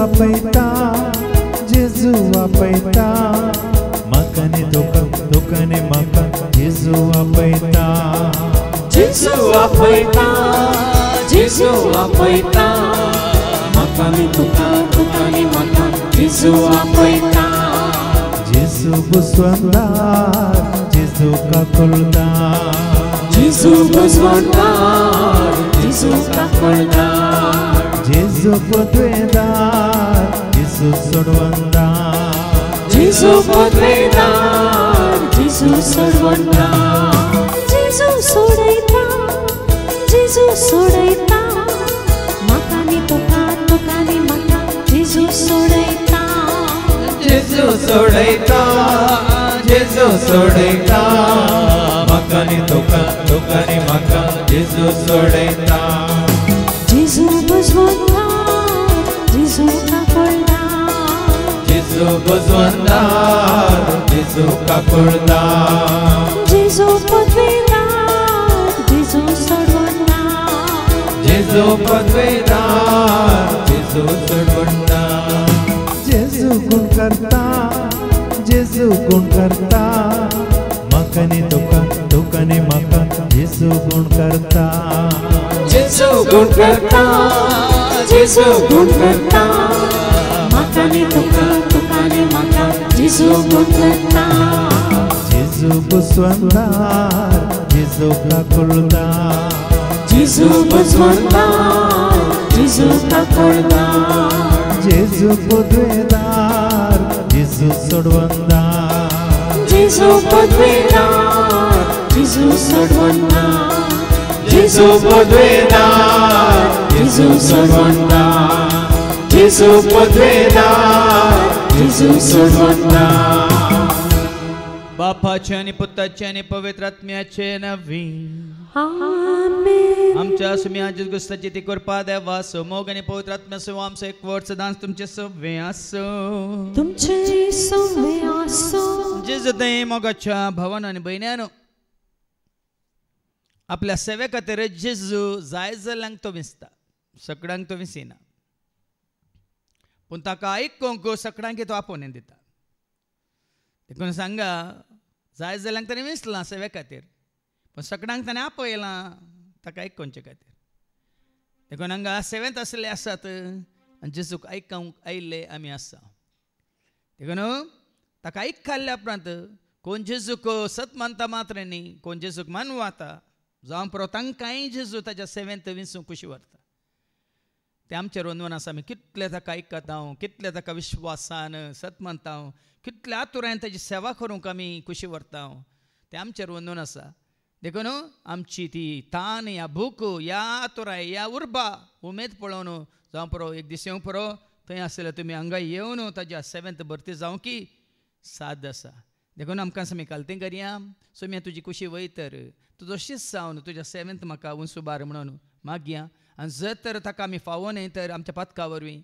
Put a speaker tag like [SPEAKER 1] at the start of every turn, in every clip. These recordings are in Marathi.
[SPEAKER 1] आपयता जेजू आपयता म्हाका नी तुका नी म्हाका जेजू आपयता
[SPEAKER 2] जेजू आपयता जेजू आपयता म्हाका नी तुका नी म्हाका जेजू आपयता
[SPEAKER 1] जेजू बुजवंदार जेजू काकुलदार
[SPEAKER 2] जेजू बुजवंदार जेजू काकुलदार
[SPEAKER 1] जेजू पदवेदार जेजू सोडवंदार
[SPEAKER 2] जेजू पदवेदार जेजू सोडवंदार
[SPEAKER 3] जेजू सोडयता जेजू सोडयता म्हाका नी तुका नी म्हाका जेजू सोडयता
[SPEAKER 1] जेजू सोडयता जेजू सोडयता म्हाका नी तुका नी म्हाका जेजू सोडयता
[SPEAKER 3] जेजू बुजवंदार जेजू काकुलदार
[SPEAKER 1] जेजू बुजवंदार जेजू काकुलदार
[SPEAKER 3] जेजू पदवेदार जेजू सोडवंदार
[SPEAKER 1] जेजू पदवेदार जेजू सोडवंदार जेजू गुण करता जेजू गुण करता म्हाका नी तुका नी म्हाका जेजू गुण करता
[SPEAKER 2] जेजू गुण करता जेजू गुण करता म्हाका नी तुका नी म्हाका जेजू गुण करता
[SPEAKER 1] जेजू बुजवंदार जेजू काकुलदार
[SPEAKER 2] जेजू बुजवंदार जेजू काकुलदार
[SPEAKER 1] जेजू पदवेदार जेजू सोडवंदार
[SPEAKER 2] जेजू पदवेदार जेजू सोडवंदार जेजू पदवेदार जेजू सोडवंदार जेजू पदवेदार जेजू सोडवंदार
[SPEAKER 4] बापाचे आणि पुत्राचे आणि पवित्र आत्म्याचे नवी
[SPEAKER 3] आमेन
[SPEAKER 4] आमच्या सुम्याची गुस्ताची ती कृपा देवासो मोग आणि पवित्र आत्म्यासो आमचे एक वर्ष दान तुमचे सव्वे असो
[SPEAKER 3] तुमचे सव्वे असो
[SPEAKER 4] जेजू दे मोगाच्या भावानं आणि बहिण्यानो आपल्या सेवे खातीर जेजू जाय जाल्यांक तो विसता सगळ्यांक तो विसिना पूण ताका आयकूंक सगळ्यांक तो आपोवन दिता देखून सांगा जाय जाल्यांक ताणें विसलां सेवे खातीर पण सगळ्यांक ताणें आपयलां ताका आयकोवचे खातीर देखून हांगा सेवेंत आसले आसात आनी जेजूक आयकूंक आयिल्ले आमी आसा देखून ताका आयकल्ल्या उपरांत कोण जेजूक सत मानता मात्र न्ही कोण जेजूक मानू आता जावं पुरो तांकांय जेजू ताच्या सेवेंत विसूंक खुशी व्हरता ते आमचेर वंदन आसा आमी कितले ताका आयकता कितले ताका विश्वासान सत मानता कितले आतुरान ताची सेवा करूंक आमी खुशी व्हरता ते आमचेर वंदन आसा देखून आमची ती तान या भूक या आतुराय या उर्बा उमेद पळोवन जावं पुरो एक दीस येवं पुरो थंय आसले तुमी हांगा येवन ताच्या सेवेंत भरती जावं की साद आसा देखून आमकां आमी कालतें करया सोम्या तुजी खुशी वयतर तुजो शीस जावन तुज्या सेवेंत म्हाका उंचुबार म्हणून मागया आनी जर तर ताका आमी फावो न्ही तर आमच्या पातका वरवीं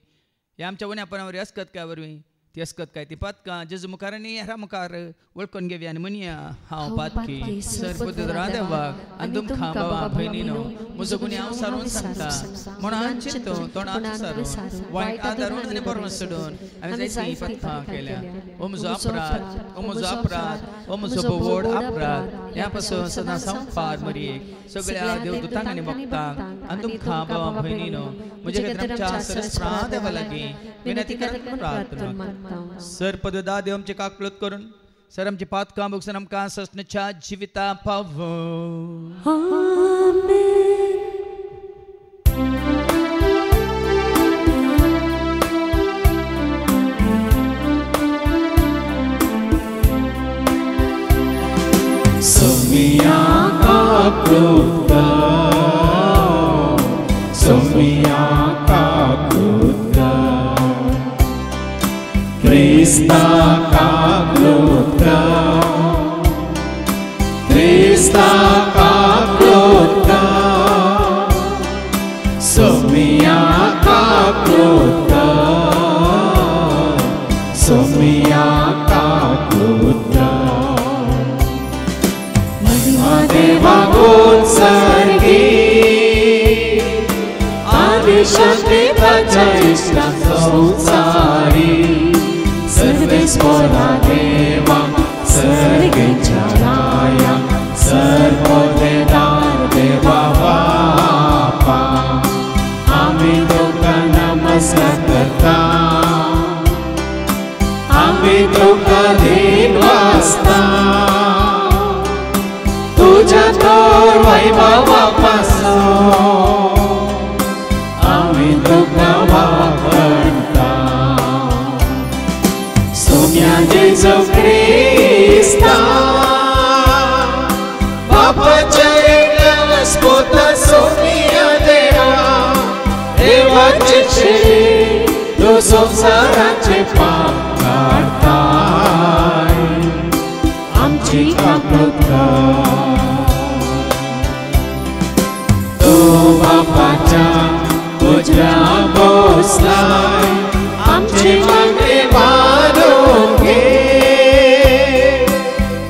[SPEAKER 4] ह्या आमच्या उण्यापणा वरवीं अस्कतकाय वरवीं ती अस्कतकाय ती पातकां जेजू मुखार आनी हेरा मुखार वळखून घेवया आनी म्हणया हांव पातकी सर्वपुत्र देवाक आनी तुमकां भावा भयणीनो म्हजो गुन्यांव हांव सारून सांगता मनांत चिंतून तोंडांत सारून वायट आदारून आनी बरो सोडून आमी जायतीं पातकां केल्या ओ म्हजो अपराध ओ म्हजो अपराध ओ म्हजो व्हड अपराध ह्या पासून सदां संवपार मरयेक सगळ्या देवदूतांक आनी भक्तांक आनी तुमकां भावा भयणीनो म्हजे खातीर आमच्या सरस्वता देवा लागीं विनंती करता प्रार्थना सर पददा देव आमचे काकलूत करून सर आमची पातकां बघून आमकां ससण्याच्या जिविता पाव
[SPEAKER 2] सोमिया काकलूत सोमिया काकलूत Krista kaklutka Krista kaklutka Somia kaklutka Somia kaklutka Mahadeva gun sargi Adi shakti praja ishta संसारी सर्वेस्परा देवा सर्गेच्या राया सर्वोदेदार देवा बापा आम्ही तुका नमस्कार करता आम्ही तुका दिन वाजता तुझ्या तोर वैभवापासून आम्ही तुका वापरता सोम्या जेजू ख्रिस्ता बापाच्या एकल्या स्फोट सोम्या देवा देवाचे शेळी तो संसाराचे पाप काढताय आमची काकृता तो बापाच्या उजव्या बसलाय आमची मागणी मानून घे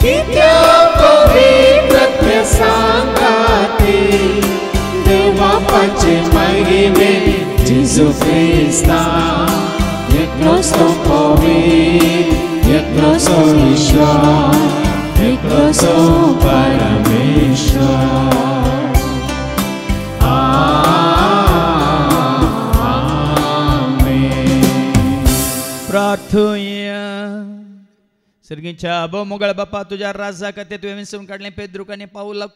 [SPEAKER 2] कित्या पवित्र सांगाती देव बापाचे महिमे जेजू ख्रिस्ता एकलोच तो पवित्र एकलोच तो ईश्वर एकलोच तो परमेश्वर
[SPEAKER 4] प्रार्थूया सर्गीच्या अबो मोगळ बापा तुझ्या राजा खातीर तुवें विंचून काडलें पेद्रूक आनी पावलाक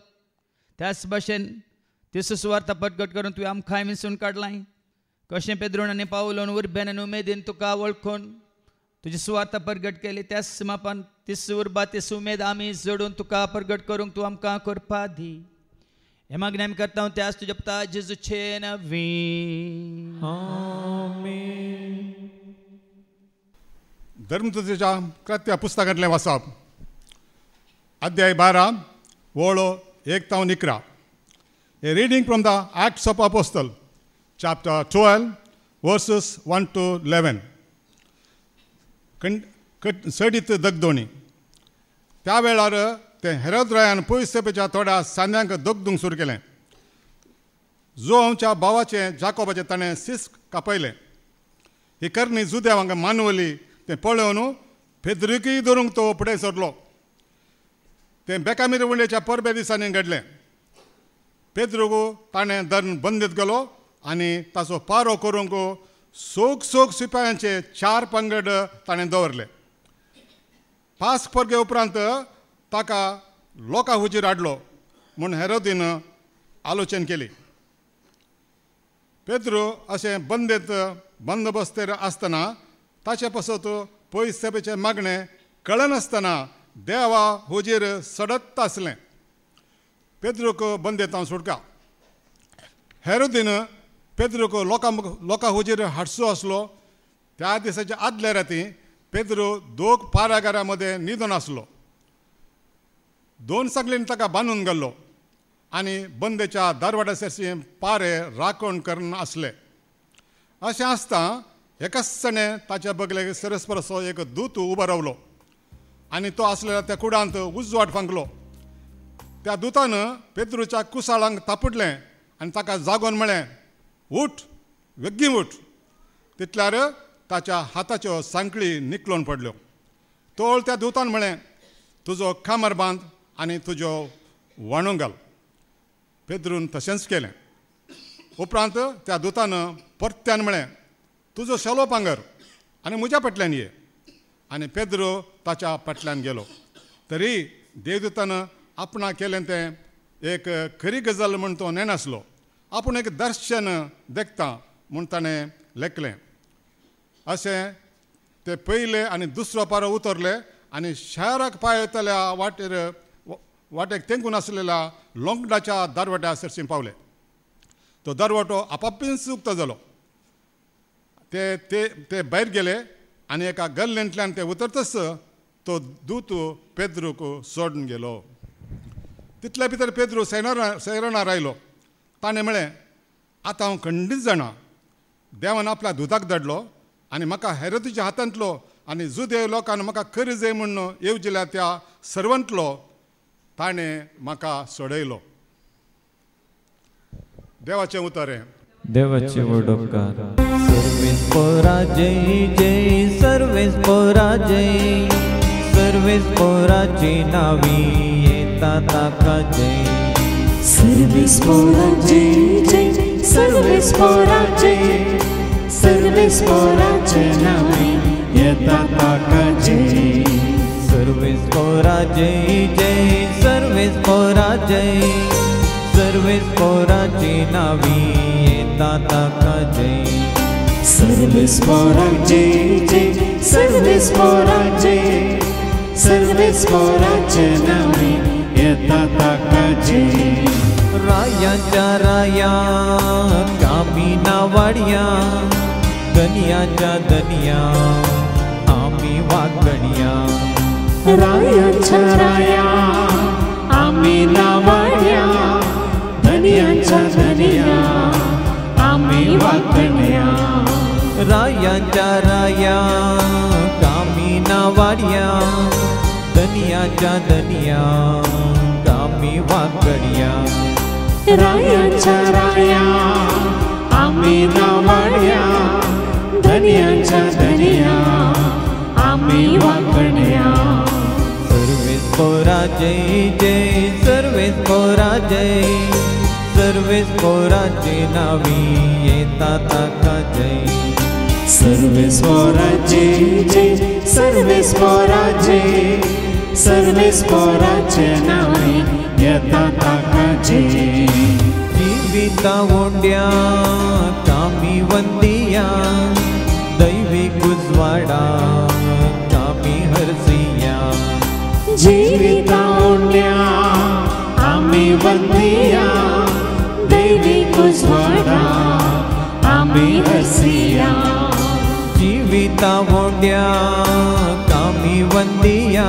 [SPEAKER 4] त्याच भाशेन ती सुवार्ता प्रगट करून तुवें आमकांय विंचून काडलां कशें पेद्रून आनी पावलोन उर्बेन आनी उमेदीन तुका वळखून तुजी सुवार्ता प्रगट केली त्याच मापान ती उर्बा ती उमेद आमी जोडून तुका प्रगट करूंक तूं आमकां करपा दी हे मागणी आमी करता त्याच तुज्या पुता जेजूचे नवी
[SPEAKER 5] धर्मदूताच्या कृत्या पुस्तकांतलें वाचप अध्याय 12 वळो 1 तावन 11 A reading from the Acts of Apostles chapter 12 verses 1 to 11 सडीत दगदोणी त्या वेळार ते हेरोद रायान पयस तेंपेच्या थोड्या सांद्यांक दगदूंक सुरू केलें जोआच्या भावाचें जाकोबाचें ताणें सीस कापयलें ही करणी जुद्या हांगा मानवली तें पळोवन पेद्रूकय धरूंक तो फुडें सरलो तें बेकामीर उंडेच्या परबे दिसांनी घडलें पेद्रूक ताणें धरून बंदीत गेलो आनी ताचो पारो करूंक सोग सिपायांचे 4 पंगड ताणें दवरले पास परगे उपरांत ताका लोकां हुजीर हाडलो म्हूण हेरोदीन आलोचन केली पेद्रू अशें बंदेत बंदोबस्तेर आसतना ताचे पासत पयस तेंपेचे मागणें कळनासतना देवा हुजीर सडत आसलें पेद्रूक बंदेतां सुटका हेरोदीन पेद्रूक लोकां हुजीर हाडचो आसलो त्या दिसाच्या आदल्या राती पेद्रू 2 पारागारा मदें न्हिदून आसलो 2 सांगलेन ताका बांदून गेल्लो आनी बंदेच्या दारवाड्याचेर पारे राखण करून आसले अशें आसता एकाचणे ताच्या बगलेक सरस्परसो एक दूत उबो रावलो आनी तो आसलेल्या त्या कुडांत उजवाड फांकलो त्या दुतान पेद्रूच्या कुसाळांक तापडलें आनी ताका जागोन म्हळें उठ वेग्गीं उठ तितल्यार ताच्या हाताच्यो सांकळी निकळून पडल्यो तोळ त्या दुतान म्हळें तुजो खामर बांद आनी तुजो वाणू घाल पेद्रून तशेंच केलें उपरांत त्या दुतान परत्यान म्हळें तुजो शेलो पांगर आनी म्हज्या फाटल्यान ये आनी पेद्रू ताच्या फाटल्यान गेलो तरी देवदूतान आपणा केलें तें एक खरी गजाल म्हूण तो नेनासलो आपूण एक दर्शन देखता म्हूण ताणें लेखलें अशें ते पयले आनी दुसरो पारो उतरले आनी शाराक पावयतल्या वाटेक तेंकून आसलेल्या लोंगडाच्या दारवाट्या सरशीं पावले तो दारवाटो आपापीच उक्तो जालो ते भायर गेले आनी एका गल्लेंतल्यान ते उतरतच तो दूत पेद्रूक सोडून गेलो तितल्या भितर पेद्रू सैराणार आयलो ताणें म्हळें आतां हांव खंडीत जाणा देवान आपल्या दुताक धाडलो आनी म्हाका हेरोदीच्या हातांतलो आनी जुदेव लोकांन म्हाका खरी जाय म्हूण येवजिल्ल्या त्या सर्वंतलो ताणें म्हाका सोडयलो देवाचें उतरें
[SPEAKER 1] देवाचे वडोपकार. सर्वेस्परा जय जय, सर्वेस्परा जय, सर्वेस्पराची नावी येता ताका जय.
[SPEAKER 2] सर्वेस्परा जय जय, सर्वेस्परा जय, सर्वेस्पराचे नावे येता ताका जय.
[SPEAKER 1] सर्वेस्परा जय जय, सर्वेस्परा जय, सर्वेस्पराची नावी येता ताका जय.
[SPEAKER 2] सर्वेस्परा जय जय, सर्वेस्परा जय, सर्वेस्पराचे नावे येता ताका जय.
[SPEAKER 1] रायांच्या राया कामिना वाड्या, धनियाच्या धनिया आम्ही वाकड्या.
[SPEAKER 2] रायाच्या राया आम्ही नावाड्या, धनियाच्या धनिया आम्ही वाकड्या.
[SPEAKER 1] रायांच्या राया कामिना वाड्या, धनियाच्या धनिया आम्ही वाकड्या.
[SPEAKER 2] रायाच्या राया आम्ही नावाड्या, धनियाच्या धनिया आम्ही वाकड्या.
[SPEAKER 1] सर्वेस्परा जय जय, सर्वेस्परा जय, सर्वेस्पराची नावी येता ताका जय.
[SPEAKER 2] सर्वेस्परा जय जय, सर्वेस्परा जय, सर्वेस्पराचे नावे येता ताका जय.
[SPEAKER 1] जीविता ओंड्या कामी वंदिया, दैविक उजवाडा कामी हरसिया.
[SPEAKER 2] जीविता ओंड्या आम्ही वंदिया, दैविक उजवाडा आम्ही हरसिया.
[SPEAKER 1] जीविता ओंड्या कामी वंदिया,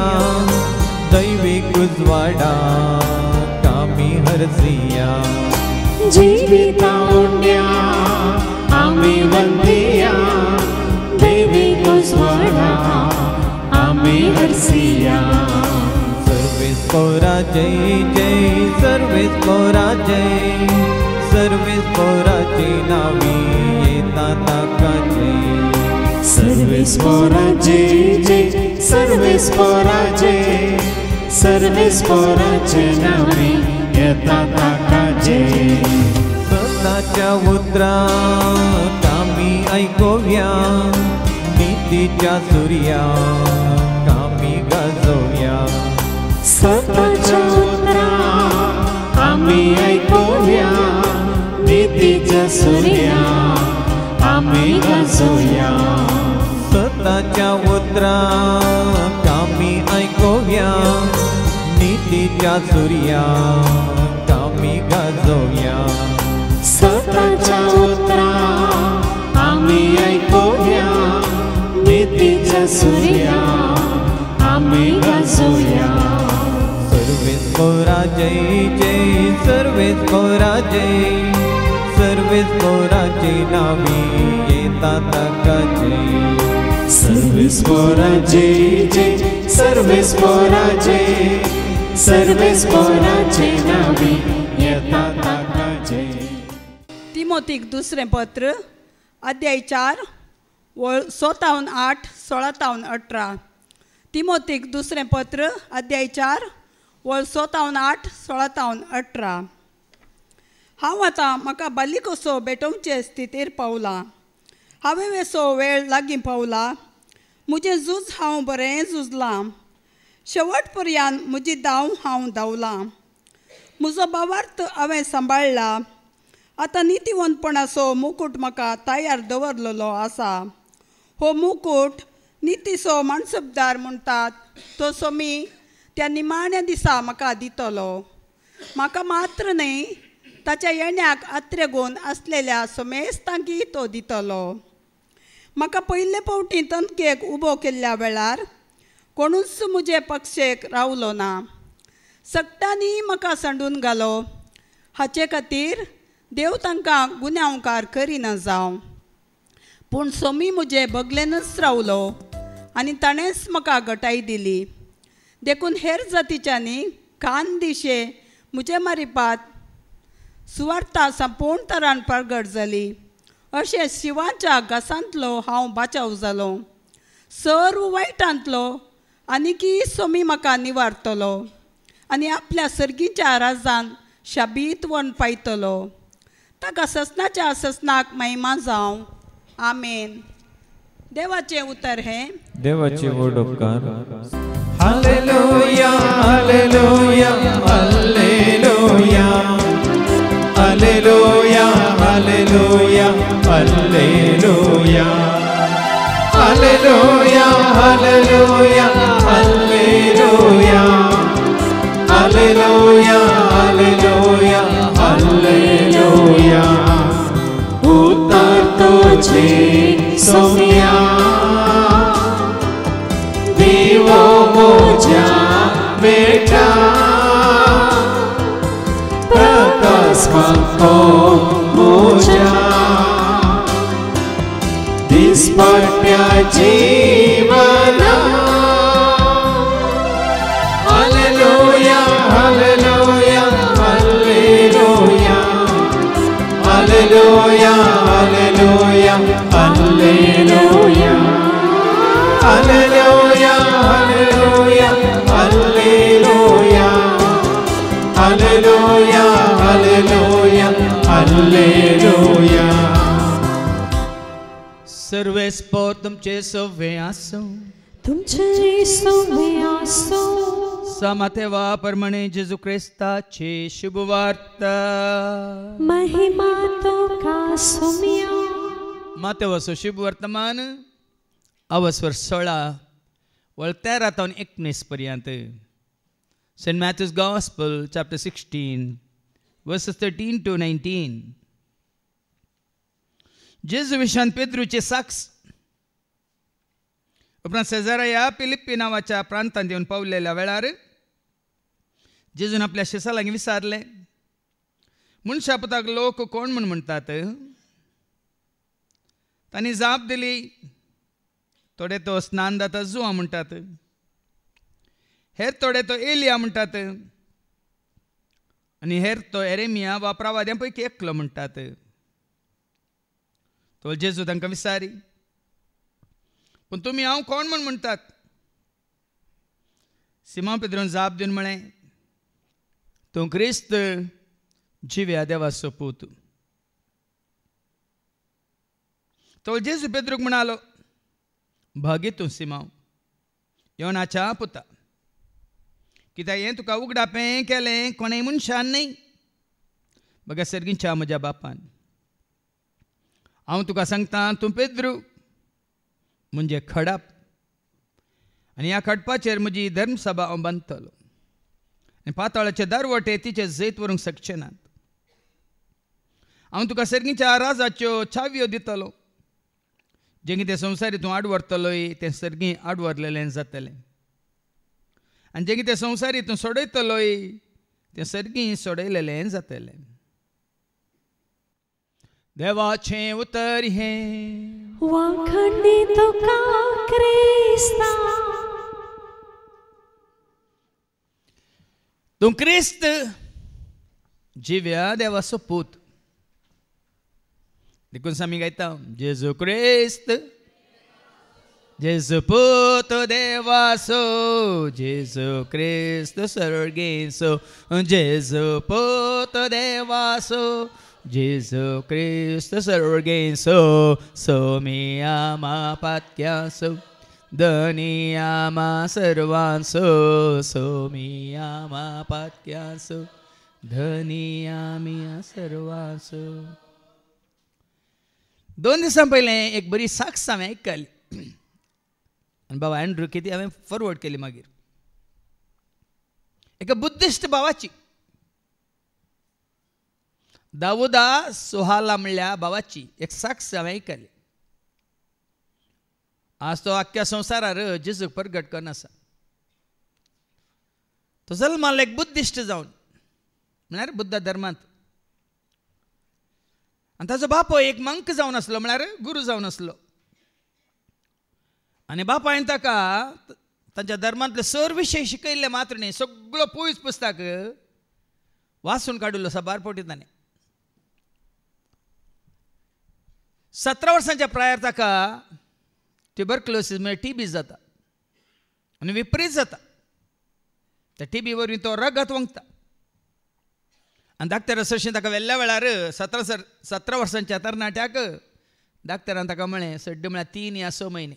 [SPEAKER 1] दैविक उजवाडा कामी हरसिया.
[SPEAKER 2] जीविता ओंड्या आम्ही वंदिया, दैविक उजवाडा आम्ही हरसिया.
[SPEAKER 1] सर्वेस्परा जय जय, सर्वेस्परा जय, सर्वेस्पराची नावी येता ताका जय.
[SPEAKER 2] सर्वेस्परा जय जय, सर्वेस्परा जय, सर्वेस्पराचे नावे येता ताका जय.
[SPEAKER 1] सताच्या उतरा कामी ऐकोव्या, नीतीच्या सूर्या कामी गाजोव्या.
[SPEAKER 2] सताच्या उतरा आम्ही ऐकूया, नीतीच्या सूर्या आम्ही गाजोया.
[SPEAKER 1] सताच्या उतरा कामी ऐकोव्या, नीतीच्या सूर्या कामी गाजोव्या.
[SPEAKER 2] सताच्या उतरा आम्ही ऐकूया, नीतीच्या सूर्या आम्ही गाजोया.
[SPEAKER 1] सर्वेस्परा जय जय, सर्वेस्परा जय, सर्वेस्पराची नावी येता ताका जय.
[SPEAKER 2] सर्वेस्परा जय जय, सर्वेस्परा जय, सर्वेस्पराचे नावे येता ताका जय.
[SPEAKER 6] तिमोथीक दुसरें पत्र अध्याय 4 वळ 6-8, 16-18. तिमोथीक दुसरें पत्र अध्याय 4 वळ 6-8, 16-18. हांव आतां म्हाका बाल्ली कसो भेटोवचे स्थितीर पावला. हांवें वेसो वेळ लागीं पावला. म्हजें झूज हांव बरें झुजलां. शेवट पर्यंत म्हजी धांव हांव धांवलां. म्हजो भावार्थ हांवें सांबाळ्ळा. आतां नितीवंतपणाचो मुकूट म्हाका तयार दवरलेलो आसा. हो मुकूट नितीचो माणसबदार म्हणटात तसो मी त्या निमाण्या दिसा म्हाका दितलो. म्हाका मात्र न्ही, ताच्या येण्याक आत्रेगून आसलेल्या समेस्तांकी तो दितलो. म्हाका पयले फावटी तंकेक उबो केल्ल्या वेळार कोणूच म्हजे पक्षेक रावलो ना. सक्तांनी म्हाका सांडून घालो. हाचे खातीर देव तांकां गुन्यांवकार करिना जावं. पूण सोमी म्हजे बगलेनच रावलो आनी ताणेंच म्हाका घटाय दिली. देखून हेर जातीच्यांनी कान दिशे म्हजे मारिपात सुवार्ता संपूर्ण तरान प्रगट जाली. अशें शिवाच्या घासांतलो हांव बाचाव जालो. सर्व वायटांतलो आनीकी सोमी म्हाका निवारतलो आनी आपल्या सर्गीच्या राजान शाबीत वन पायतलो. ताका ससनाच्या ससनाक महिमा जावं. आमेन. देवाचें उतर हें.
[SPEAKER 1] देवाची वडोपकार. Hallelujah hallelujah hallelujah hallelujah hallelujah hallelujah hallelujah hallelujah hallelujah hallelujah hallelujah hallelujah. उतर तुझे सोम्या देवो मोजा बेटा प्रकाश मागतो मोजा दिसपट्या जीवना. Hallelujah hallelujah hallelujah hallelujah hallelujah hallelujah hallelujah hallelujah hallelujah hallelujah hallelujah hallelujah.
[SPEAKER 4] सर्वेस्पोर तुमचे सव्वे आसो.
[SPEAKER 3] तुमचे सव्वे आसो.
[SPEAKER 4] समातेवा प्रमाणे जेजू क्रिस्ताची शुभवार्ता.
[SPEAKER 3] महिमा तुका सोम्या.
[SPEAKER 4] मातेवाचो शुभ वर्तमान अवस्वर 16 वळ 13 ते 19 पर्यंत. St. Matthew's Gospel, chapter 16, verses 13 to 19. जेजू विशान पेद्रूचे साक्ष. उपरांत सेजारिया फिलिप्पी नावाच्या प्रांतांत येवन पावलेल्या वेळार जेजून आपल्या शिष्यां लागीं विचारलें, मनशा पुताक लोक कोण म्हूण म्हणटात? तांणी जाप दिली, थोडे तो स्नानदाता जुआ म्हणटात, हेर थोडे तो एलिया म्हणटात, आनी हेर तो एरेमिया वा प्रवाद्यां पैकी एकलो म्हणटात. तो जेजू तांकां विचारी, पूण तुमी हांव कोण म्हूण म्हणटात? सिमोन पेद्रोन जाप दिवन म्हळें, तूं क्रिस्त जिव्या देवाचो पूत. तो जेजू पेद्रूक म्हणालो, भागी तूं सिमोन, योनाच्या पुता, कित्याक हें तुका उगडापें केलें कोणेय मनशान न्ही, बघा सर्गीच्या म्हज्या बापान. हांव तुका सांगता, तूं पेद्रू म्हणजे खडप, आनी ह्या खडपाचेर म्हजी धर्मसभा हांव बांदतलो, आनी पाताळाचे दरवटे तिचे जैत व्हरूंक शकचे नात. हांव तुका सर्गीच्या राजाच्यो चावयो दितलो. जें कितें संवसारी तूं आडवरतलोय तें सर्गी आडवरलेलें जातलें, आनी जें कितें संवसारी तूं सोडयतलोय तें सर्गी सोडयलेलें जातलें. देवाचें उतर हें.
[SPEAKER 3] वाखणी तुका क्रिस्ता.
[SPEAKER 4] तूं क्रिस्त जिव्या देवाचो पूत. देखून आमी गायता, जेजू क्रिस्त जेजू पूत देवाचो, जेजू क्रिस्त सर्गेचो, जेजू पूत देवाचो, जेजू क्रिस्त सर्गेचो, सोमियामा पात्यासो, धनियामा सर्वांसो, सोमियामा पात्यासो, धनियामिया सर्वांसो. 2 दिसां पयलें एक बरी साक्ष हांवें आयकली, आनी बाबा एंड्रू कितें हांवें फॉरवर्ड केली. मागीर एका बुद्धिस्ट भावाची, दाऊदा सुहाला म्हणल्या भावाची एक साक्ष हांवें आयकली. आज तो आख्ख्या संवसारार जेजूक प्रगट करून आसा. तो जल्माल एक बुद्धिस्ट जावन, म्हळ्यार बुद्ध धर्मांत, आनी ताचो बापो एक मंक जावन आसलो, म्हळ्यार गुरू जावन आसलो. आनी बापायन ताका तांच्या धर्मांतले सर विशय शिकयल्ले मात्र न्ही, सगळो पयस पुस्तक वाचून काडिल्लो आसा बारपोटी ताणें. 17 वर्सांच्या प्रायार ताका ट्युबरक्लोसीस म्हणजे TB जाता आनी विपरीत जाता. त्या TB वरवीं तो रगत वंगता आनी धाकट्यार सरशीं ताका वेल्ल्या वेळार 17 वर्सांच्या तरणाट्याक धाकट्यारान ताका म्हळें सड्ड म्हळ्यार 3 या 6 म्हयने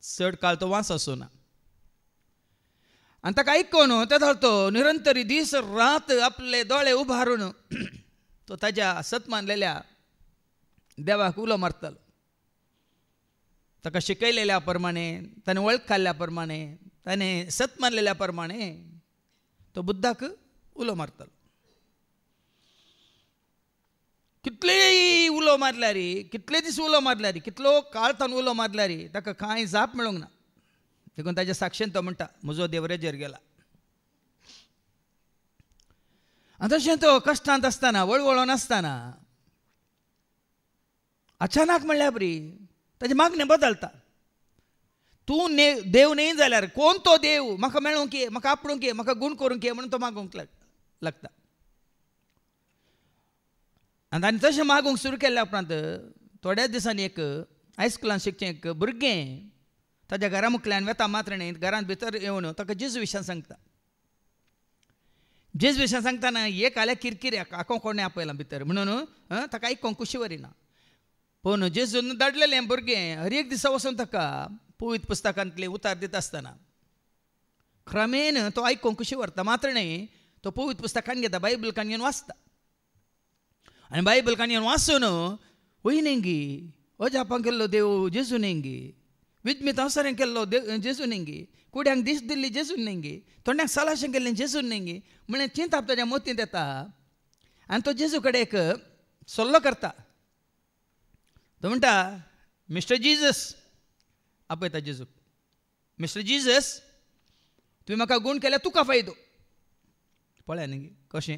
[SPEAKER 4] चड काळ तो वास आसूं ना. आनी ताका आयकून तो धाडतो निरंतरी दीस रात आपले दोळे उबारून तो ताज्या सत मानलेल्या देवाक उलो मारतालो. ताका शिकयलेल्या प्रमाणे, ताणें वळख काडल्या प्रमाणे, ताणें सत मानलेल्या प्रमाणे तो बुद्धाक उलो मारतालो. कितलेय उलो मारल्यार, कितले दीस उलो मारल्यार, कितलो काळ ताणें उलो मारल्यार ताका कांय जाप मेळूंक ना. देखून ताच्या साक्षेन तो म्हणटा म्हजो देव रेजेर गेला. आनी तशें तो कश्टांत आसतना, वळवळोन आसतना अचानक म्हणल्यार बरी ताजें मागणें बदलता. तूं देव न्ही जाल्यार कोण तो देव, म्हाका मेळूंक ये, म्हाका आपणूक ये, म्हाका गूण करूंक ये म्हणून तो मागूंक लागता. आनी ताणें तशें मागूंक सुरू केल्ल्या उपरांत थोड्याच दिसांनी एक हायस्कुलान शिकचें एक भुरगें ताज्या घरा मुखल्यान वेता मात्रणेंत घरांत भितर येवन ताका जेजू विशयान सांगता. जेजू विशयान सांगतना एक आल्या किरकिऱ्याक आको कोणें आपयलां भितर म्हणून ताका आयकोंक कुशी वरिना. पूण जेजून धाडलेलें भुरगें हर एक दिसा वचून ताका पवित्र पुस्तकांतले उतार दिता आसतना क्रमेन तो आयकोंक कुशी व्हरता. मात्रणें तो पवित्र पुस्तकान घेता, बायबल काणयेन वाचता आनी बायबल काणयेन वाचून वयनेंगी अजापांक केल्लो देव जेजू नेंगी, विजमीत अवसरें केल्लो जेजू नेंगी, कुड्यांक दीस दिल्ली जेजू नेंगी, तोंड्याक सालाशें केल्लें जेजू नेंगी म्हळें चिंताप ताज्या मोतींत येता. आनी तो जेजू कडेन एक सल्लो करता. तो म्हणटा मिस्टर जिजस, आपयता जेजूक, मिस्टर जिजस तुवें म्हाका गूण केल्यार तुका फायदो. पळया न्ही कशें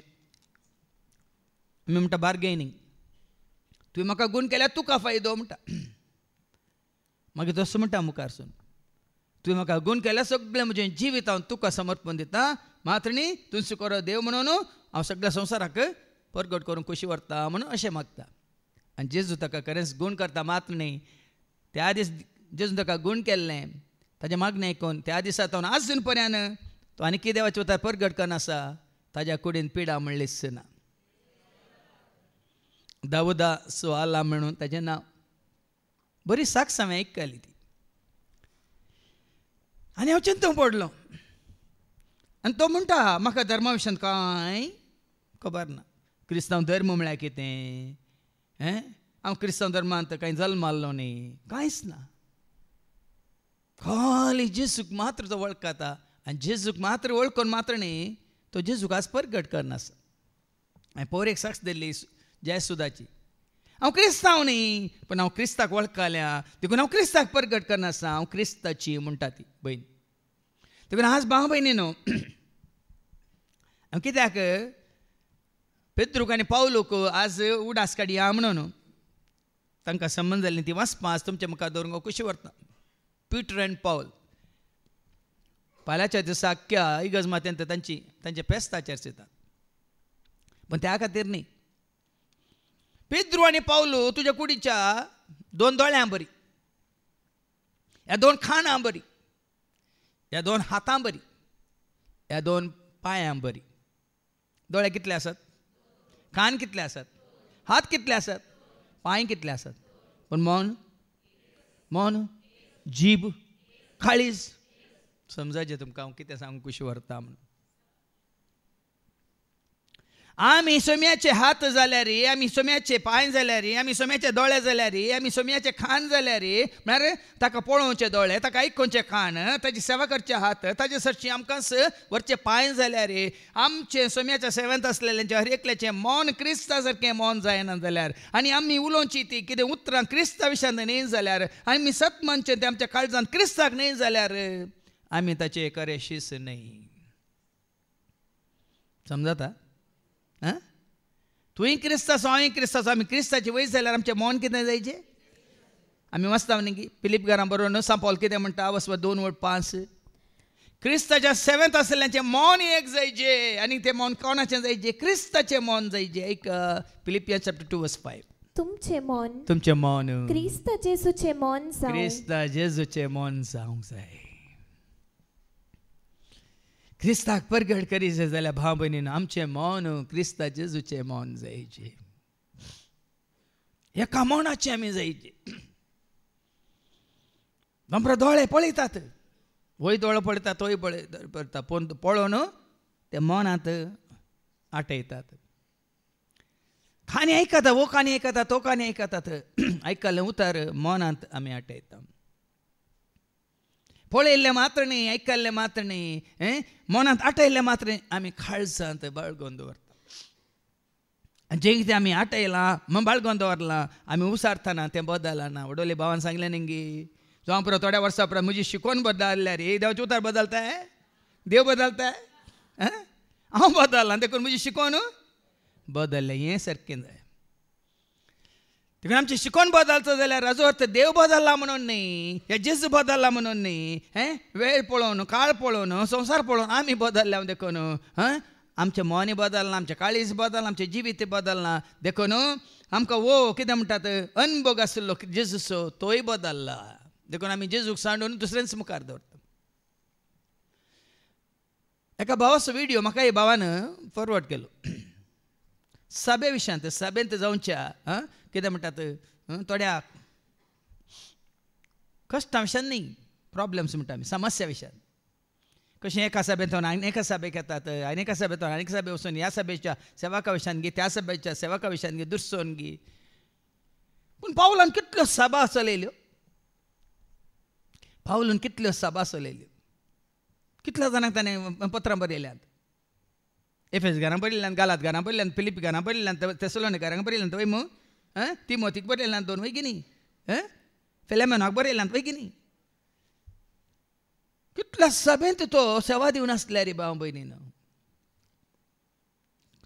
[SPEAKER 4] आमी म्हणटा बार्गेनींग. तुवें म्हाका गूण केल्यार तुका फायदो म्हणटा. मागीर तसो म्हणटा मुखारसून तुवें म्हाका गूण केल्यार सगळें म्हजें जिवीत हांव तुका समर्पण दिता. मात्र न्ही तुवें स्विकारो देव म्हणून हांव सगळ्या संवसाराक परगट करूंक खुशी व्हरता म्हणून अशें मागता. आनी जेजू ताका खरेंच गूण करता. मात्र न्ही त्या दीस जेजून ताका गूण केल्लें ताजें मागणें आयकून त्या दिसा तो आजून पर्यंत तो आनी कितें देवाच्या उतार परगट करना आसा ताज्या कुडीन पिडा म्हणलीच ना. दाऊदा सुवाला म्हणून ताजें नांव. बरी साक्ष हांवें आयकली ती आनी हांव चिंतूंक पडलो. आनी तो म्हणटा म्हाका धर्मा विशयान कांय खबर ना. क्रिस्तांव धर्म म्हळ्यार कितें, हांव क्रिस्तांव धर्मांत कांय जल्मालो न्ही, कांयच ना. खाली जेजूक मात्र तो वळखता आनी जेजूक मात्र वळखून मात्र न्ही तो जेजूक आज परगट करनासा. हांवें पयर एक साक्ष दिल्ली जयसुदाची. हांव क्रिस्तांव न्ही पूण हांव क्रिस्ताक वळखल्या देखून हांव क्रिस्ताक परगट करनासा. हांव क्रिस्ताची म्हणटा ती भयण. देखून आज भाव भयणीनो हांव कित्याक पेद्रूक आनी पावलूक आज उडास काडया म्हणून तांकां संबंद जाल्ली ती वाचपा आज तुमच्या मुखार दवरूंक खुशी व्हरता. पीटर एंड पावल फाल्यांच्या दिसा अख्ख्या इगर्ज मातेंत तांचे फेस्ताचेर चितात. पूण त्या खातीर न्ही. पेद्रू आनी पावलू तुज्या कुडीच्या 2 दोळ्यां बरी, ह्या 2 खाणां बरी, ह्या 2 हातां बरी, ह्या 2 पांयां बरी. दोळे कितले आसात, कान कितले आसात, हात कितले आसात, पांय कितले आसात. पूण मन जीब काळीज समजायचें तुमकां हांव कितें सांगूंक खुशी व्हरता म्हणून. आमी सोम्याचे हात जाल्यार, आमी सोम्याचे पांय जाल्यार, आमी सोम्याचे दोळे जाल्यार, आमी सोम्याचे खान जाल्यार म्हळ्यार ताका पळोवचे दोळे, ताका आयकूंचे कान, ताची सेवा करचे हात, ताचे सरची आमकांच वरचे पांय जाल्यार आमचे सोम्याच्या सेवेंत आसलेल्यांचे हर एकल्याचें मौन क्रिस्ता सारकें मौन जायना जाल्यार आनी आमी उलोवची ती कितें उतरां क्रिस्ता विशयान न्ही जाल्यार आमी सत म्हणचे तें आमच्या काळजांत क्रिस्ताक न्ही जाल्यार आमी ताचे खरे शीस न्ही. समजता? तुवें क्रिस्ताचो हांवें क्रिस्ताचो आमी क्रिस्ताची वयस जाल्यार आमचें मौन कितें जायचें. आमी वाचता न्ही फिलीप घरां बरोवन सांपावल कितें म्हणटा वचपा 2:5 क्रिस्ताच्या सेवेंत आसलेल्यांचें मौन एक जायचें आनी तें मौन कोणाचें जायचें, क्रिस्ताचें मौन जायचें. एक फिलिपियन्स chapter 2:5
[SPEAKER 3] तुमचे मन
[SPEAKER 4] तुमचे मन
[SPEAKER 3] क्रिस्त जेजूचे मन जावं.
[SPEAKER 4] क्रिस्त जेजूचे मन जावंक जाय. क्रिस्ताक परगट करीचे जाल्यार भाव भयणीन आमचे मन क्रिस्त जेजूचे मन जायचे. एका मनाचे आमी जायचे. आमचे दोळे पळयतात, वय दोळो पळयता तोय पळयता, पूण पळोवन ते मनांत आटयतात. खाणी आयकता, वो काणी आयकता, तो काणी आयकतात, आयकल्लें उतर मनांत आमी आटयता. पळयल्लें मात्र न्ही, आयकल्लें मात्र न्ही, मनांत आटयल्लें मात्र आमी काळजांत बाळगून दवरता. जें कितें आमी आटयलां बाळगून दवरलां आमी उसारतना तें बदलना. वडोले भावान सांगलें न्ही, जो हांव परत थोड्या वर्सां उपरांत म्हजी शिकवण बदलल्या रे, देवाचे उतार बदलताय, देव बदलताय, हांव बदललां देखून म्हजी शिकवण बदललें. हें सारकें जाय. देखून आमची शिकवण बदलता जाल्यार हाजो अर्थ देव बदलला म्हणून न्ही, हे जेजू बदलला म्हणून न्ही. वेळ पळोवन, काळ पळोवन, संवसार पळोवन आमी बदलल्या देखून आमचें मन बदलना, आमचें काळीज बदलना, आमचें जिवीत बदलना. देखून आमकां वो कितें म्हणटात अनुभव आशिल्लो जेजूचो तोय बदलला. देखून आमी जेजूक सांडून दुसऱ्यांच मुखार दवरता. एका भावाचो व्हिडिओ म्हाका हे भावान फॉरवर्ड केलो. सभे विशयांत, सभेंत जावच्या कितें म्हणटात थोड्या कश्टां विशयान न्ही, प्रॉब्लेम्स म्हणटा आमी, समस्या विशयान. कशें एका सभेंतून आनी एका सभेक येतात, आनी एका सभेंतून आनी एका सभे वचून ह्या सभेच्या सेवका विशयान गी, त्या सभेच्या सेवका विशयान गी, दुसरोन गी. पूण पावलान कितल्यो सभा चलयल्यो, पावलून कितल्यो सभा चलयल्यो. कितल्या जाणांक ताणें पत्रां बरयल्यांत. एफेस घरां बरयल्यांत, गालात घरां बरयल्यांत, फिलिप घरां बरयल्यांत, तेसलोनिकारांक बरयल्यांत वय मू, तिमोथीक बरयल्यांत 2 वय की न्ही, फिलेमोनाक बरयल्यांत वय की न्ही. कितल्या सभेंत तो सेवा दिवन आसल्या रे भाव भयणीन.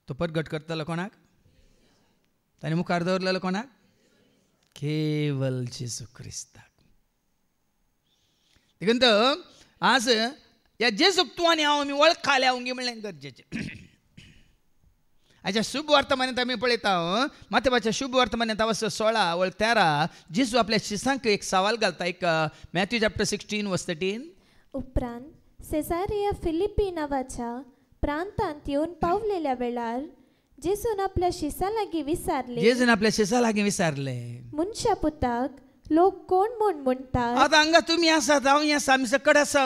[SPEAKER 4] तो परगट करतलो कोणाक? ताणें मुखार दवरलेलो कोणाक? केवल जेजू क्रिस्ताक. देखून आज ह्या जेजूक तूं आनी हांव आमी वळखाल्या उंगी म्हणलें गरजेचें. हाच्या शुभ वर्तमानांत आमी पळयता, माथेवाच्या शुभ वर्तमानांत 16:13 जेजू आपल्या शिसांक एक सवाल घालता. एक मॅथ्यू चॅप्टर 16:13.
[SPEAKER 3] उपरांत सेजारिया फिलिपी नांवाच्या प्रांतांत येवन पावलेल्या वेळार जेजून आपल्या शिसा लागीं विचारले,
[SPEAKER 4] जेजून आपल्या शिसा लागीं विचारलें,
[SPEAKER 3] मनशा पुताक लोक कोण म्हूण म्हणटात?
[SPEAKER 4] आतां हांगा तुमी आसात, हांव आसा, आमी सकड आसा.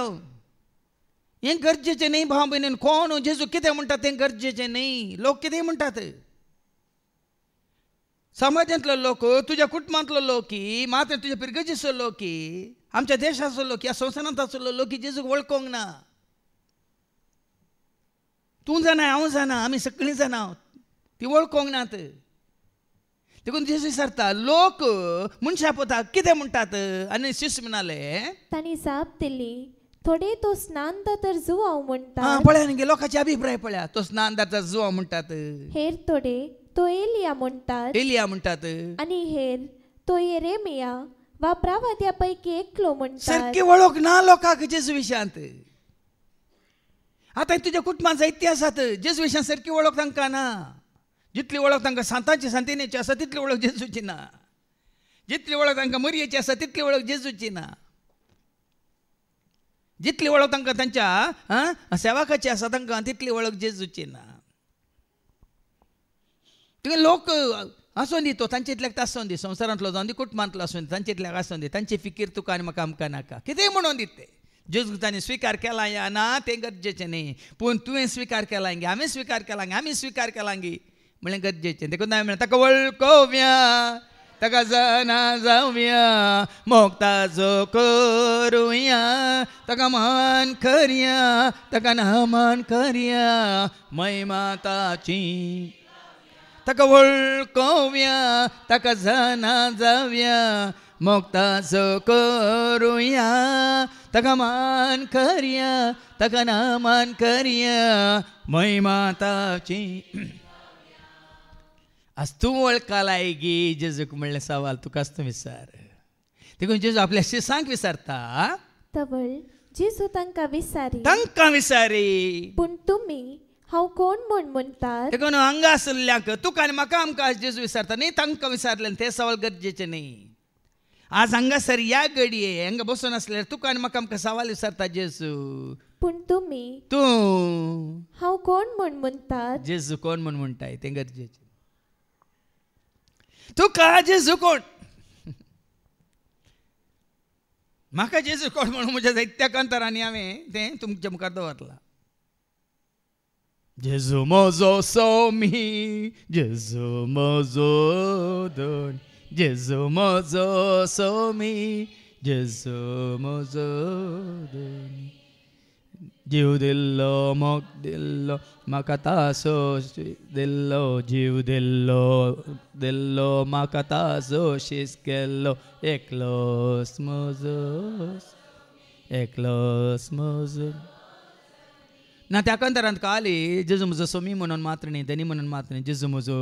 [SPEAKER 4] हें गरजेचें न्ही भाव भयणीन. कोण जेजू कितें म्हणटात तें गरजेचें न्ही. लोक कितें म्हणटात, समाजांतलो लोक, तुज्या कुटुंबांतलो लोकी, मात्र तुज्या पिरगजीचो लोकी, आमच्या देशाचो लोक, ह्या संवसारांत आसलो लोकी जेजूक वळखोंक ना. तूं जाणा, हांव जाणा, आमी सगळीं जाणा, ती वळखोंक नात. देखून जेजू विचारता, लोक मनशा पुताक कितें म्हणटात? आनी शिष्य म्हणाले,
[SPEAKER 3] तांणी जाप दिली, थोडे तो स्नान दातर जुवांव म्हणटात.
[SPEAKER 4] पळया न्ही, लोकांचे अभिप्राय पळया. तो स्नान दातर जुवांव म्हणटात,
[SPEAKER 3] हेर थोडे तो एलिया म्हणटात,
[SPEAKER 4] एलिया म्हणटात,
[SPEAKER 3] आनी हेर तो येरेमिया वा प्रवाद्या पैकी एकलो म्हणटात.
[SPEAKER 4] सारकी वळख ना लोकांक जेजू विशयांत. आतां तुज्या कुटुंबांत जायते आसात, जेजू विशयान सारकी वळख तांकां ना. जितली वळख तांकां सांताची सांतिनेची आसा तितली वळख जेजूची ना. जितली वळख तांकां मरयेची आसा तितली वळख जेजूची ना. जितली वळख तांकां तांच्या सेवकाची आसा तांकां तितली वळख जेजूची ना. तुवें लोक आसूं दी, तो तांचे इतल्याक आसूं दी, संवसारांतलो जावं दी, कुटुंबांतलो आसूं दी, तांचे इतल्याक आसूं दी, तांची फिकीर तुका आनी म्हाका आमकां नाका. कितेंय म्हणून दिते, जेजू तांणी स्विकार केला या ना तें गरजेचें न्ही. पूण तुवें स्विकार केला गे, हांवें स्विकार केला गे, आमी स्विकार केला गे म्हणलें गरजेचें. देखून हांवें म्हणलें ताका वळखोवया, ताका जाणा जावया, मोगताचो करुया, ताका मान करया, ताका नामान करया, महिमा ताची. ताका वळखोवया, ताका जाणा जावया, मोगताचो करुया, ताका मान करया, ताका नामान करया, महिमा ताची. आज तूं वळखलाय गी जेजूक म्हणलें सवाल तुकाच तूं विचार. देखून जेजू आपल्या शिसांक विचारता,
[SPEAKER 3] तवळ जेजू तांकां विचारी,
[SPEAKER 4] तांकां विचारी,
[SPEAKER 3] पूण तुमी हांव कोण म्हूण म्हणटात?
[SPEAKER 4] देखून हांगा आसल्ल्यांक तुका आनी म्हाका आमकां जेजू विचारता न्ही, तांकां विचारलें ते सवाल गरजेचे न्ही. आज हांगासर या घडये हांगा बसून आसल्यार तुका आनी म्हाका आमकां सवाल विचारता जेजू.
[SPEAKER 3] पूण तुमी
[SPEAKER 4] तूं
[SPEAKER 3] हांव कोण म्हूण म्हणटात?
[SPEAKER 4] जेजू कोण म्हूण म्हणटाय तें गरजेचें. तुका जेजू कोण, म्हाका जेजू कोण म्हणून म्हज्या जायत्या कांतारांनी हांवें तें तुमच्या मुखार दवरलां. जेजू म्हजो स्वामी, जेजू म्हजो दोन, जेजू म्हजो स्वामी, जेजू म्हजो दोन. जीव दिल्लो मोग दिल्लो म्हाका तासो दिल्लो, जीव दिल्लो म्हाका तासो शीस केल्लो, एकलोच म्हजो. ना त्या कांतारांत कळाली जेजू म्हजो सोमी म्हणून मात्र न्ही, धनी म्हणून मात्र न्ही. जेजू म्हजो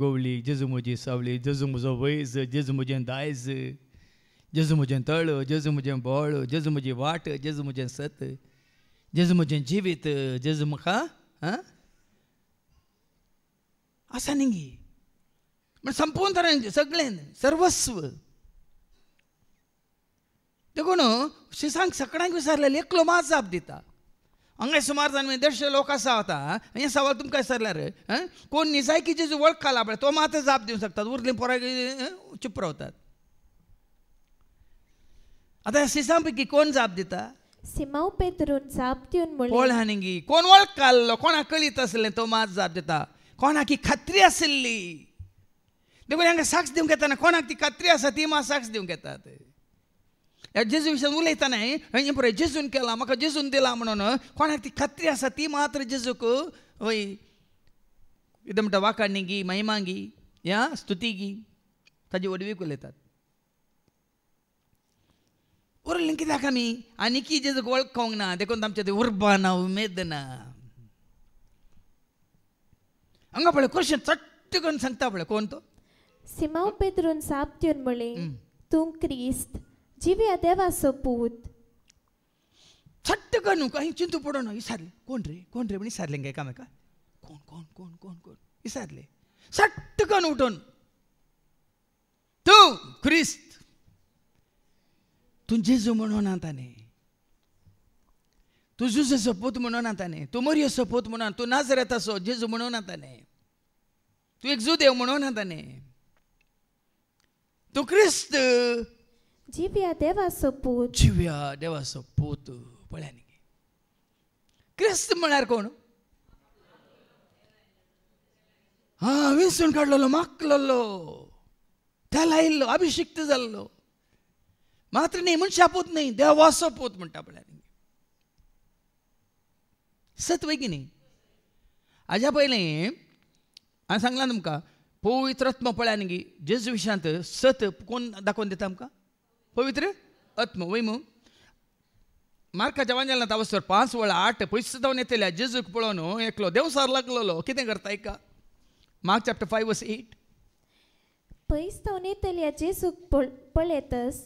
[SPEAKER 4] गवळी, जेजू म्हजी सावळी, जेजू म्हजो वैज, जेजू म्हजें दायज, जेजू म्हजें तळ, जेजू म्हजें बोळ, जेजू म्हजी वाट, जेजू म्हजें सत, जेजू म्हजें जिवीत, जेजू म्हाका आसा न्ही म्हण संपूर्ण तरेन सगळें सर्वस्व. देखून शिसांक सगळ्यांक विचारलेले एकलो मात जाप दिता. हांगा सुमार जावन 150 लोक आसा आता. हे सवाल तुमकां विचारल्यार कोण निजायकी जेजू वळखला पळय तो मात जाप दिवंक शकतात, उरलीं पोरां चुप रावतात. आतां शिसां पैकी कोण जाप दिता?
[SPEAKER 3] सिमांव पेद्रून जाप दिवन
[SPEAKER 4] पळय
[SPEAKER 3] म्हणलें,
[SPEAKER 4] हांगी कोण वळखलो, कोणाक कळीत आसलें तो मात जाप दिता. कोणाक ही खात्री आसली, देखून हांगा साक्ष दिवंक येताना कोणाक ती खात्री आसा ती मात साक्ष दिवंक येतात. जेजू विशयान उलयतना हें पळय जेजून केलां, म्हाका जेजून दिलां म्हणून कोणाक ती खात्री आसा ती मात्र जेजूक वय कितें म्हणटा वाखाणणी गी, महिमा गी, या स्तुती गी, ताजी वडवीक उलयतात. उरलें कित्याक आमी आनीकी जेजूक वळखोंक ना, देखून आमचें तें उर्बा ना, उमेद ना. हांगा पळय क्वेश्चन चट्ट करून सांगता पळय कोण तो?
[SPEAKER 3] सिमांव पेद्रून जाप दिवन म्हणलें, तूं क्रिस्त जिव्या देवाचो पूत.
[SPEAKER 4] छट्ट करून काही चिंतू पडोना. विचारले कोण रे म्हणून विचारले गे एकामेका. कोण कोण कोण कोण कोण विचारले. सट्ट करून उठून तूं क्रिस्त, तूं जेजू म्हणून आताने, तूं जुजेचो पूत म्हणून आताने, तूं मरियेचो पूत म्हणून, तूं नाजरेताचो जेजू म्हणून आताने, तूं एक जुदेव म्हणून आताने, तूं क्रिस्त
[SPEAKER 3] जिव्या देवाचो पूत.
[SPEAKER 4] जिव्या देवाचो पूत. पळया न्ही क्रिस्त म्हळ्यार कोण? हा विंचून काडलेलो, माखलेलो, त्याला आयिल्लो, अभिषिक्त जाल्लो, मात्र न्ही मनशा पूत न्ही, देवाचो पूत म्हणटा. पळया न्ही सत वय की न्ही. हाज्या पयलीं हांवें सांगलां तुमकां पवित्र आत्मा. पळया न्ही जेजू विशयांत सत कोण दाखोवन दिता आमकां? पवित्र आत्मा. वय मू मार्काच्या वांजेलांत अवसर 5:8 पयस जावन येतल्या जेजूक पळोवन एकलो देवसार लागलेलो कितें करता एका. Mark chapter 5:8.
[SPEAKER 3] पयस जावन येतल्या जेजूक पळयतच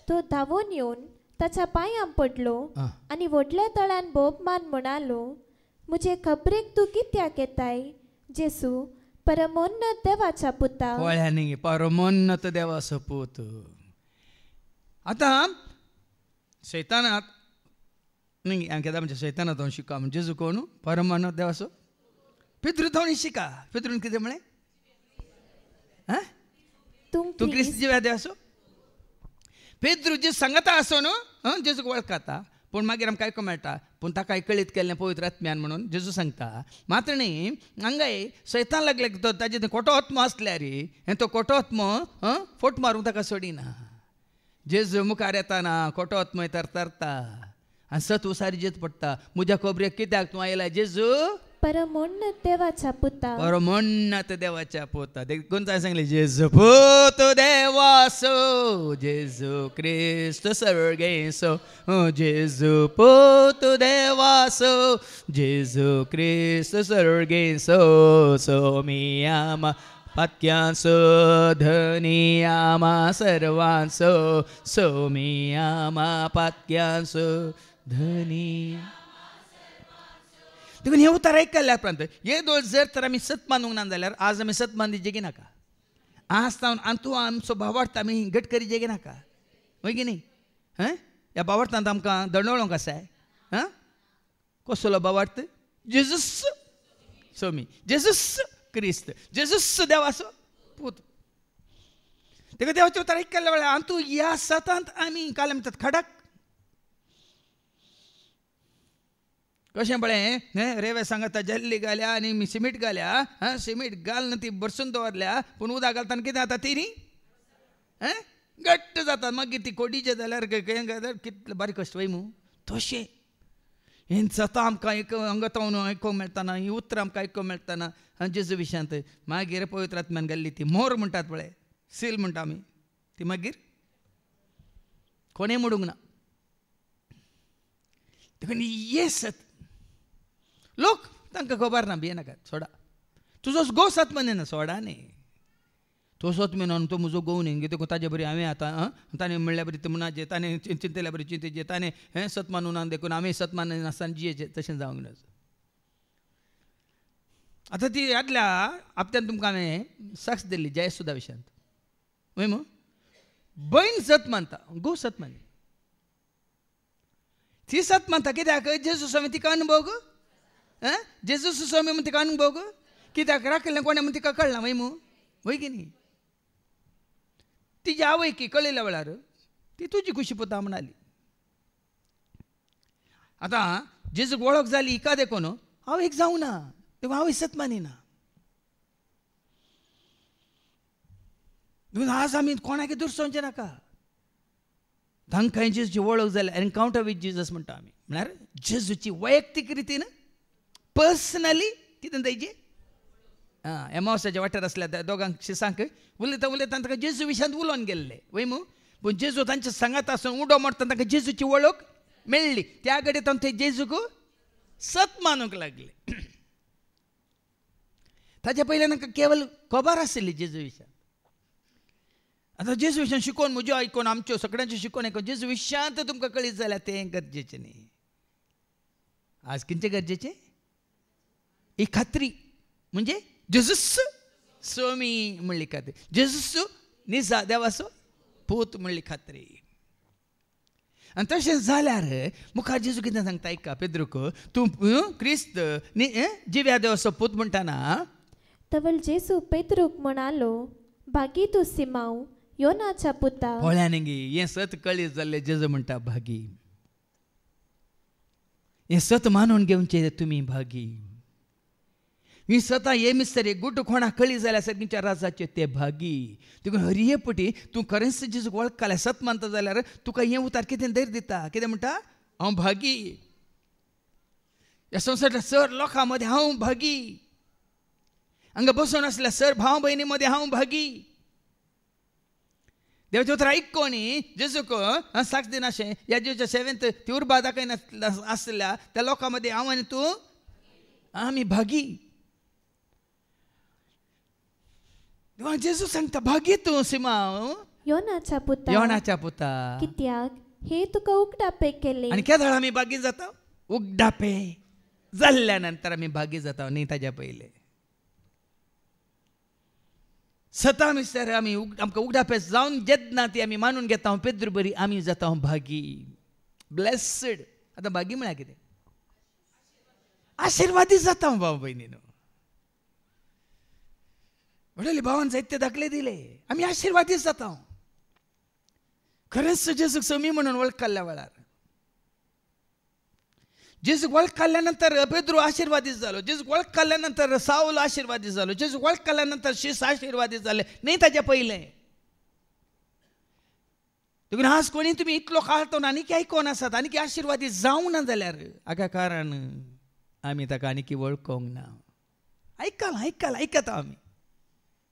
[SPEAKER 3] तो धांवून येवन ताच्या पांयां पडलो आनी व्हडल्या तळान भोवमान म्हणालो, म्हजे खबरेक तूं कित्याक येताय जेजू, परमोन्नत देवाच्या पुता.
[SPEAKER 4] पळया न्ही परमोन्नत देवाचो पूत. आतां शैतानात न्ही हांवें केदां म्हणजे शैतानात हांव शिका म्हणजे जेजू कोण? परमोन्नत देवाचो पितृ थोडी शिका. पितृन कितें म्हळें? तूं क्रिस्त जिव्या देवाचो पेद्रू जे सांगता आसो न्हू जेजूक वळखता. पूण मागीर आमकां आयकूंक मेळटा पूण ताका कळीत केल्लें पवित्र आत्म्यान म्हणून जेजू सांगता. मात्र न्ही हांगाय शैतान लागले तो ताजे खोटो आत्मो आसल्यार हें तो खोटो आत्मो फोट मारूंक ताका सोडिना. जेजू मुखार येताना खोटो आत्मो तरता आनी सत उसारी जेत पडटा. म्हज्या खोबरेक कित्याक तूं आयला जेजू?
[SPEAKER 3] परमोन्नत देवाच्या पुता.
[SPEAKER 4] परमोन्नत देवाच्या पोता. देखून काय सांगले जेजू पूत देवाचो, जेजू क्रिस्त सर्गेसो, जेजू पूत देवाचो, जेजू क्रिस्त सर्गेसो, सोमी आमा पत्यांसो, धनी आमा सर्वांसो, सोमी आमा पत्यांसो धनी. देखून हे उतार ऐकल्या उपरांत हे दोळ जर तर आमी सत मानूंक ना जाल्यार आज आमी सत मानदी जेगी नाका. आज तावन आंतू आमचो भावार्थ आमी घट करी जेगी नाका. वय की न्ही? ह्या भावार्थांत आमकां दंडोळोंक आसाय. कसलो भावार्थ? जेजूस सोमी, जेजूस क्रिस्त, जेजूस देवाचो पूत. तेका देवाचे उतार ऐकल्या वेळार आंतू ह्या सतांत आमी काल म्हणटात खडक कशें पळय रेवे सांगता जल्ली घाल्या आनी सिमीट घाल्या. सिमीट घालून ती बरसून दवरल्या पूण उदक घालतना कितें जाता ती न्ही घट्ट जाता. मागीर ती कोडीचे जाल्यार कितले बारीक कश्ट वय मू तशें हें जाता आमकां एक अंगतावन आयकोंक मेळटाना, ही उतरां आमकां आयकोंक मेळटाना जेजू विशयांत. मागीर पवित्र आत्म्यान घाल्ली ती मोर म्हणटात पळय, सील म्हणटा आमी, ती मागीर कोणें मोडूंक ना. देखून हे सत लोक तांकां खबर ना भियेनाकात, सोडा. तुजो घोव सत मनिना, सोडा न्ही. तो सत म्हणून तो म्हजो घोव न्ही, देखून ताजे बरी हांवें आतां ताणें म्हणल्या बरी ते मनाचे, ताणें चिंतल्या बरी चिंतेचे, ताणें हें सत मानून ना देखून आमी सत मानून आसतना जियेचे, तशें जावंक ना. आतां ती आदल्या हप्त्यान तुमकां हांवें साक्ष दिल्ली जयसुदा विशयांत. वय मू भयण सत मानता, घोव सत मानी. ती सत मानता कित्याक? जेजू स्वामी तिका अनुभव गो. जेजू स्वामी म्हण तिका अनुभव गो. कित्याक राखलें कोणें म्हण तिका कळना. वय मू वय की न्ही? तिजी आवय की कळयल्या वेळार ती तुजी खुशी पोता म्हणाली. आतां जेजूक वळख जाली हिका देखून आवयक जावं ना, देखून आवय सत मानिना. देखून आज आमी कोणाकय दुरसोवचें नाका. तांकां जेजूची वळख जाली, एनकावंटर विथ जिजस म्हणटा आमी. म्हळ्यार जेजूची वैयक्तीक रितीन पर्सनली कितें तेजी एमावसाच्या वाठार आसल्या दोगांक शिसांक उलयता उलयता तांकां जेजू विशयांत उलोवन गेल्ले. वय मू पूण जेजू तांच्या सांगात आसून उडो मारतना तांकां जेजूची वळख मेळ्ळी. त्या घडये ते जेजूक सत मानूंक लागले. ताच्या पयलीं तांकां केवळ खबर आसली जेजू विशयांत. आतां जेजू विशयांत शिकोवन म्हज्यो आयकोन आमच्यो सगळ्यांच्यो शिकोवन आयकोन जेजू विशयांत तुमकां कळीत जाल्यार तें गरजेचें न्ही. आज खंयचें गरजेचें? ही खात्री म्हणजे जेजूस स्वामी म्हणली खात्री, जेजूस निजा देवाचो पूत म्हणली खात्री. आनी तशें जाल्यार मुखार जेजू कितें सांगता आयका पेद्रूक, तूं क्रिस्त जिव्या देवाचो पूत म्हणटाना.
[SPEAKER 3] तवल जेसू पेद्रूक म्हणालो, भागी तूं सिमांव, योनाच्या पुता.
[SPEAKER 4] पळयान गे हें सत कळीत जाल्लें जेजू म्हणटा भागी. हें सत मानून घेवचें तुमी भागी. ही सता हे मिस्तरी गुड्ड कोणा कळी जाल्यार सगळींच्या राजाचे ते भागी. देखून हरिये पटी तूं खरेंच जेजूक वळखल्या सत मानता जाल्यार तुका हें उतार कितें धैर्य दिता. कितें म्हणटा? हांव भागी. ह्या संवसारांतल्या सर लोकां मदें हांव भागी. हांगा बसून आसल्या सर भाव भयणी मदें हांव भागी. देवाचें उतर आयको न्ही जेजूक साक्ष दिनाशें ह्या जेजूच्या सेवेंत ती उर्बा दाखयना आसल्या त्या लोकां मदें हांव आनी तूं आमी भागी. देवा जेजू सांगता भागी तूं सिमांव,
[SPEAKER 3] योनाच्या पुता.
[SPEAKER 4] योनाच्या पुता.
[SPEAKER 3] कित्याक हे तुका उगडापे केले.
[SPEAKER 4] आनी केदाळ आमी भागी जाता? उगडापे जाल्ल्या नंतर आमी भागी जाता न्ही ताज्या पयले. सता मिस्तर आमी आमकां उगडापे जावन जेन्ना ती आमी मानून घेता हांव पेद्रू बरी आमी जाता हांव भागी. ब्लेस्ड. आतां भागी म्हळ्यार कितें? आशिर्वादी जाता हांव भाव भयणीनो. वडले भावान जायते दाखले दिले आमी आशिर्वादी जाता. खरेंच जेजूक समी म्हणून वळखल्या वेळार जेजूक वळखल्या नंतर पेद्रू आशिर्वादीत जालो. जेजूक वळखल्या नंतर सावल आशिर्वादीत जालो. जेजूक वळखल्या नंतर शिस आशिर्वादीत जाले न्ही ताच्या पयलें. देखून आज कोणी तुमी इतलो काळ तो आनीक आयकोन आसात आनीक आशिर्वादी जावंक ना जाल्यार हाका कारण आमी ताका आनीक वळखोंक ना. आयकला आयकता आमी.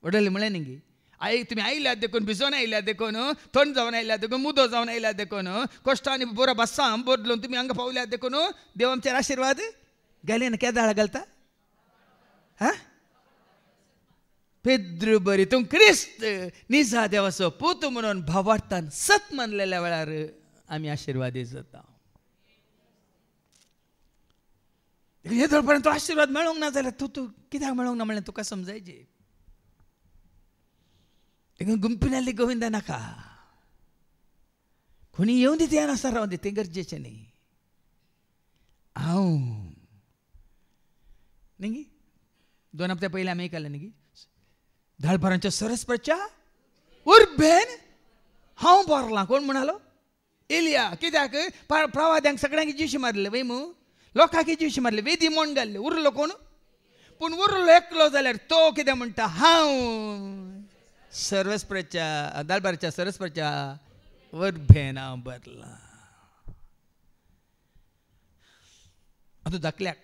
[SPEAKER 4] वडले म्हळें न्ही तुमी आयल्यात देखून भिजोन आयल्यात देखून थंड जावन आयल्यात देखून मुदो जावन आयल्यात देखून कश्ट आनी बरो बसां बदलून तुमी हांगा पावल्यात देखून देव आमचेर आशिर्वाद घाले ना. केदाळ घालता पेद्रू बरी तूं क्रिस्त निजा देवाचो पूत म्हणून भावार्थान सत मानलेल्या वेळार आमी आशिर्वादी जाता. येदोळपर्यंत आशीर्वाद मेळोंक ना जाल्यार तूं कित्याक मेळोंक ना म्हणलें तुका समजायचें. देखून गुंपीन आयल्ली गोविंदा नाका. कोणी येवन दी ते नासा रावन दी तें गरजेचें न्ही. हांव न्ही 2 हप्ते पयलीं आमी एक न्ही धाळपरांच्या सरस्वच्या उर्बेन हांव बरलां. कोण म्हणालो? एलिया. कित्याक प्रवाद्यांक सगळ्यांक जीश मारले वय मू लोकांक जीश मारले वेदी मोण घाल्ले. उरलो कोण? पूण उरलो एकलो जाल्यार तो कितें म्हणटा? हांव सरस्वच्या धाळपराच्या सरस्वच्या उर्बेन हांव बरलां. आतां धाकल्याक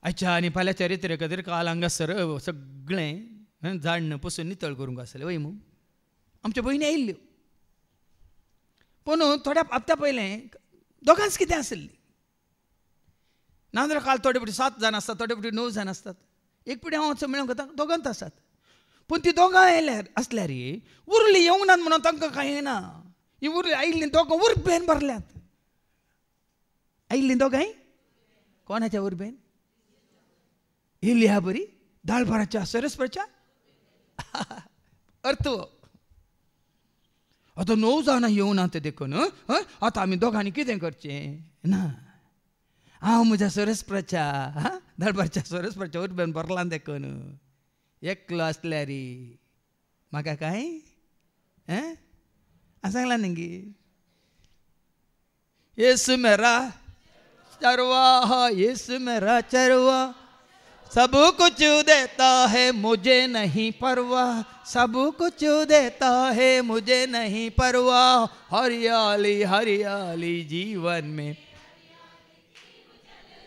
[SPEAKER 4] आयच्या आनी फाल्यां चरित्र खातीर काल हांगासर सगळें झाडणं पुसून नितळ करूंक आसलें वय मू. आमच्यो भयणी आयिल्ल्यो पूण थोड्या हप्त्या पयलें दोगांच कितें आसलीं. नाजाल्यार काल थोडे फावटी 7 जाण आसतात, थोडे फावटी 9 जाण आसतात. एक पिढी हांव मेळोंक वता दोगांच आसात. पूण ती दोगां आयल्यार असल्यार उरलीं येवंक नात म्हणून तांकां कांय येना. ही उरलीं आयिल्लीं दोगां उर्बेन भरल्यात. आयिल्लीं दोगांय कोणाच्या उर्बेन? एलिया बरी धाळपराच्या सरस्वच्या अर्थ. आतां 9 जाणां येवना ते देखून आतां आमी दोगांनी कितें करचें ना. हांव म्हज्या सरस्वच्या धाळपराच्या सरस्वच्या उर्बेन भरलां देखून एकलो आसल्यार म्हाका काय सांगला न्ही. येसू मेरा चरवा, येसू मेरा चरवा, सब कुछ देता है मुझे नहीं परवाह, सब कुछ देता है मुझे नहीं परवाह. हरियाली हरियाली जीवन में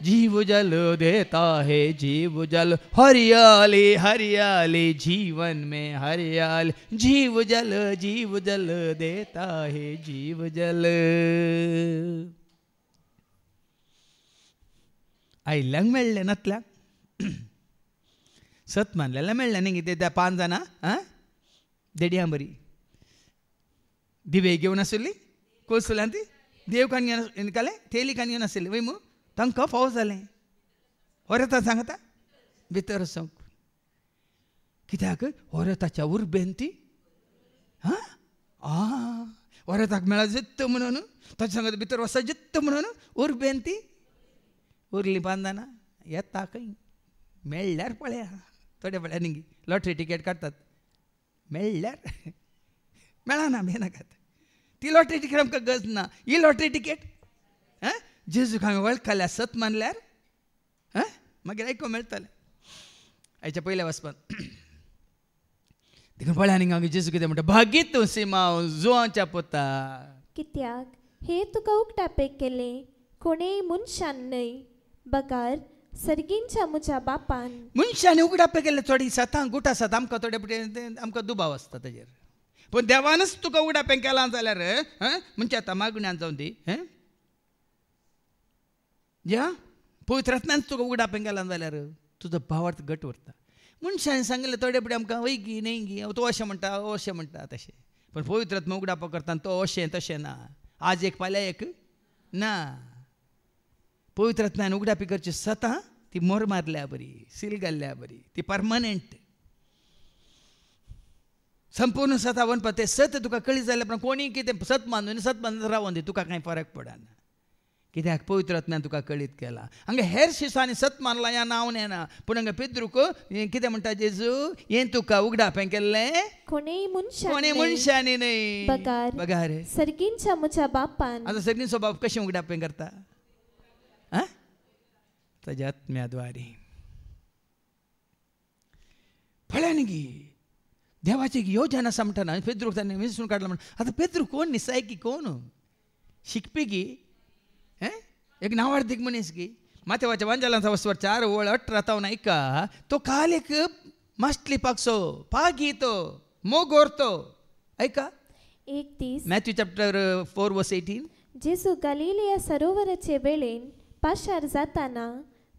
[SPEAKER 4] जीव जल देता है जीव जल. हरियाली हरियाली जीवन में हरियाली जीव जल देता है जीव जल. आयल्यांक मेळ्ळें नतल्यांक सत मानलेल्या मेळ्ळें न्ही कितें. त्या 5 जाणां देडयां बरी दिवे घेवन आसली कोसुल्यान ती देव कान घेवन काले थेली कान घेवन आसली वय मू. तांकां फाव जालें. होरेता सांगता भितर वचूंक. कित्याक होरेताच्या उर्बेन ती होरेताक मेळा जित्त म्हणून ताचे सांगता भितर वसा जित्त म्हणून उर्बेन ती उरलीं 5 जाणां. येता खंय मेळ्ळ्यार पळया. थोड्या वेळार न्ही लॉटरी टिकेट काडटात मेळ्ळ्यार मेळना भिनाकात. ती लॉटरी टिकेट आमकां गरज ना. ही लॉटरी टिकेट जेजूक हांवें वळखल्यार सत मानल्यार मागीर आयको मेळटलें. हाच्या पयल्या वचपान देखून पळया न्ही हांवें जेजू कितें म्हणटा? भागी तूं सिमांव जुवांच्या पुता.
[SPEAKER 3] कित्याक हे तुका उक्तापेक केलें कोणेय मनशान न्हय बगार सर्गींच्या म्हज्या बापान.
[SPEAKER 4] मनशांनी उगडापे केले थोडी सतां गुट आसात आमकां थोडे फावटी आमकां दुबाव आसता ताजेर. पूण देवानच तुका उगडापें केलां जाल्यार म्हणजे आतां मागण्यांत जावन दी ज्या पवित्रात्म्यान तुका उगडापें केलां जाल्यार तुजो भावार्थ घट उरता. मनशांनी सांगलें थोडे फावटी आमकां वैगी न्हयगी तो अशें म्हणटा अशें म्हणटा तशें. पूण पवित्रात्मा उगडापो करता तो अशें तशें ना. आज एक फाल्यां एक ना. पवित्रात्म्यान उगडापी करची सतां ती मोर मारल्या बरी सील घाल्ल्या बरी ती परमनंट संपूर्ण सता वनपा ते सत तुका कळी जाल्या उपरांत कोणी कितें सत मानून रावून दी तुका कांय फरक पडना. कित्याक पवित्रात्म्यान तुका कळीत केला. हांगा हेर शिसांनी सत मानला ह्या नांव नेना. पूण हांगा पेद्रूक कितें म्हणटा जेजू हें तुका उगडापें केल्लें कोणेय मनशांनी न्हय बगार
[SPEAKER 3] सर्गींच्या म्हज्या बापान.
[SPEAKER 4] आतां सर्गींचो बाप कशें उगडापें करता? ताज्या आत्म्याद्वारे. पळया न्ही देवाची योजना आसा म्हणटा पेद्रूक ताणें विसरून काडला म्हण. आतां पेद्रू कोण न्ही सायकी कोण शिकपी गी एक नांवार्थीक मनीस गी. माथेवाच्या वांजालांचा वस्वर 4:18 ऐका. तो काल एक मास्टली पागसो पागी तो मोगोरतो ऐका.
[SPEAKER 3] एक दीस
[SPEAKER 4] मॅथ्यू चॅप्टर 4:18
[SPEAKER 3] जेजू गलिलिया सरोवराचे वेळेन पाशार जाताना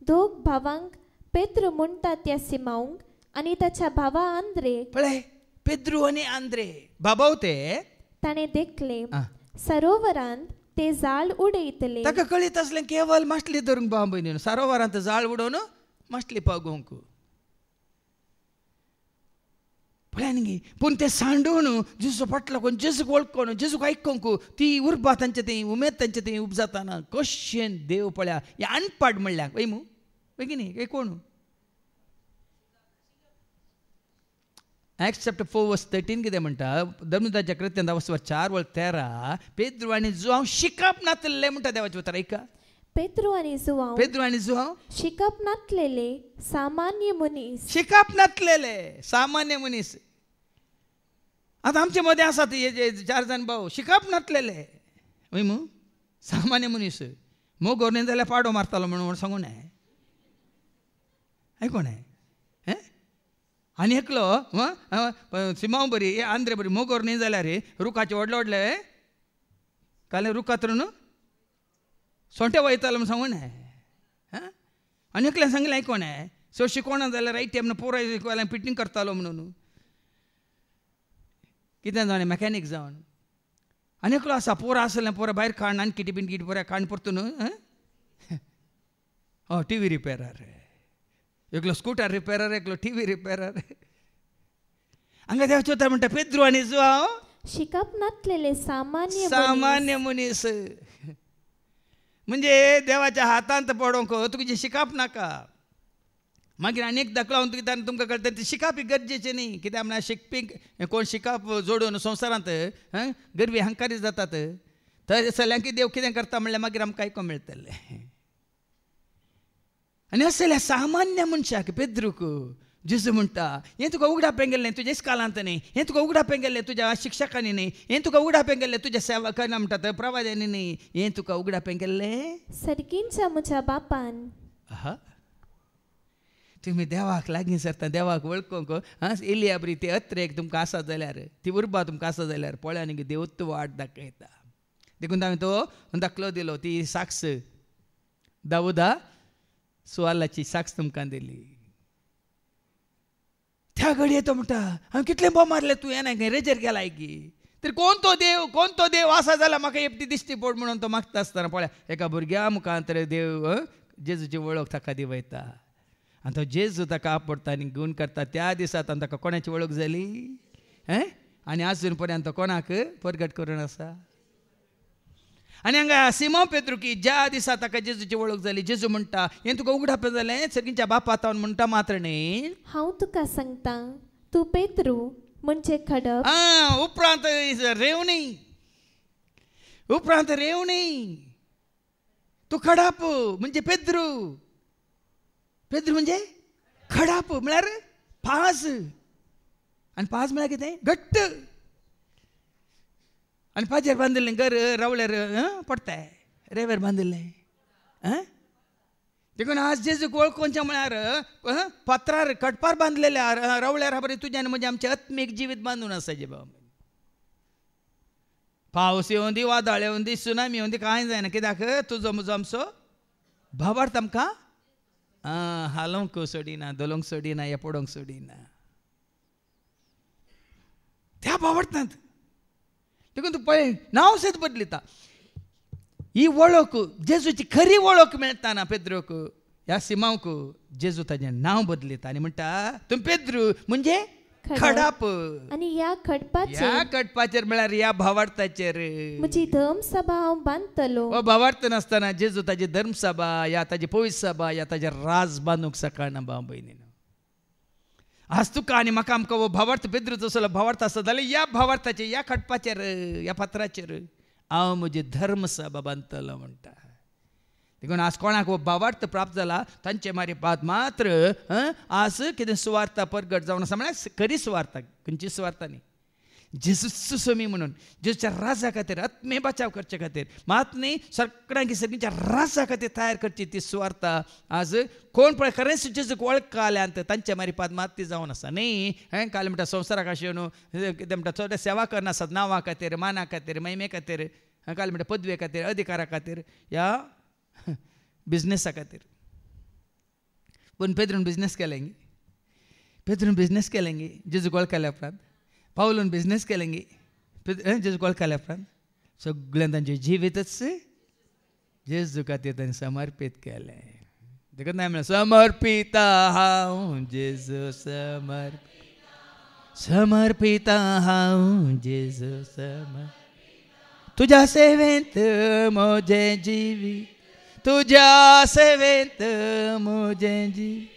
[SPEAKER 3] 2 भावांक पेद्रू म्हणटा त्या सिमांक आनी ताच्या भावा आंद्रे.
[SPEAKER 4] पळय पेद्रू आनी आंद्रे बाबाव ते
[SPEAKER 3] ताणें देखले सरोवरांत ते जाळ उडयतले
[SPEAKER 4] ताका कळीत असलें केवल मासली धरूंक भाव भयणीनो सरोवरांत जाळ उडोवन मासली पागोवंक पळय न्ही पूण ते सांडून जेजू फाटलो कोण जेजूक वळखून जेजूक आयकूंक ती उर्बा तांचे थंय उमेद तांचे थंय उपजाताना कशें देव पळया हे अनपाड म्हणल्यार वय मू बेगिनी हे कोण Acts chapter 4 verse 13 कितें म्हणटा धर्मदाच्या कृत्यांत 4:13 पेद्रू आनी जुआंव शिकप नातले म्हणटा देवाचे उतर ऐका
[SPEAKER 3] पेद्रू आनी जुआंव शिकप नातलेले सामान्य मनीस
[SPEAKER 4] शिकप नातलेले सामान्य मनीस आता आमच्या मध्ये आसात हे 4 जाण भाऊ शिकप नातलेले वय मू सामान्य मनीस मोगोर न्ही जाल्यार पाडो मारतालो म्हणून सांगू नये आयकोन आनी एकलो सिमांव बरी आंध्रे बरी मोगोर न्ही जाल्यार रुखाचे व्हडले व्हडले काले रुखात न्हू सोंटे वयतालो म्हूण सांगू नये आनी एकल्यान सांगलें आयकोन सो शिकोवना जाल्यार रायट टायम पुराय शिकवायला फिटींग करतालो म्हणून कितें जाणें मॅकॅनीक जावन आनी एकलो आसा पोर आसलें पोरा भायर काण आनी किटी बीन किटी पोरा काण परतून टी व्ही रिपेरार एकलो स्कूटर रिपेरार एकलो टी व्ही रिपेरार हांगा देवाचे उतर म्हणटा पेद्रू आनी जुआंव
[SPEAKER 3] शिकप नातलेले
[SPEAKER 4] सामान्य मनीस म्हणजे देवाच्या हातांत पडोवंक तुका शिकप नाका मागीर आनी एक दाखलो हांव तुमकां कळटा तें शिकप गरजेचें न्ही कित्याक म्हळ्यार शिकपी कोण शिकप जोडून संवसारांत गरवी अहंकारी जातात थंय सगळ्यांक देव कितें करता म्हणल्यार मागीर आमकां आयकूंक मेळटलें आनी असल्या सामान्य मनशाक पेद्रूक जेजू म्हणटा हें तुका उगडापें गेल्लें तुज्या इस्कालांत न्ही हें तुका उगडापें गेल्लें तुज्या शिक्षकांनी न्ही हें तुका उगडापें गेल्लें तुज्या सेवकांनी म्हणटात प्रवाद्यांनी न्ही हें तुका उगडापें गेल्लें
[SPEAKER 3] सर्गींच्या म्हज्या बापान
[SPEAKER 4] तुमी देवाक लागीं सरता देवाक वळखूंक एलिया बरी ती अत्रेक तुमकां आसा जाल्यार ती उर्बा तुमकां आसा जाल्यार पळय न्ही देव वाट दाखयता देखून हांवें तो दाखलो दिलो ती साक्ष दाऊदा सुवालाची साक्ष तुमकां दिली त्या घडये तो म्हणटा हांवें कितले बोंब मारले तूं येना रेजर गेलाय की तर कोण तो देव आसा जाल्यार म्हाका एकटी दिश्टी पड म्हणून तो मागता आसतना पळय एका भुरग्या मुखांतर देव जेजूची वळख ताका दिवयता आनी तो जेजू ताका आपडटा आनी गुण करता त्या दिसांत ताका कोणाची वळख जाली आनी आजून पर्यंत कोणाक परगट करून आसा आनी हांगा सिमोन पेद्रू की ज्या दिसा ताका जेजूची वळख जाली जेजू म्हणटा हें तुका उगडापें जालें सर्गीच्या बापा तावन म्हणटा मात्र न्ही
[SPEAKER 3] हांव तुका सांगता तूं पेद्रू म्हणजे खडप
[SPEAKER 4] उपरांत रेवणी तूं खडप म्हणजे पेद्रू म्हणजे खडप म्हळ्यार पाज आनी पाज म्हळ्यार कितें घट्ट आनी पाजेर बांदिल्लें घर रवळ्यार पडताय रेंवेर बांदिल्लें देखून आज जेजूक वळखोवचें म्हळ्यार पत्रार कटपार बांदलेल्या रवळ्यार बरें तुज्यान म्हणजे आमचें आत्मीक जिवीत बांदून आसा जे बाबा पावस येवं दी वादळ येवं दी सुनामी येवं दी कांय जायना कित्याक तुजो म्हजो आमचो भावार्थ आमकां हालोवंक सोडिना दलोवंक सोडिना या पडोवंक सोडिना त्या भावार्थांत देखून तूं पळय नांव सुद्दां बदलिता ही वळख जेजूची खरी वळख मेळटाना पेद्रूक ह्या सिमांक जेजू ताजें नांव बदलिता आनी म्हणटा तुमी पेद्रू म्हणजे खडप
[SPEAKER 3] आनी ह्या
[SPEAKER 4] खडपाचेर म्हळ्यार ह्या भावार्थाचेर
[SPEAKER 3] म्हजी धर्मसभा हांव बांदतलो
[SPEAKER 4] हो भावार्थ नासतना जेजू ताजी धर्मसभा या ताजी पवित्र सभा या ताजें राज बांदूंक सकळना भाव भयणीनो आज तुका आनी म्हाका आमकां हो भावार्थ पेद्रूचो असलो भावार्थ आसा जाल्यार ह्या भावार्थाचेर ह्या खडपाचेर ह्या पत्राचेर हांव म्हजी धर्मसभा बांदतलो म्हणटा देखून आज कोणाक हो भावार्थ प्राप्त जाला तांचे मारीपात मात्र आज कितें सुवार्ता परगट जावन आसा म्हळ्यार खरी सुवार्ता खंयची सुवार्ता न्ही जेजूचो सोमी म्हणून जेजूच्या राजा खातीर आत्मे बचाव करचे खातीर मात न्ही सगळ्यांक सगळींच्या राजा खातीर तयार करची ती सुवार्ता आज कोण पळय खरेंच जेजूक वळखल्यात तांच्या मारीपात मात ती जावन आसा न्ही काल म्हणटा संवसाराक अशें न्हू कितें म्हणटा चड सेवा करनासत नांवा खातीर माना खातीर महिमे खातीर काल म्हणटा पदवे खातीर अधिकारा खातीर ह्या बिजनेसा खातीर पूण पेद्रून बिजनेस केलेंगी जेजूक वळखल्या उपरांत पावलून बिजनेस केलेंगी जेजूक वळखल्या उपरांत सगळ्यां तांचे जिवीतच जेजू खातीर ताणें समर्पीत केलें. देखून नाही म्हणलें समर्पिता हांव जेजू समर्पिता हांव जेजू तुझ्या सेवेंत म्हजें जिवीत, तुझ्या सेवेंत म्हजें जिवीत,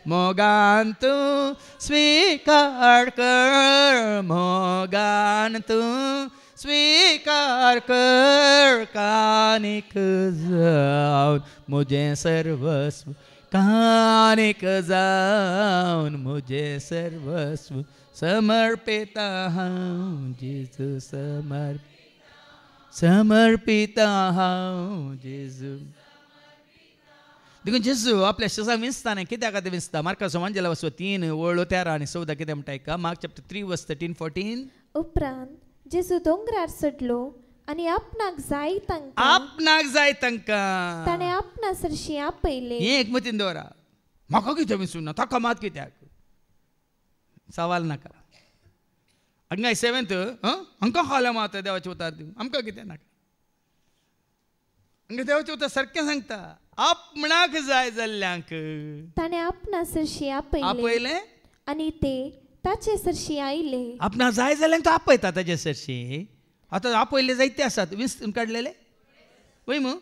[SPEAKER 4] मोगान तूं स्वीकार कर, मोगान तूं स्वीकार कर, कानीक जावन म्हजें सर्वस्व, कानीक जावन म्हजें सर्वस्व समर्पिता हांव जेजू समर्पिता हांव जेजू. देखून जेजू आपल्या शिसांक विंचताना कित्याक खातीर विंचता? मार्काचो वांजेला वचो 3:13 आनी 14 कितें म्हणटा आयका. Mark chapter 3:13-14.
[SPEAKER 3] उपरांत जेजू दोंगरार चडलो आनी आपणाक जाय तांकां ताणें आपणा सरशी आपयले.
[SPEAKER 4] हें एक मतीन दवरा. म्हाका कितें विंचूं ना, ताका मात कित्याक? सवाल नाका. हांगा 7th हांकां खाल्या मात देवाचें उतर दिवं, आमकां कितें नाका. हांगा देवाचें उतर सारकें सांगता. आपणाक जाय जाल्ल्यांक
[SPEAKER 3] ताणें आपणा सरशी आपयले आनी ते ताचे सरशी आयले.
[SPEAKER 4] आपणाक जाय जाल्ल्यांक तो आपयता ताचे सरशी. आतां आपयले जायते आसात, विंचून काडलेले वय मू.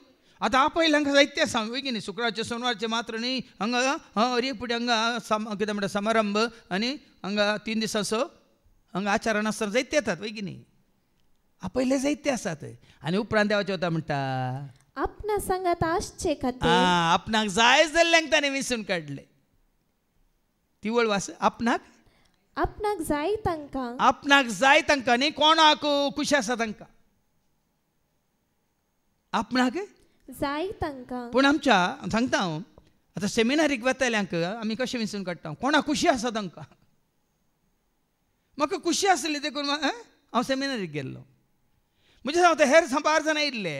[SPEAKER 4] आतां आपयल्यांक जायते आसा वय की न्ही. शुक्रारचे सोनवारचे मात्र न्ही. हांगा रेपुटी हांगा कितें म्हणटा समारंभ आनी हांगा 3 दिसाचो हांगा आचारण आसतना जायते येतात वय की न्ही. आपयले जायते आसात. आनी उपरांत देवाचें वता म्हणटा
[SPEAKER 3] आपणा सांगात आसचे खातीर
[SPEAKER 4] आपणाक जाय जाल्ल्यांक ताणें विंचून काडले. ती वळवास. आपणाक
[SPEAKER 3] जाय तांकां,
[SPEAKER 4] आपणाक जाय तांकां न्ही, कोणाक खुशी आसा तांकां. आपणाक
[SPEAKER 3] जाय तांकां.
[SPEAKER 4] पूण आमच्या सांगता हांव आतां सेमिनारीक वतल्यांक आमी कशें विंचून काडटा? कोणाक खुशी आसा तांकां. म्हाका खुशी आसली देखून हांव सेमिनारीक गेल्लो. म्हणजे हांव हेर 12 जाणां आयिल्ले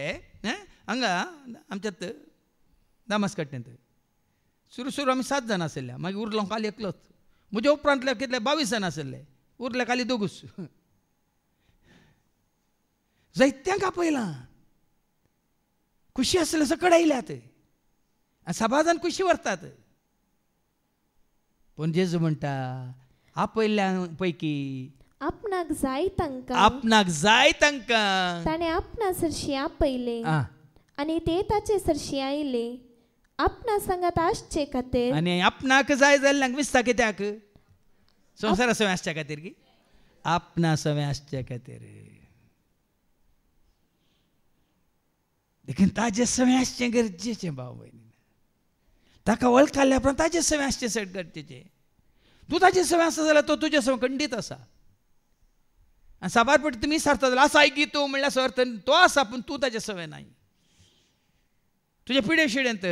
[SPEAKER 4] हांगा आमच्यात दामास कट्ट्यांत. सुरू आमी 7 जाणां आसले. मागीर उरलो खाली एकलोच. म्हज्या उपरांतले कितले 22 जाणां आसले. उरले खाली 2गूच. जायत्यांक आपयलां. खुशी आसले सकड आयल्यात आनी सभाजान खुशी व्हरतात. पूण जेजू म्हणटा आपयल्ल्यां पैकी
[SPEAKER 3] आपणाक जाय तांकां ताणें आपणा सरशी आपयले आनी ते ताचे सरशी आयले. आपणा सांगात आसचे खातीर.
[SPEAKER 4] आनी आपणाक जाय जाल्ल्यांक विस्ता कित्याक? संवसारा सवय आसच्या खातीर की आपणा सवय आसच्या खातीर. देखून ताजे सवय आसचें गरजेचें भाव भयणी. ताका वळखल्या उपरांत ताजे सवय आसचें सट गरजेचें. तूं ताजे सवय आसा जाल्यार तो तुजे सवय खंडीत आसा. आनी साबार पटी तुमी सारता जाल्यार आसाय की तूं म्हणल्यार सर्त तो आसा पूण तूं ताजे सवय नाय. तुजे पिडे शिडेंत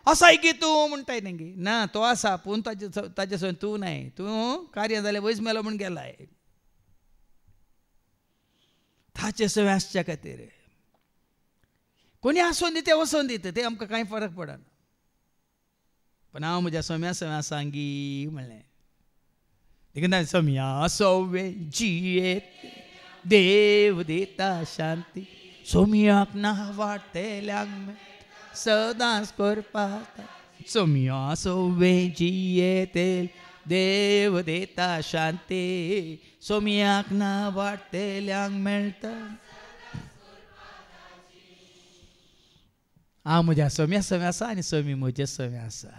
[SPEAKER 4] आसाय की तूं म्हणटाय तेंगे. ना, तो आसा पूण ताजे सवय तूं नाय. तूं कार्य जालें वयस मेलो म्हूण गेलाय. ताचे सवय आसच्या खातीर कोणी आसून दिते वचोन दिता ते आमकां कांय फरक पडना. पण हांव म्हज्या सोम्या सवय सांगी म्हणलें. देखून सोम्या सवे जियेत देव दिता शांती. सोम्याक ना वाटेल्यांक सदांच करपाक. सोम्या सवे जियेत देव दिता शांती. सोम्याक ना वाटेल्यांक मेळटा. हांव म्हज्या सोम्या सवय आसा आनी सोमी म्हजे सवय आसा.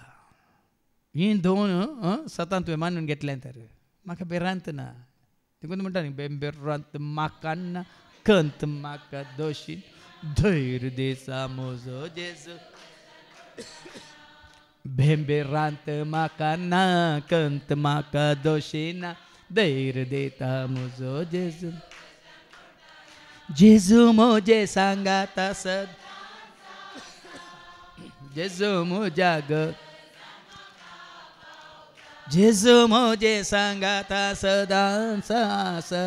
[SPEAKER 4] ही 2 सतां तुवें मानून घेतलें तर म्हाका भिरांत ना. देखून म्हणटा न्ही बेरांत म्हाका ना खंत म्हाका दोशी धैर्य देसा म्हजो जेजू. बेरांत म्हाका ना खंत म्हाका दोशी ना धैर्य देता म्हजो जेजू. जेजू म्हजे सांगात आसत. जेजू म्हज्या जेजू म्हजे सांगात सदांच आसा.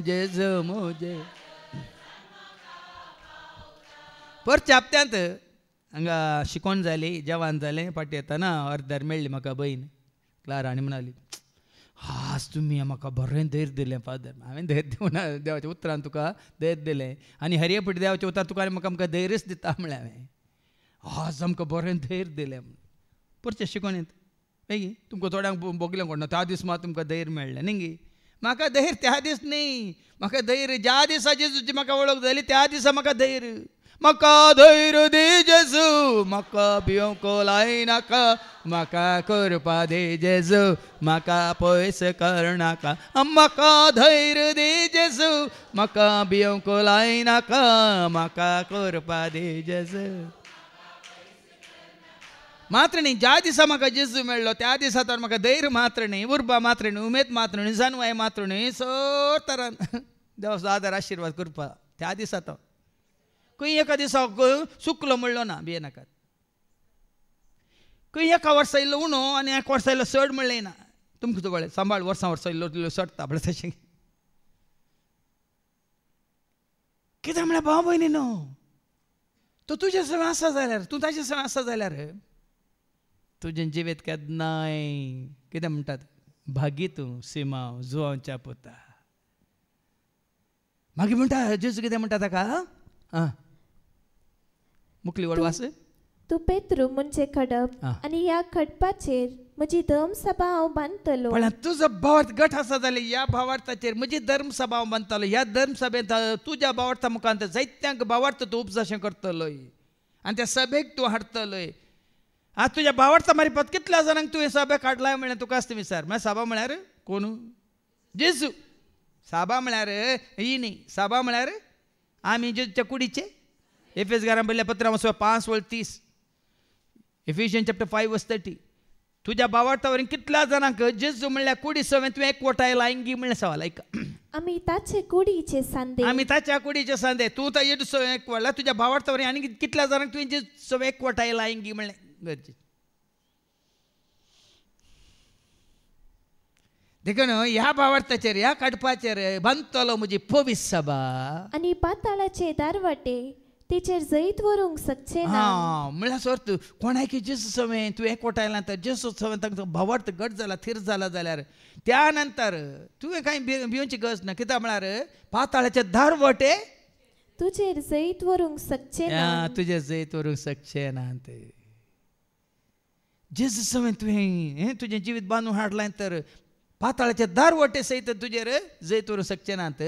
[SPEAKER 4] जेजू म्हजे परच्या हप्त्यांत हांगा शिकोवन जाली जेवण जालें. फाटी येताना अर्दार मेळ्ळी म्हाका भयण क्लारा आनी म्हणाली आज तुम्ही म्हाका बरें धैर्य दिलें फादर. हांवें धैर्य दिवना देवाच्या उतरान तुका धैर्य दिलें आनी हरियपटी देवाच्या उतर तुका म्हाका आमकां धैर्यच दिता म्हळ्यार हांवें. आज आमकां बरें धैर्य दिलें. परचें शिकोन येता न्ही तुमकां थोड्यांक भोगलें कोण त्या दीस मात तुमकां धैर्य मेळ्ळें न्ही. म्हाका धैर्य त्या दीस न्ही, म्हाका धैर्य ज्या दिसा जेजूची म्हाका वळख जाली त्या दिसा म्हाका धैर्य. म्हाका धैर्य दी जेजू, म्हाका भिवंक लायनाका, म्हाका करपा दे जेजू, म्हाका पयस करनाका. म्हाका धैर्य दी जेजू, म्हाका भिवंक लायनाका, म्हाका करपा दे जेजू. मात्र न्ही ज्या दिसा म्हाका जेजू मेळ्ळो त्या दिसा तर म्हाका धैर्य मात्र न्ही, उर्बा मात्र न्ही, उमेद मात्र न्ही, जानवाय मात्र न्ही, सर तरान देवाचो आदार आशिर्वाद करपा त्या दिसा तो खंय एका दिसा सुकलो म्हणलो ना भिये नाकात. खंय एका वर्सा इल्लो उणो आनी एक वर्सा इल्लो चड म्हणलें ना. तुमकां सगळें सांबाळ वर्सां वर्सां इल्लो सडटा म्हळ्यार तशें कितें म्हळ्यार भाव भयणी न्हू. तो तुजे सगळें आसा जाल्यार तूं ताजे सगळें आसा जाल्यार तुजें जिवीत केन्नाय कितें म्हणटात भागी तूं सिमांव जुवांच्या पुता. मागीर म्हणटा जेजू कितें म्हणटा ताका आं मुखली वडवास
[SPEAKER 3] तूं पेत्रू म्हणजे खडप आनी ह्या खडपाचेर म्हजी धर्मसभा हांव बांदतलो.
[SPEAKER 4] पण तुजो भावार्थ गट आसा जाल्यार ह्या भावार्थाचेर म्हजी धर्मसभा हांव बांदतलो. ह्या धर्मसभेंत तुज्या भावार्था मुखांत जायत्यांक भावार्थ तूं उपदेश करतलोय आनी त्या सभेक तूं हाडटलोय. आज तुज्या भावार्था मार्फत कितल्या जाणांक तुवें सभेक हाडलाय म्हळ्यार तुका आसता विचार. म्हळ्यार सभा म्हळ्यार कोण जेजू. सभा म्हळ्यार ही न्ही, सभा म्हळ्यार आमी जेजूच्या कुडीचे. एफेसकारांक बरयल्लें पत्र 5:30 एफिशियन्स चॅप्टर 5:30. तुज्या भावार्था वरवीं कितल्या जाणांक जेजू म्हणल्यार कुडी सवें तुवें एकवटाय लायंगी म्हणलें सवाल ऐका.
[SPEAKER 3] आमी ताचे कुडीचे सांदे.
[SPEAKER 4] आमी ताच्या कुडीचे सांदे. तूं ताजेर सवें एकवटला तुज्या भावार्था वरवीं आनी कितल्या जाणांक तुवें जे सवें एकवटाय लायंगी म्हणलें गरजेचें. देखून ह्या भावार्थाचेर ह्या काडपाचेर बांदतलो म्हजी पवित्र सभा
[SPEAKER 3] आनी पाताळाचे दारवाटे तेचेर जैत व्हरूंक शकचे ना.
[SPEAKER 4] म्हळ्यार सर्त कोणाक जेजू सवें तुवें एकवटायला तर जेजू सवें तांकां भावार्थ घट जाला थीर जाला जाल्यार त्या नंतर तुवें कांय भिवची गरज ना. कित्याक म्हळ्यार पाताळाचे दारवाटे
[SPEAKER 3] तुजेर जैत व्हरूंक शकचे ना.
[SPEAKER 4] तुजे जैत व्हरूंक शकचे ना. ते जेजू सवें तुवें तुजें जिवीत बांदून हाडलां तर पाताळाचे दारवाटे सयत तुजेर जैत व्हरूंक शकचे नात.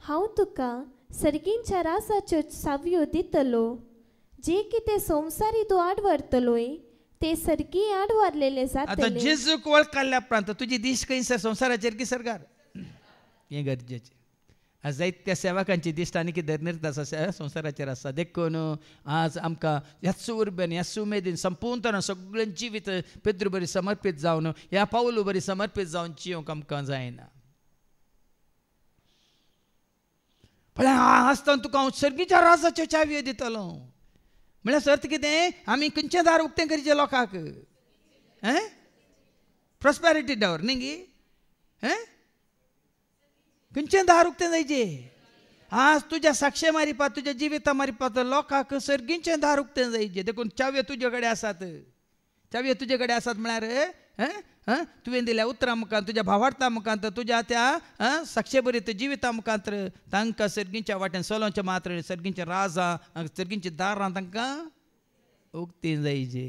[SPEAKER 3] हांव तुका सर्गींच्या रासाच्यो सावयो दितलो. जे कितें संवसारी तूं आडवरतलोय ते सर्गी आडवारलेले जातले.
[SPEAKER 4] आतां जेजूक वळखल्या उपरांत तुजी दिश खंयसर संवसाराचेर की सरकार हें गरजेचें. जायत्या सेवकांची दिश्ट आनी कितें निर्त आसा संवसाराचेर आसा. देखून आज आमकां ह्याच उर्बेन ह्याच उमेदीन संपूर्ण सगळें जिवीत पेद्रू बरी समर्पीत जावन ह्या पावलू बरी समर्पीत जावन जियोंक आमकां जायना. पण आसतना तुका हांव सर्गीच्या राजाच्यो चावयो दितलो. म्हळ्यार सर्त कितें आमी खंयचें दार उक्तें करचें लोकांक प्रॉस्पेरिटी डोर न्ही खंयचें दार उक्तें जायचें. आज तुज्या साक्षे मारिपात तुज्या जिविता मारिपात लोकांक सर्गीचें दार उक्तें जायचें. देखून चावयो तुजे कडेन आसात. चावयो तुजे कडेन आसात म्हळ्यार तुवें दिल्या उतरां मुखांत तुज्या भावार्थां मुखांत तुज्या त्या साक्षे बरीत जिविता मुखांत तांकां सर्गीच्या वाटेन चलोवचें मात्र सर्गीचें राजां सर्गीचीं दारां तांकां उक्तीं जायचीं.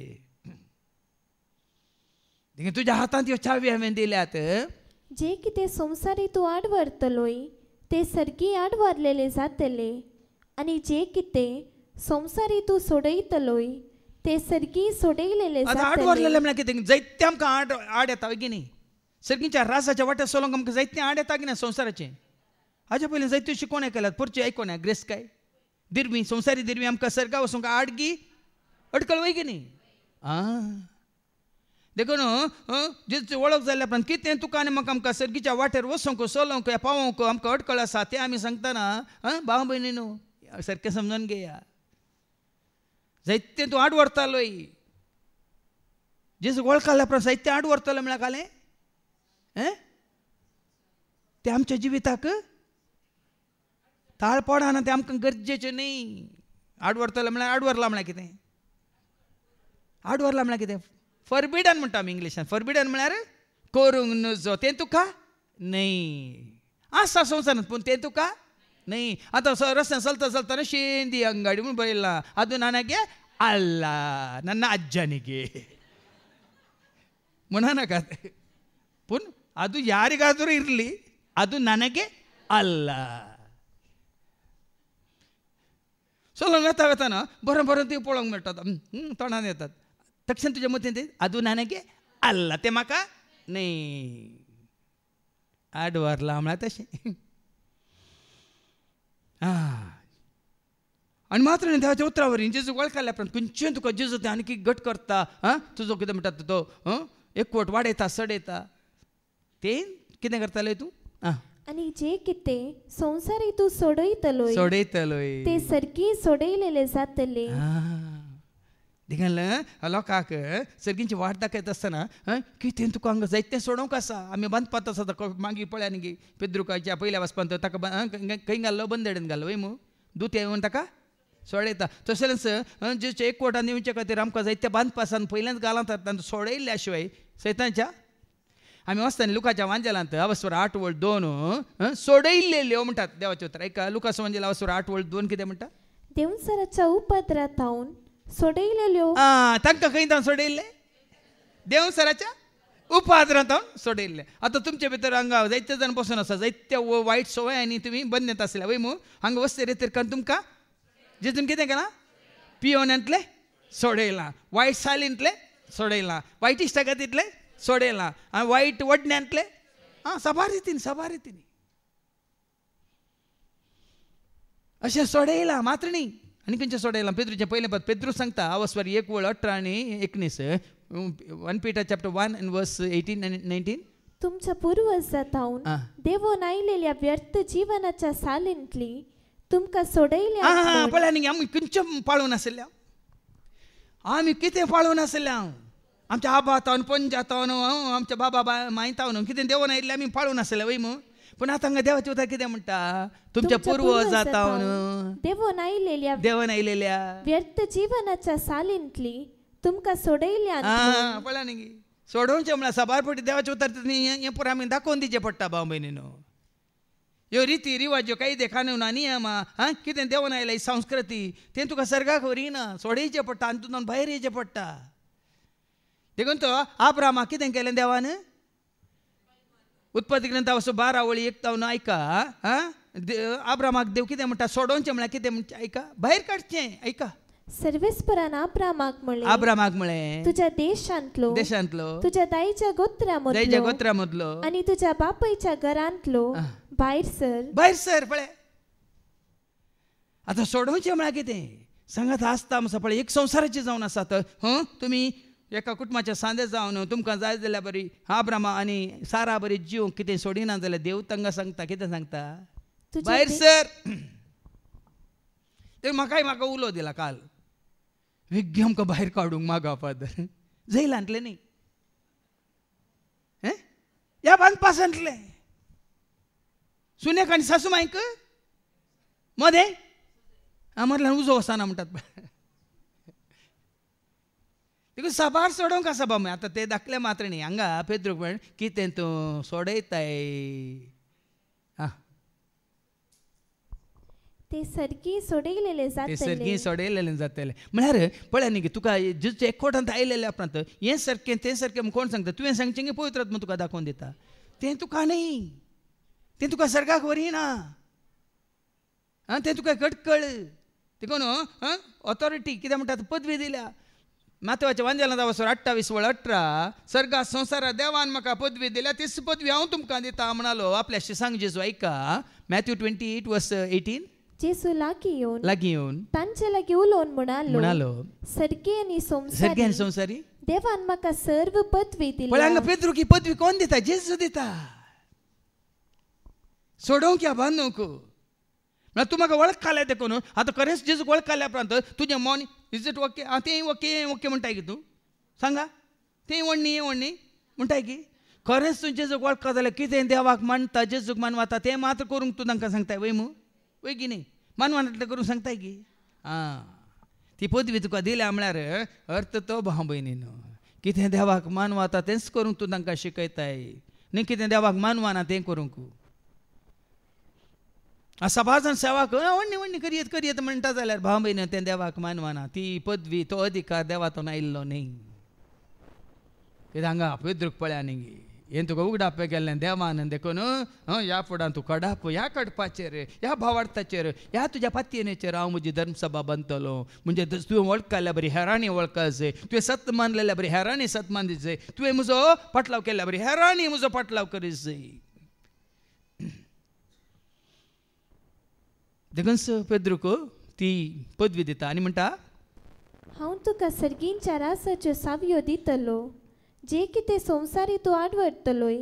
[SPEAKER 4] देखून तुज्या हातांत ह्यो चावी हांवें दिल्यात.
[SPEAKER 3] जे कितें संवसारी तूं आडवरतलोय ते सर्गी आडवारलेले जातले आनी जे कितें संवसारी तूं सोडयतलोय ते सर्गी सोडयलेले
[SPEAKER 4] आतां
[SPEAKER 3] जातले.
[SPEAKER 4] आडवरलेले म्हळ्यार कितें जायते आमकां आड येता की न्ही. सर्गीच्या रासाच्या वाट्यार चलोवंक आमकां जायतें आड येता की ना संवसाराचें. हाजे पयलीं जायत्यो शिकोवण्यो केल्यात परची आयकोन्या ग्रेस काय दिरवी संवसारी दिरवी आमकां सर्गा वचूंक आडगी अडकळ वय की न्ही. देखून जेची वळख जाल्ल्या उपरांत कितें तुका आनी म्हाका आमकां सर्गीच्या वाटेर वचूंक चलोवंक पावोवंक आमकां अडकळ आसा तें आमी सांगतना भाव भयणी न्हू सारकें समजून घेया. जायतें तूं आड व्हरतालोय जेजू वळखल्या उपरांत जायतें आड व्हरतलो म्हळ्यार कालें तें आमच्या जिविताक ताळ पडना. तें आमकां गरजेचें न्ही. आड व्हरतलो म्हळ्यार आड व्हरला म्हळ्यार कितें आड व्हरला म्हळ्यार कितें फॉरबिडन म्हणटा आमी इंग्लिशान. फॉरबिडन म्हळ्यार करूंक नजो तें तुका नाही आसा संवसारांत पूण तें तुका नाही आतां रस्त्यान चलता चलतना शेंदी अंगडी म्हूण बरयलां ಅದು ನನಗೆ ಅಲ್ಲ ನನ್ನ ಅಜ್ಜನಿಗೆ ಮುನನಕ पूण ಅದು ಯಾರಿಗಾದರೂ ಇರಲಿ ಅದು ನನಗೆ ಅಲ್ಲ चलो वेता वेताना बरं बरं ते पळोवंक मेळटात तोंडान येतात तक्षण तुज्या मतीन ते ಅದು ನನಗೆ ಅಲ್ಲ ते म्हाका न्ही आड व्हरला म्हळ्यार तशें आनी मात्र न्ही देवाच्या उतरावरी जेजू वळखल्या उपरांत खंयचें तुका जेजू तें आनीक घट करता तुजो कितें म्हणटा तो एकवट वाडयता सडयता तें कितें करताले तूं
[SPEAKER 3] आणि जे कितें संवसारी तूं सोडयतलोय ते सर्गी सोडयलेले जातले
[SPEAKER 4] देखील लोकांक सर्गींची वाट दाखयता आसतना कितें तुका हांगा जायतें सोडोवंक आसा आमी बांदपात आसा मागीर पळया न्ही पेद्रुकाच्या पयल्या वचपान ताका खंय घाल्लो बंदडेन घाल्लो वय मू दूत येवन ताका सोडयता तशेंच जे एकवटान येवचे खातीर आमकां जायते बांदपा आसा पयलेंच घालांत सोडयल्ल्या शिवाय सैतांच्या आमी वचताना लुकाच्या वांजेलांत अवस्वर 8:2 सोडयल्ल्यो म्हणटात देवाचे उतर एका लुकास वांजेला अवस्वर 8:2 कितें म्हणटा
[SPEAKER 3] देवसराच्या उपद्रात हांव सोडयलेल्यो
[SPEAKER 4] तांकां खंय तावन सोडयल्ले देवसराच्या उपद्रात हांव सोडयल्ले आतां तुमचे भितर हांगा जायते जाण बसून आसा जायते वायट सवय आनी तुमी बंदनेत आसल्या वय मू हांगा वचते रेतीर कारण तुमकां जेजून कितें केलां पियोन्यांतले सोडयलां वायट सालींतले सोडयलां वायट इश्टागतींतले सोडयलां आनी वायट वडण्यांतले सभा रितीन अशें सोडयलां मात्र न्ही आनी खंयचें सोडयलां पेद्रूचें पयलें पद पेद्रू सांगता अवस्वर 1:18 आनी 19 1 Peter chapter 1 and verse 18 and 19
[SPEAKER 3] तुमच्या पूर्वजांत हांव देवून आयलेल्या व्यर्थ जिवनाच्या सालींतली तुमकां सोडयल्या
[SPEAKER 4] पळया न्ही आमी खंयचें पाळून आसल्या आमी कितें पाळून आसल्या आमच्या आबा तावन पंजा तावन आमच्या बाबा माय तावन कितें देवून आयिल्लें आमी पाळून आसल्या वय मू पूण आतां हांगा देवाचें उतर कितें म्हणटा तुमच्या पूर्वजां तावन
[SPEAKER 3] देवून आयलेल्या व्यर्थ जिवनाच्या सालींतली तुमकां सोडयल्या
[SPEAKER 4] पळया न्ही सोडोवचें म्हळ्यार सबार फावटी देवाचें उतर हें पुरो आमी दाखोवन दिचें पडटा भाव भयणीनो ह्यो रिती रिवाज ह्यो कायदे कानून नियम कितें देवून आयल्या ही संस्कृती तें तुका सर्गाक व्हरिना सोडयचें पडटा आनी तुजून भायर येचें पडटा देखून तो आब्रामाक कितें केलें देवान उत्पत्ती ग्रंथ 12:1 ऐका आब्रामाक देव कितें म्हणटा सोडोवचें म्हळ्यार कितें म्हणटा ऐका भायर काडचें ऐका
[SPEAKER 3] सर्वेस्परान आब्रामाक म्हळें तुज्या देशांतलो तुज्या दायच्या गोत्रामदलो आनी तुज्या बापायच्या घरांतलो भायर सर
[SPEAKER 4] पळय आतां सोडोवचें म्हळ्यार कितें सांगात आसता आसा पळय एक संवसाराची जावन आसा तर तुमी एका कुटुंबाच्या सांदे जावन तुमकां जाय जाल्यार बरी आब्रामा आनी सारा बरी जीव कितें सोडिना जाल्यार देव तांकां सांगता कितें सांगता भायर सर ते म्हाका उलो दिला काल विज्ञ आमकां भायर काडूंक मागा फादर जैलांतले न्ही ह्या बांदपासांतले सुनेक आनी सासूमायक मदें मदल्यान उजो वचना म्हणटात देखून साबार सोडोवंक आसा बाबा आतां ते दाखले मात्र न्ही हांगा पेद्रूक म्हण कितें तूं सोडयताय
[SPEAKER 3] ते सर्गी सोडयलेले
[SPEAKER 4] जातले म्हळ्यार पळय न्ही तुका जेजू एकवटांत आयलेल्या उपरांत हें सारकें तें सारकें कोण सांगता तुवें सांगचें की पवित्र आत्मा तुका दाखोवन दिता तें तुका न्ही तें तुका सर्गाक व्हरिना तें तुका कटकळ देखून ऑथॉरिटी कितें म्हणटा पदवी दिल्या मातवाच्या वांजेलांत 28:18 सर्गा संवसारा देवान म्हाका पदवी दिल्या तीच पदवी हांव तुमकां दिता म्हणालो आपल्याशी सांग जेजू ऐका मॅथ्यू 28:18
[SPEAKER 3] जेजू लागीं येवन तांचे लागीं उलोवन म्हणालो सर्गी आनी संवसारी देवान म्हाका सर्व पदवी दिल्या
[SPEAKER 4] पण हांगा पेद्रू की पदवी कोण दिता जेजू दिता सोडोवंक या बांदूंक म्हळ्यार तूं म्हाका वळखले देखून आतां खरेंच जेजू वळखल्या उपरांत तुजें मन इज इट ओके तें ओके म्हणटाय की तूं सांगा तें वण्णी हें वण्णी म्हणटाय की खरेंच तूं जेजूक वळखता जाल्यार कितें देवाक मानता जेजूक मानवाता तें मात्र करूंक तूं तांकां सांगताय वय मू वय की न्ही मानवांतलें करूंक सांगताय की ती पदवी तुका दिल्या म्हळ्यार अर्थ तो भाव भयणीनो कितें देवाक मानवाता तेंच करूंक तूं तांकां शिकयताय न्ही कितें देवाक मानवाना तें करूंक सभा जाण सेवा व्हडली व्हडली करयत म्हणटा जाल्यार भाव भयण तें देवाक मानवाना ती पदवी तो अधिकार देवातून आयिल्लो न्ही कित्याक हांगा पेद्रूक पळया न्ही हें तुका उगडाप केल्लें देवान देखून ह्या फुडां तूं कडप ह्या कडपाचेर ह्या भावार्थाचेर ह्या तुज्या पातयेचेर हांव म्हजी धर्मसभा बांदतलो म्हणजे तुवें वळखल्या बरी हेरांनी वळखच तुवें सत मानलेल्या बरी हेरांनी सत मानलीच तुवें म्हजो पाटलाव केल्ल्या बरी हेरांनी म्हजो पाटलाव करीत जाय देखून पेद्रूक ती पदवी दिता आनी म्हणटा
[SPEAKER 3] हांव तुका सर्गींच्या रासाच्यो सावयो दितलो जे कितें संवसारी तूं आडवरतलोय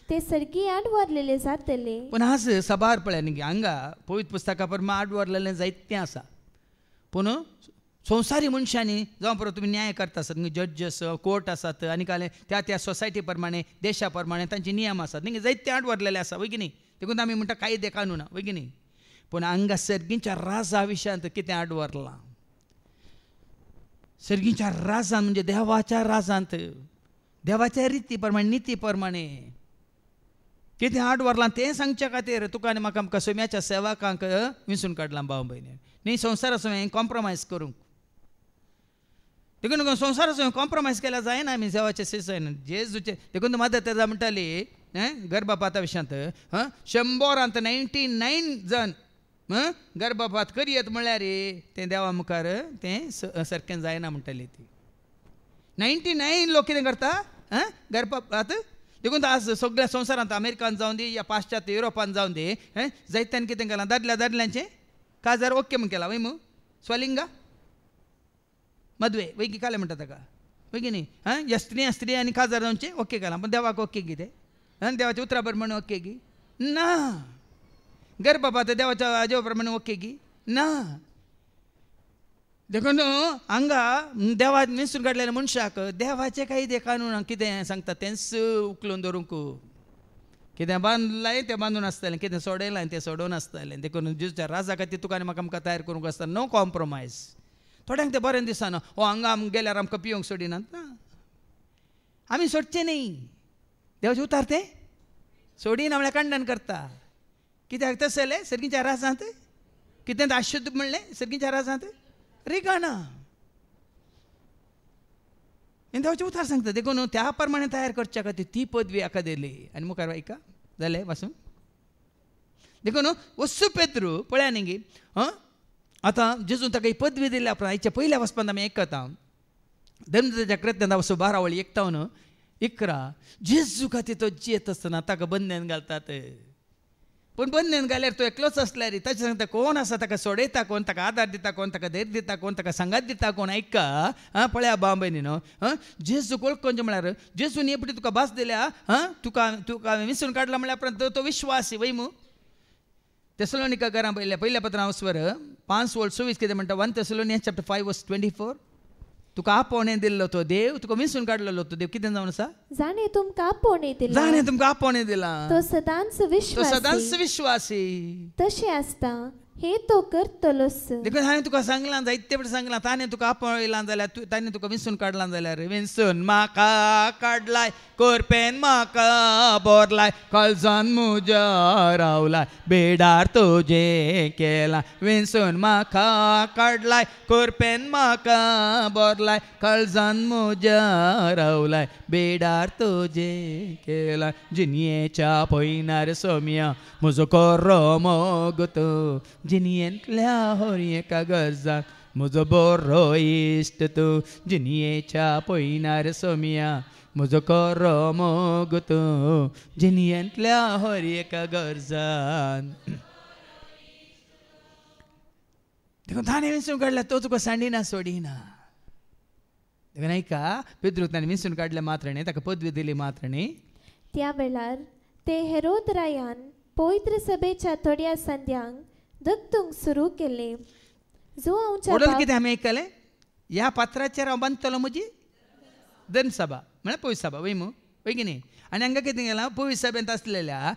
[SPEAKER 3] ते सर्गी आडवरलेले जातले
[SPEAKER 4] पूण आज सभार पळय न्ही हांगा पवित्र पुस्तका प्रमाण आडवरलेलें जायतें आसा पूण संवसारी मनशांनी जावं परत तुमी न्याय करता आसात न्ही जड्जस कोर्ट आसात आनी काले त्या त्या सोसायटी प्रमाणे देशा प्रमाणे तांचे नियम आसात न्ही जायते आडवरलेले आसा वय की न्ही देखून आमी म्हणटा कायदे कानून वय की न्ही पूण हांगा सर्गींच्या राजा विशयांत कितें आडवरलां सर्गींच्या राजान म्हणजे देवाच्या राजांत देवाच्या रिती प्रमाणे निती प्रमाणे कितें आडवरलां तें सांगच्या खातीर तुका आनी म्हाका आमकां सोम्याच्या सेवकांक विंचून काडलां भाव भयणी न्ही संवसारा सोय कॉम्प्रोमायज करूंक देखून संवसारा सोय कॉम्प्रोमायज केल्यार जायना आमी देवाचे सेसन जेजूचे देखून माता तेजा म्हणटाली गर्भपाता विशयांत 199 जण गर्भपात करयत म्हळ्यार तें देवा मुखार तें सारकें जायना म्हणटाली ती 99 लोक कितें करता गर्भपात देखून आज सगळ्या संवसारांत अमेरिकान जावं दी या पाश्चात्य युरोपान जावं दी जायत्यान कितें केलां दादल्यांचें काजार ओके म्हण केलां वय स्वलिंगा मदवे वय काले म्हणटा ताका वय की न्ही या स्त्री आनी काजार जावचें ओके केलां पण देवाक ओके कितें देवाच्या उतरा प्रमाणे ओके गी ना गर्भपात देवाच्या हाजे प्रमाणे ओके गी ना देखून हांगा देवा विंचून काडलेल्या मनशाक देवाचे कायदे कानून कितें सांगता तेंच उखलून धरूंक कितें बांदलां तें बांदून आसतलें कितें सोडयलां तें सोडोवन आसतलें देखून जेजूच्या राजा खातीर तुका आनी म्हाका आमकां तयार करूंक आसता नो कॉम्प्रोमायज थोड्यांक तें बरें दिसना हांगा गेल्यार आमकां पिवंक सोडिनात ना आमी सोडचें न्ही देवाचें उतार तें सोडिना म्हळ्यार खंडन करता कित्याक तसलें सर्गीच्या राजांत कितें अशुद्ध म्हणलें सर्गीच्या राजांत रिगाना देवाचें उतार सांगता देखून त्या प्रमाणे तयार करच्या खातीर ती पदवी हाका दिली आनी मुखार वायका जालें वाचून देखून वस्सू पेद्रू पळया न्ही गी आतां जेजून ताका ही पदवी दिल्या उपरांत हाच्या पयल्या वचपांत आमी आयकता धर्मदाच्या कृत्यांत वचू 12 वळी 11 जेजू खातीर तो जियेत आसतना ताका बंदन घालतात पूण बंदन घाल्यार तो एकलोच आसल्यार ताचे सांगता कोण आसा ताका सोडयता कोण ताका आदार दिता कोण ताका धैर्य दिता कोण ताका सांगात दिता कोण आयका पळया भाव भयणी न्हू जेजू वळखोवचें म्हळ्यार जेजून एपटी तुका भास दिल्या तुका विंचून काडला म्हळ्यार तो विश्वासी वय मू तेसलोनिका घरां पयल्या पत्रां स्वर 5:26 कितें म्हणटा 1 Thessalonians chapter 5:24 तुका आपोवणें दिल्लो तो देव तुका विंचून काडलेलो तो देव कितें जावन आसा
[SPEAKER 3] जाणे तुमकां आपोवणें दिला तो सदांच विश्वासी तशें आसता हे तो करतलोच
[SPEAKER 4] देखून हांवें तुका सांगलां जायते फावटी सांगलां ताणें तुका आपयलां जाल्यार ताणें तुका विंचून काडलां जाल्यार विंचून म्हाका काडलाय कोरपेन म्हाका बोरलाय काळजान म्हज्या रावलाय बेडार तुजें केलां विंचून म्हाका काडलाय कोरपेन म्हाका बोरलाय काळजान म्हज्या रावलाय बेडार तुजें केलाय जिनयेच्या पयनार सोम्या म्हजो कोरो मोगतो जिनयेंतल्या होरयेका गरजान म्हजो बरो इश्ट तूं जिनयेच्या पयनार सोम्या म्हजो कोरो मोग तूं जिनयेंतल्या होरयेका गरजान देखून ताणें विंचून काडल्या तो तुका सांडिना सोडिना देखून आयका पेद्रू ताणें विंचून काडल्या मात्रणे ताका पदवी दिली मात्रणे
[SPEAKER 3] त्या वेळार ते हेरोद रायान पवित्र सभेच्या थोड्या संध्यांक दक्तूंक सुरू केले जो
[SPEAKER 4] कितें आमी आयकलें ह्या पात्राचेर हांव बांदतलो म्हजी धर्मसभा म्हळ्यार पवित्र सभा वय मू वय की न्ही आनी हांगा कितें केलां पवित्र सभेंत आसलेल्या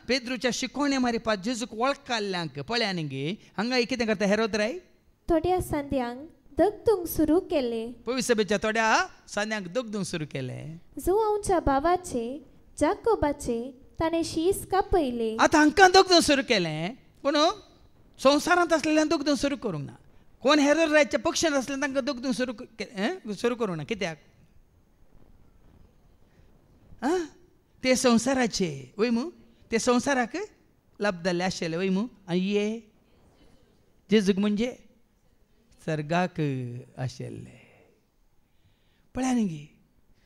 [SPEAKER 4] पेद्रूच्या शिकोवण्या मारिपाक जेजूक वळखल्ल्यांक पळया न्ही गे हांगा कितें करता हेरोद राय
[SPEAKER 3] थोड्या संध्यांक दगदूंक सुरू केले.
[SPEAKER 4] पवित्र सभेच्या थोड्या सांद्यांक दगदूंक सुरू केले.
[SPEAKER 3] जोआऊच्या भावाचे जाकोबाचे ताणे शीस कापयले.
[SPEAKER 4] आता हांकां दगदूंक सुरू केलें पूण संवसारांत असलेल्यांक दगदूंक सुरू करूंक ना. कोण हेरोद राजाच्या पक्षांत असले तांकां दगदूंक सुरू करूंक ना. कित्याक ते संवसाराचे वय मू ते संवसाराक लाभ जाल्ले आशिल्ले वय मू. आनी ये जेजूक म्हणजे सर्गाक आशिल्ले. पळया न्ही गे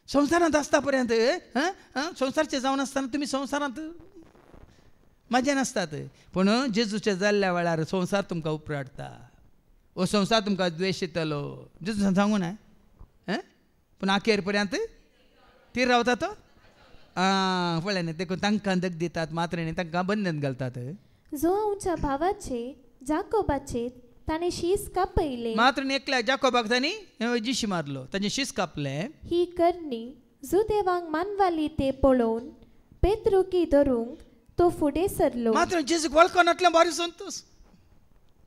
[SPEAKER 4] संवसारांत आसता पर्यंत संवसारचे जावन आसतना तुमी संवसारांत मजा नासतात. पूण जेजूचे जाल्ल्या वेळार संवसार तुमकां उपराडटा. हो संवसार तुमकां द्वेश येतलो जेजून सांगू ना. पूण अखेर पर्यंत ती रावता तो पळय न्ही देखून तांकां दग दितात मात्र तांकां बंदन घालतात.
[SPEAKER 3] जोआऊच्या भावाचे जाकोबाचे ताणे शीस कापयले.
[SPEAKER 4] मात्र एकल्या जाकोबाक तांणी जिशी मारलो तांचे शीस कापले.
[SPEAKER 3] ही करणी जो देवांक मानवाली ते पळोवन पेत्रुकी धरूंक तो फुडें सरलो.
[SPEAKER 4] मात्र जेजूक वळखनातल्या भारी संतोष.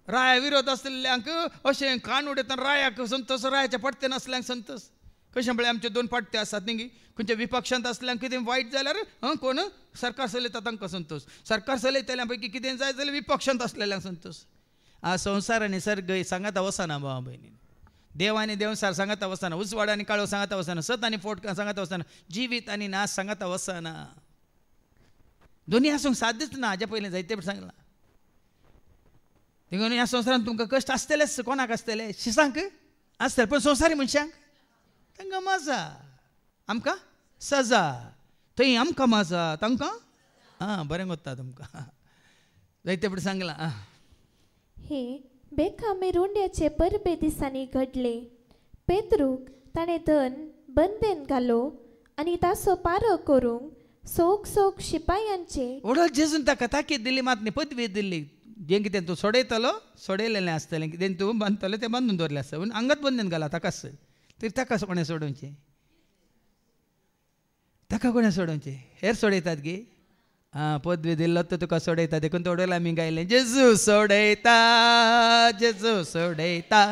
[SPEAKER 4] राया विरोध आसलेल्यांक अशें कान उडयतना रायाक संतोष रायाच्या पडते नासल्यांक संतोष. कशें म्हळ्यार आमचे दोन पाट्टे आसात न्ही. खंयच्या विपक्षांत आसल्यांक कितें वायट जाल्यार कोण सरकार चलयता तांकां संतोष. सरकार चलयतल्या पैकी कितें जाय जाल्यार विपक्षांत आसलेल्यांक संतोष. संवसार आनी सर्ग सांगाता वचना भावा भयणी. देव आनी देवसार सांगाता वचना. उजवाड आनी काळो सांगाता वचना. सत आनी फोट सांगाता वचना. जिवीत आनी नाश सांगाता वचना. दोनी आसूंक साध्यच ना. हाज्या पयलीं जायते फावट सांगलां. देखून ह्या संवसारांत तुमकां कश्ट आसतलेच. कोणाक आसतले शिसांक आसतले पूण संवसारी मनशांक तांकां मजा आमकां सजा. थंय आमकां मजा तांकां बरें कोत्ता तुमकां. जायते फावट सांगलां.
[SPEAKER 3] हे बेखामे रुंड्याचे परबे दिसांनी घडले. पेत्रूक ताणें धन बंदेन घालो आनी ताचो पारो करूंक सोग शिपायांचे
[SPEAKER 4] ओडल जेजून ताका ताकीद दिली. मात न्ही पदवी दिल्ली. जें कितें तूं सोडयतलो सोडयलेलें आसतलें. कितें तूं बांदतलो तें बांदून दवरलें आसता. पूण आंगात बंदन घाला ताकाच. तरी ताका कोणें सोडोवचें. ताका कोणें सोडोवचें. हेर सोडयतात गे. पदवी दिल्लो तो तुका सोडयता. देखून तोडोल आमी गायलें जेजू सोडयता जेजू सोडयता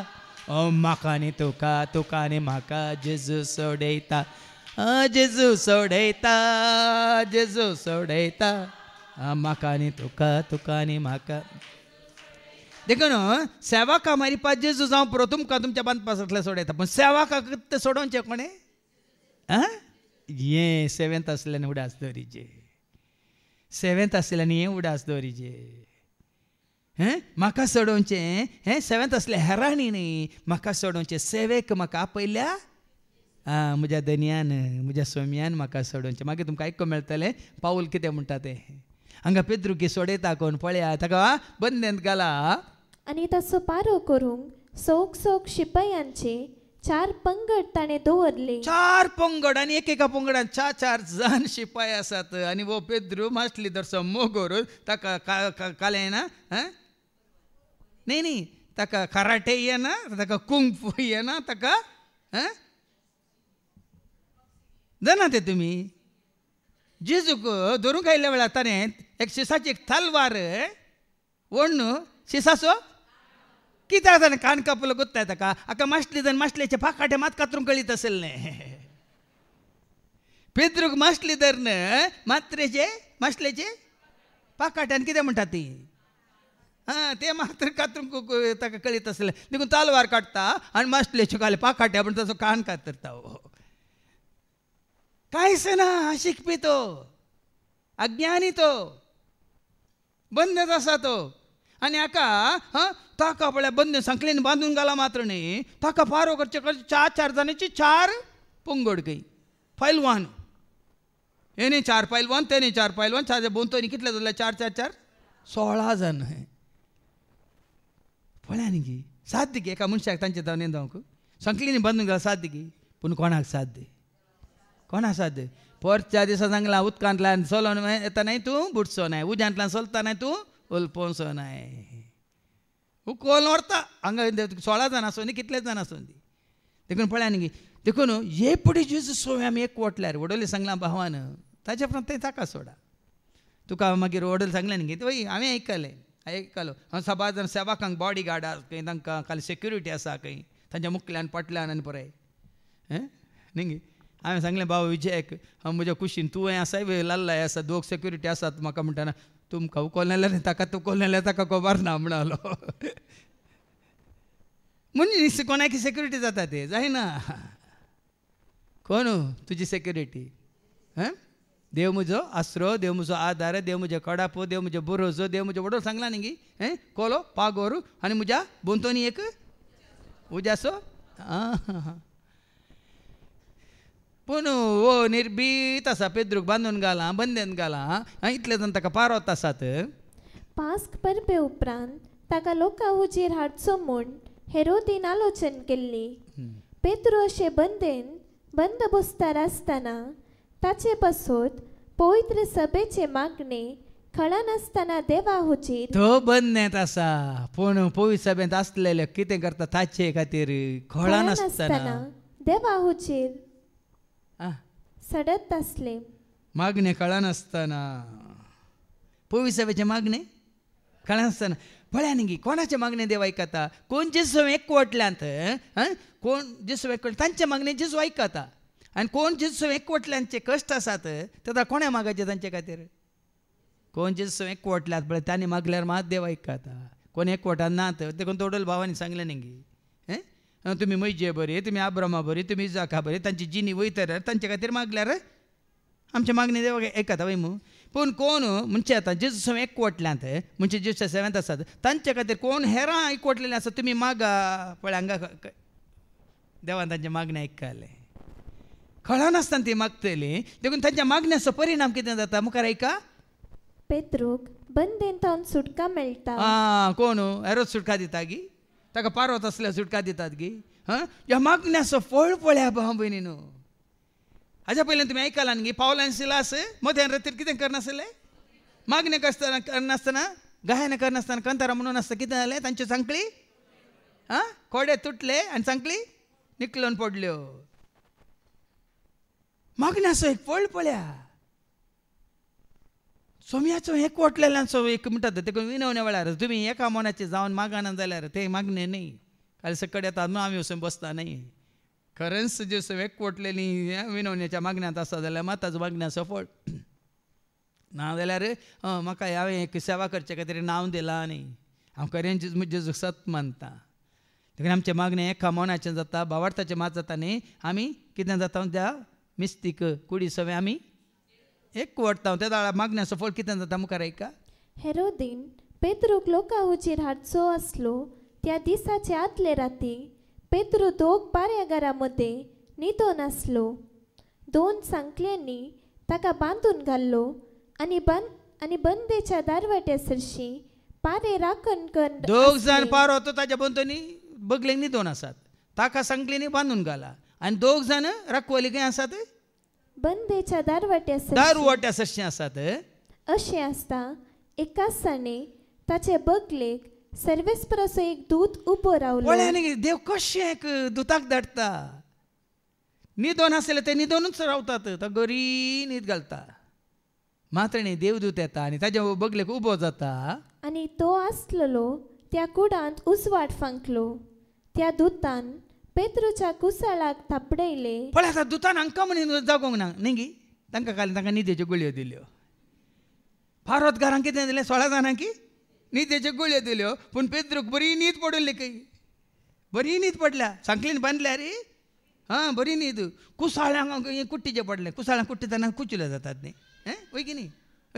[SPEAKER 4] म्हाका आनी तुका तुका आनी म्हाका जेजू सोडयता. जेजू सोडयता जेजू सोडयता म्हाका आनी तुका तुका आनी म्हाका. देखून सेवाका मारिपा जेजू जावं पुरो तुमकां तुमच्या बांदपासांतले सोडयता. पूण सेवाकाक ते सोडोवचें कोणें. हें सेवेंत आसल्यान उडास दवरीचे. सेवेंत आसल्यानी हें उडास दवरीचे. म्हाका सोडोवचें हें सेवेंत आसलें हेरांनी न्ही. म्हाका सोडोवचें सेवेक म्हाका आपयल्या म्हज्या दनयान म्हज्या सोम्यान म्हाका सोडोवचें. मागीर तुमकां आयकूंक मेळटलें पाऊल कितें म्हणटा तें. हांगा पेद्रुकी सोडयता कोण पळया ताका बंदेंत घाला
[SPEAKER 3] आनी ताचो पारो करूंक सोग शिपायांचे 4 पंगड ताणें दवरले.
[SPEAKER 4] 4 पंगड आनी एकेका पंगडान 4 जाण शिपाय आसात. आनी वो पेद्रू मास्टली दर्सो मोगोर ताका कालें ना. न्ही ताका कराटे येना ताका कुंग फू येना ताका जाणा ते तुमी. जेजूक धरूंक आयिल्ल्या वेळार ताणें एक शिसाची एक तलवार ओडून शिसाचो कित्याक ताणें कान कापलो गुत्ताय ताका. हाका मास्टली जावन मास्टलेचे फाकाटे मात कातरूंक कळीत आसलें. पेद्रूक मास्टली धरन मात्रेचे मास्टलेचे फाकाट्यान कितें म्हणटा ती ते मात्र कातरूंक ताका कळीत आसलें. देखून तलवार काडटा आनी मास्टलेचे काले फाकाट्या पूण ताचो कान कातरता. कांयच ना. अशिकपी तो अज्ञानी तो बंदच आसा तो. आनी हाका ताका पळय बंद सांकलेन बांदून घाला मात्र न्ही. ताका पारो करचे 4 जाणांची 4 पंगड खंय पैलवान. हेनी 4 पैलवान तेनी 4 पैलवान 4 बोंतोनी कितले जाले 4 16 जाण. पळया न्ही गे साध्य गे. एका मनशाक तांचे धांवने धांवक सांकलेनी बांदून घाला साध्य गे. पूण कोणाक साध्य कोणा साध्य. परच्या दिसा सांगला उदकांतल्यान चलोन येता नाय तूं बुडचो नाय. उज्यांतल्यान चलता नाय तूं उलपोवचो नाय. कोल व्हरता हांगा 16 जाण आसूं न्ही कितले जाण आसूं दी. देखून पळया न्ही देखून हे पुढे जेजू सोय आमी एक वटल्यार वडोली सांगलां भावान ताचे उपरांत थंय ताका सोडा. तुका मागीर वडोली सांगलें न्ही वय हांवें आयकलो हांव सभा जाण सेवाकांक बॉडी गार्ड आसा खंय तांकां खाली सेक्युरिटी आसा खंय तांच्या मुखल्यान पटल्यान आनी पळय न्ही हांवें सांगलें बाबा विजयाक म्हज्या कुशीन तूं आसाय लाल्लाय आसा दोग सेक्युरिटी आसात म्हाका म्हणटाना तुमकां उखोललें न्ही ताका तूं उखोललें ताका खबर ना म्हणलो म्हणजे कोणाकी सेक्युरिटी जाता ते जायना कोण तुजी सेक्युरिटी देव म्हजो आसरो देव म्हजो आदार देव म्हजे कडापो देव म्हजे बरोजो देव म्हजे वडो सांगला न्ही कोलो पागोर आनी म्हज्या बोंतोनी एक उजासो पूण वो निर्भीत आसा पेद्रूक बांदून घाला बंदेन घाला इतले जावन ताका पारोत आसात
[SPEAKER 3] पास्क परबे उपरांत ताका लोकां हुजीर हाडचो म्हूण हेरोदीन आलोचन केल्ली पेद्रू अशे बंद बसतार आसतना ताचे पासत पवित्र सभेचे मागणे कळनासतना देवा हुजीर
[SPEAKER 4] तो बंदेंत आसा पूण पवित्र सभेंत आसलेले कितें करता ताचे खातीर कळनासतना
[SPEAKER 3] देवा हुजीर सडत आसले
[SPEAKER 4] मागणे कळनासतना पवित्र सभेचे मागणे कळनासतना पळया न्ही कोणाचे मागणे देव आयकता कोण जेसू एकवटल्यांत कोण जेसू एकवट तांचे मागणे जेसू आयकता आनी कोण जेसू एकवटल्यांचे कश्ट आसात तेदा कोणें मागचे तांचे खातीर कोण जेसू एकवटल्यात पळय तांणी मागल्यार मात देव आयकता कोण एकवटान नात देखून तोडल भावांनी सांगलें न्ही तुमी मैजे बरी तुमी आब्रामा बरी तुमी इजाका बरी तांची जिनी वयतर तांचे खातीर मागल्यार आमचे मागणी देव आयकता वय मू पूण कोण म्हणजे आतां जेजू एकवटल्यांत म्हणजे जेजू सेवेंत आसात तांचे खातीर कोण हेरां एकवटलेले आसा तुमी मागा पळय हांगा देवान तांचे मागणी आयकले कळनासतना ती मागतली देखून तांच्या मागण्याचो परिणाम कितें जाता मुखार आयका
[SPEAKER 3] पेद्रूक बंदेन तावन सुटका मेळटा
[SPEAKER 4] कोण हेरोद सुटका दिता गी ताका पारोत असल्या सुटका दितात गी ह्या मागण्याचो फळ पळया भाव भयणीनो हाज्या पयलीं तुमी आयकलां न्ही पावल आनी सिलास मध्यान रातीर कितें करनासले मागणे करनासतना गायन करनासतना कंतारा म्हणून आसता कितें जालें तांच्यो सांकळी कोडे तुटले आनी सांकळी निकलोवन पडल्यो मागण्याचो एक फळ पळया सोम्याचो एकवटलेल्यांचो एक म्हणटात ते विनवण्या वेळार तुमी एका मनाचे जावन मागना जाल्यार ते मागणे न्ही काल सकड येता न्हू आमी वचून बसता न्ही खरेंच जे एकवटलेली विनवण्याच्या मागण्यांत आसा जाल्यार मात ताजो मागण्याचो फळ ना जाल्यार म्हाका हांवें एक सेवा करचे खातीर नांव दिलां न्ही हांव खरें जेजूक सत मानता देखून आमचें मागणें एका मनाचें जाता भावार्थाचें मात जाता न्ही आमी कितें जाता त्या मिस्तीक कुडी सवे आमी एकवटता त्या मागण्याचो फळ कितें जाता मुखार आयका
[SPEAKER 3] हेरोदीन पेद्रूक लोकां हुजीर हाडचो आसलो त्या दिसाचे आदले राती पेद्रू दोग पाऱ्यागारा मदें न्हिदोन आसलो दोन सांकल्यांनी ताका बांदून घाल्लो आनी बंदेच्या दारवाट्या सरशी पारे राखण कर
[SPEAKER 4] दोग जाण पारो तो ताच्या बंदोनी बगलेक न्हिदोन आसात ताका सांकलींनी बांदून घाला आनी दोग जाण राखवली खंय आसात
[SPEAKER 3] बंदेच्या
[SPEAKER 4] दारवाट्या सरशी आसात
[SPEAKER 3] अशें आसता एकाच साणे ताचे बगलेक सर्वेस्पराचो एक दूत उबो रावलो
[SPEAKER 4] पळय देव कशें एक दुताक धाडटा न्हिदोन आसले ते न्हिदोनूच रावतात तो गरी न्हीद घालता मात्र न्ही देवदूत येता आनी ताच्या बगलेक उबो जाता
[SPEAKER 3] आनी तो आसलेलो त्या कुडांत उजवाड फांकलो त्या दुतान पेद्रूच्या कुसाळाक थापडयले
[SPEAKER 4] पळय आतां दुतान हांकां म्हण जागोंक ना न्ही तांकां खाली तांकां न्हिदेच्यो गुळयो दिल्यो फारोतकारांक कितें दिलें 16 जाणांकी न्हिदेच्यो गुळयो दिल्यो पूण पेद्रूक बरी न्हीद पडली खंय बरी न्हीद पडल्या सांकलीन बांदल्या रे बरी न्हीद कुसाळ्यांक कुट्टीचें पडलें कुसाळ्यांक कुट्टितना कुचिल्यो जातात न्ही वय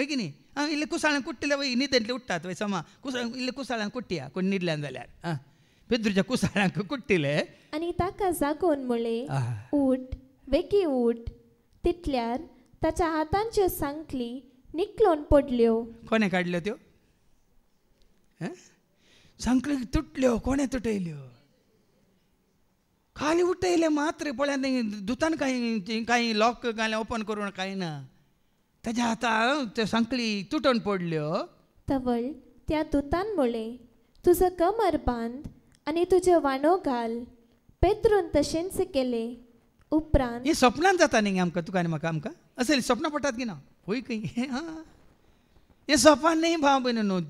[SPEAKER 4] की न्ही इल्ले कुसाळ्यांक कुट्टिले वय न्हिदेंतले उठ्ठात वय समा इल्ले कुसाळ्यांक कुट्टिया कोण न्हिदल्यान जाल्यार पेद्रूच्या कुसाळ्यांक कुट्टिले
[SPEAKER 3] आनी ताका जागोवन म्हळें उठ वेगी उठ तितल्यार ताच्या हातांच्यो सांकली निकलोवन पडल्यो
[SPEAKER 4] कोणे काडल्यो त्यो सांकली तुटल्यो कोणे तुटयल्यो खाली उठयले मात्र पळय दुतान कांय लॉक घालें ओपन करून कांय ना ताच्या हातां त्यो सांकली तुटून पडल्यो
[SPEAKER 3] तवळ त्या दुतान म्हळें तुजो कमर बांद आनी तुज्यो वाणो घाल पेद्रून तशेंच केलें उपरांत
[SPEAKER 4] हें सपनान जाता न्ही आमकां तुका आनी म्हाका आमकां असली सपनां पडटात की ना होय खंय हें सपान न्ही भाव भयण न्हू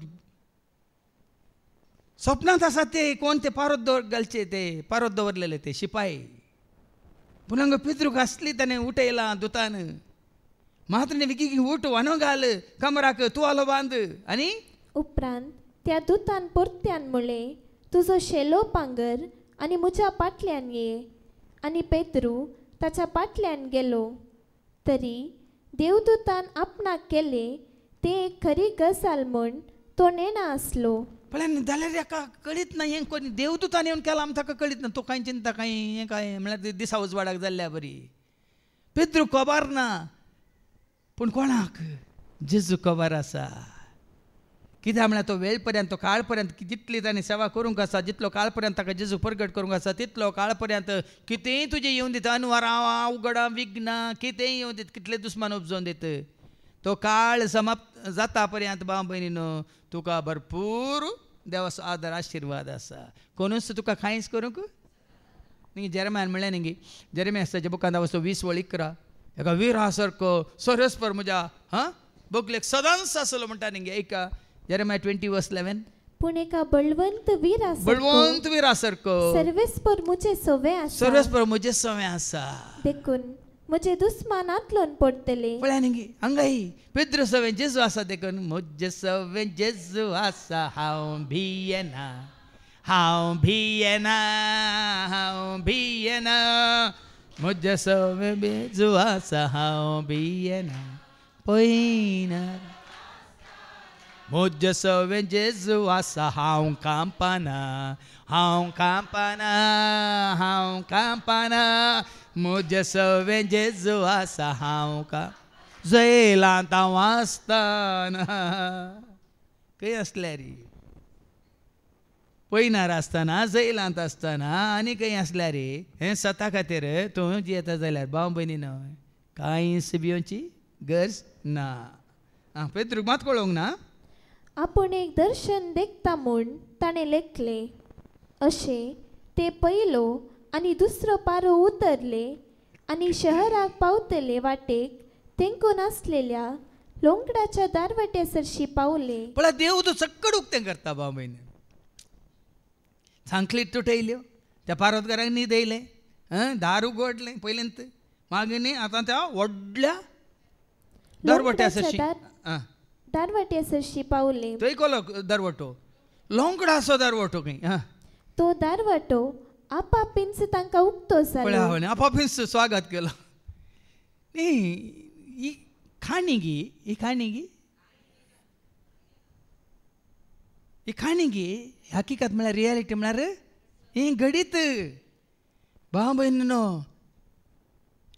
[SPEAKER 4] स्वप्नात आसा ते कोण ते पारोद घालचे ते पारोद दवरलेले ते शिपाई पुनंग पितृक आसली ताणें उठयलां दुतान मात्र विकी उठ वानो घाल कमराक तुवालो बांद आनी
[SPEAKER 3] उपरांत त्या दुतान परत्यान म्हळें तुजो शेलो पांगर आनी म्हज्या पाटल्यान ये आनी पेद्रू ताच्या पाटल्यान गेलो तरी देवदूतान आपणाक केले ते एक खरी गजाल म्हण तो नेणा आसलो
[SPEAKER 4] पण जाल्यार एका कळीत ना हें कोणी देवदूतान येवन केलां आमी ताका कळीत ना तो कांय चिंता कांय हें काय म्हळ्यार दिसा उजवाडाक जाल्ल्या बरी पेद्रू खबर ना पूण कोणाक जेजू खबर आसा कित्याक म्हळ्यार तो वेळ पर्यंत तो काळ पर्यंत जितली ताणें सेवा करूंक आसा जितलो काळ पर्यंत ताका जेजू प्रगट करूंक आसा तितलो काळ पर्यंत कितेंय तुजें येवन दिता अनवरां उगडां विघ्नां कितेंय येवन दिता कितले दुस्मान उपजोवन दिता तो काळ समाप्त जाता पर्यंत भाव भयणीनो तुका भरपूर देवाचो आदर आशिर्वाद आसा कोणूच तुका कांयच करूंक न्ही जेरेम्यान म्हणलें न्ही जेरेम्याच्या बुकांत वचो 20:11 एका विरा सारको सरस्पर म्हज्या बोगलेक सदांच आसलो म्हणटा न्ही एका जेरेम्या 20:11
[SPEAKER 3] पूण एका बळवंत
[SPEAKER 4] वीरा सारको
[SPEAKER 3] सर्वेस्पर म्हजे सवे आसा
[SPEAKER 4] सर्वेस्पर म्हजे सवे आसा
[SPEAKER 3] देखून म्हजे दुस्मानांतलोन पडटले
[SPEAKER 4] पळय न्ही हांगाय पेद्रू सवे जेजू आसा देखून म्हजे सवे जेजू आसा हांव भियेना म्हजे सवे जेजू आसा हांव भियेना पयना म्हजे सवे जेजू आसा हांव कांपना म्हजे सवे जेजू आसा हांव जैलांत हांव आसतना खंय आसल्या रे पयनार आसतना जैलांत आसतना आनी खंय आसल्या रे हें स्वता खातीर तूं जियेता जाल्यार भाव भयणीनो कांयच भिवची गरज ना पेद्रूक मात कळोवंक ना
[SPEAKER 3] आपूण एक दर्शन देखता म्हूण ताणें लेखले अशें ते पयलो आनी दुसरो पारो उतरले आनी शहराक पावतले वाटेक तेंकून आसलेल्या लोंगडाच्या दारवाट्या सरशी पावले
[SPEAKER 4] पळय देव तूं चक्कड उक्तें करता भाव भयण सांखलीत तुटयल्यो त्या पारोतकारांक न्हीद येयलें दार उगडलें पयलेंत मागीर न्ही आतां त्या व्हडल्या दारवाट्या सरशी
[SPEAKER 3] दारवाट्या सरशी पावले
[SPEAKER 4] थंय कोलो दारवाटो लोंगडाचो दारवाटो खंय
[SPEAKER 3] तो दारवाटो आपापींच तांकां उक्तो जालो
[SPEAKER 4] आपापींच स्वागत केलो ही खाणी गी हकीकत म्हळ्यार रियालिटी म्हळ्यार ही घडीत भाव भयणीनो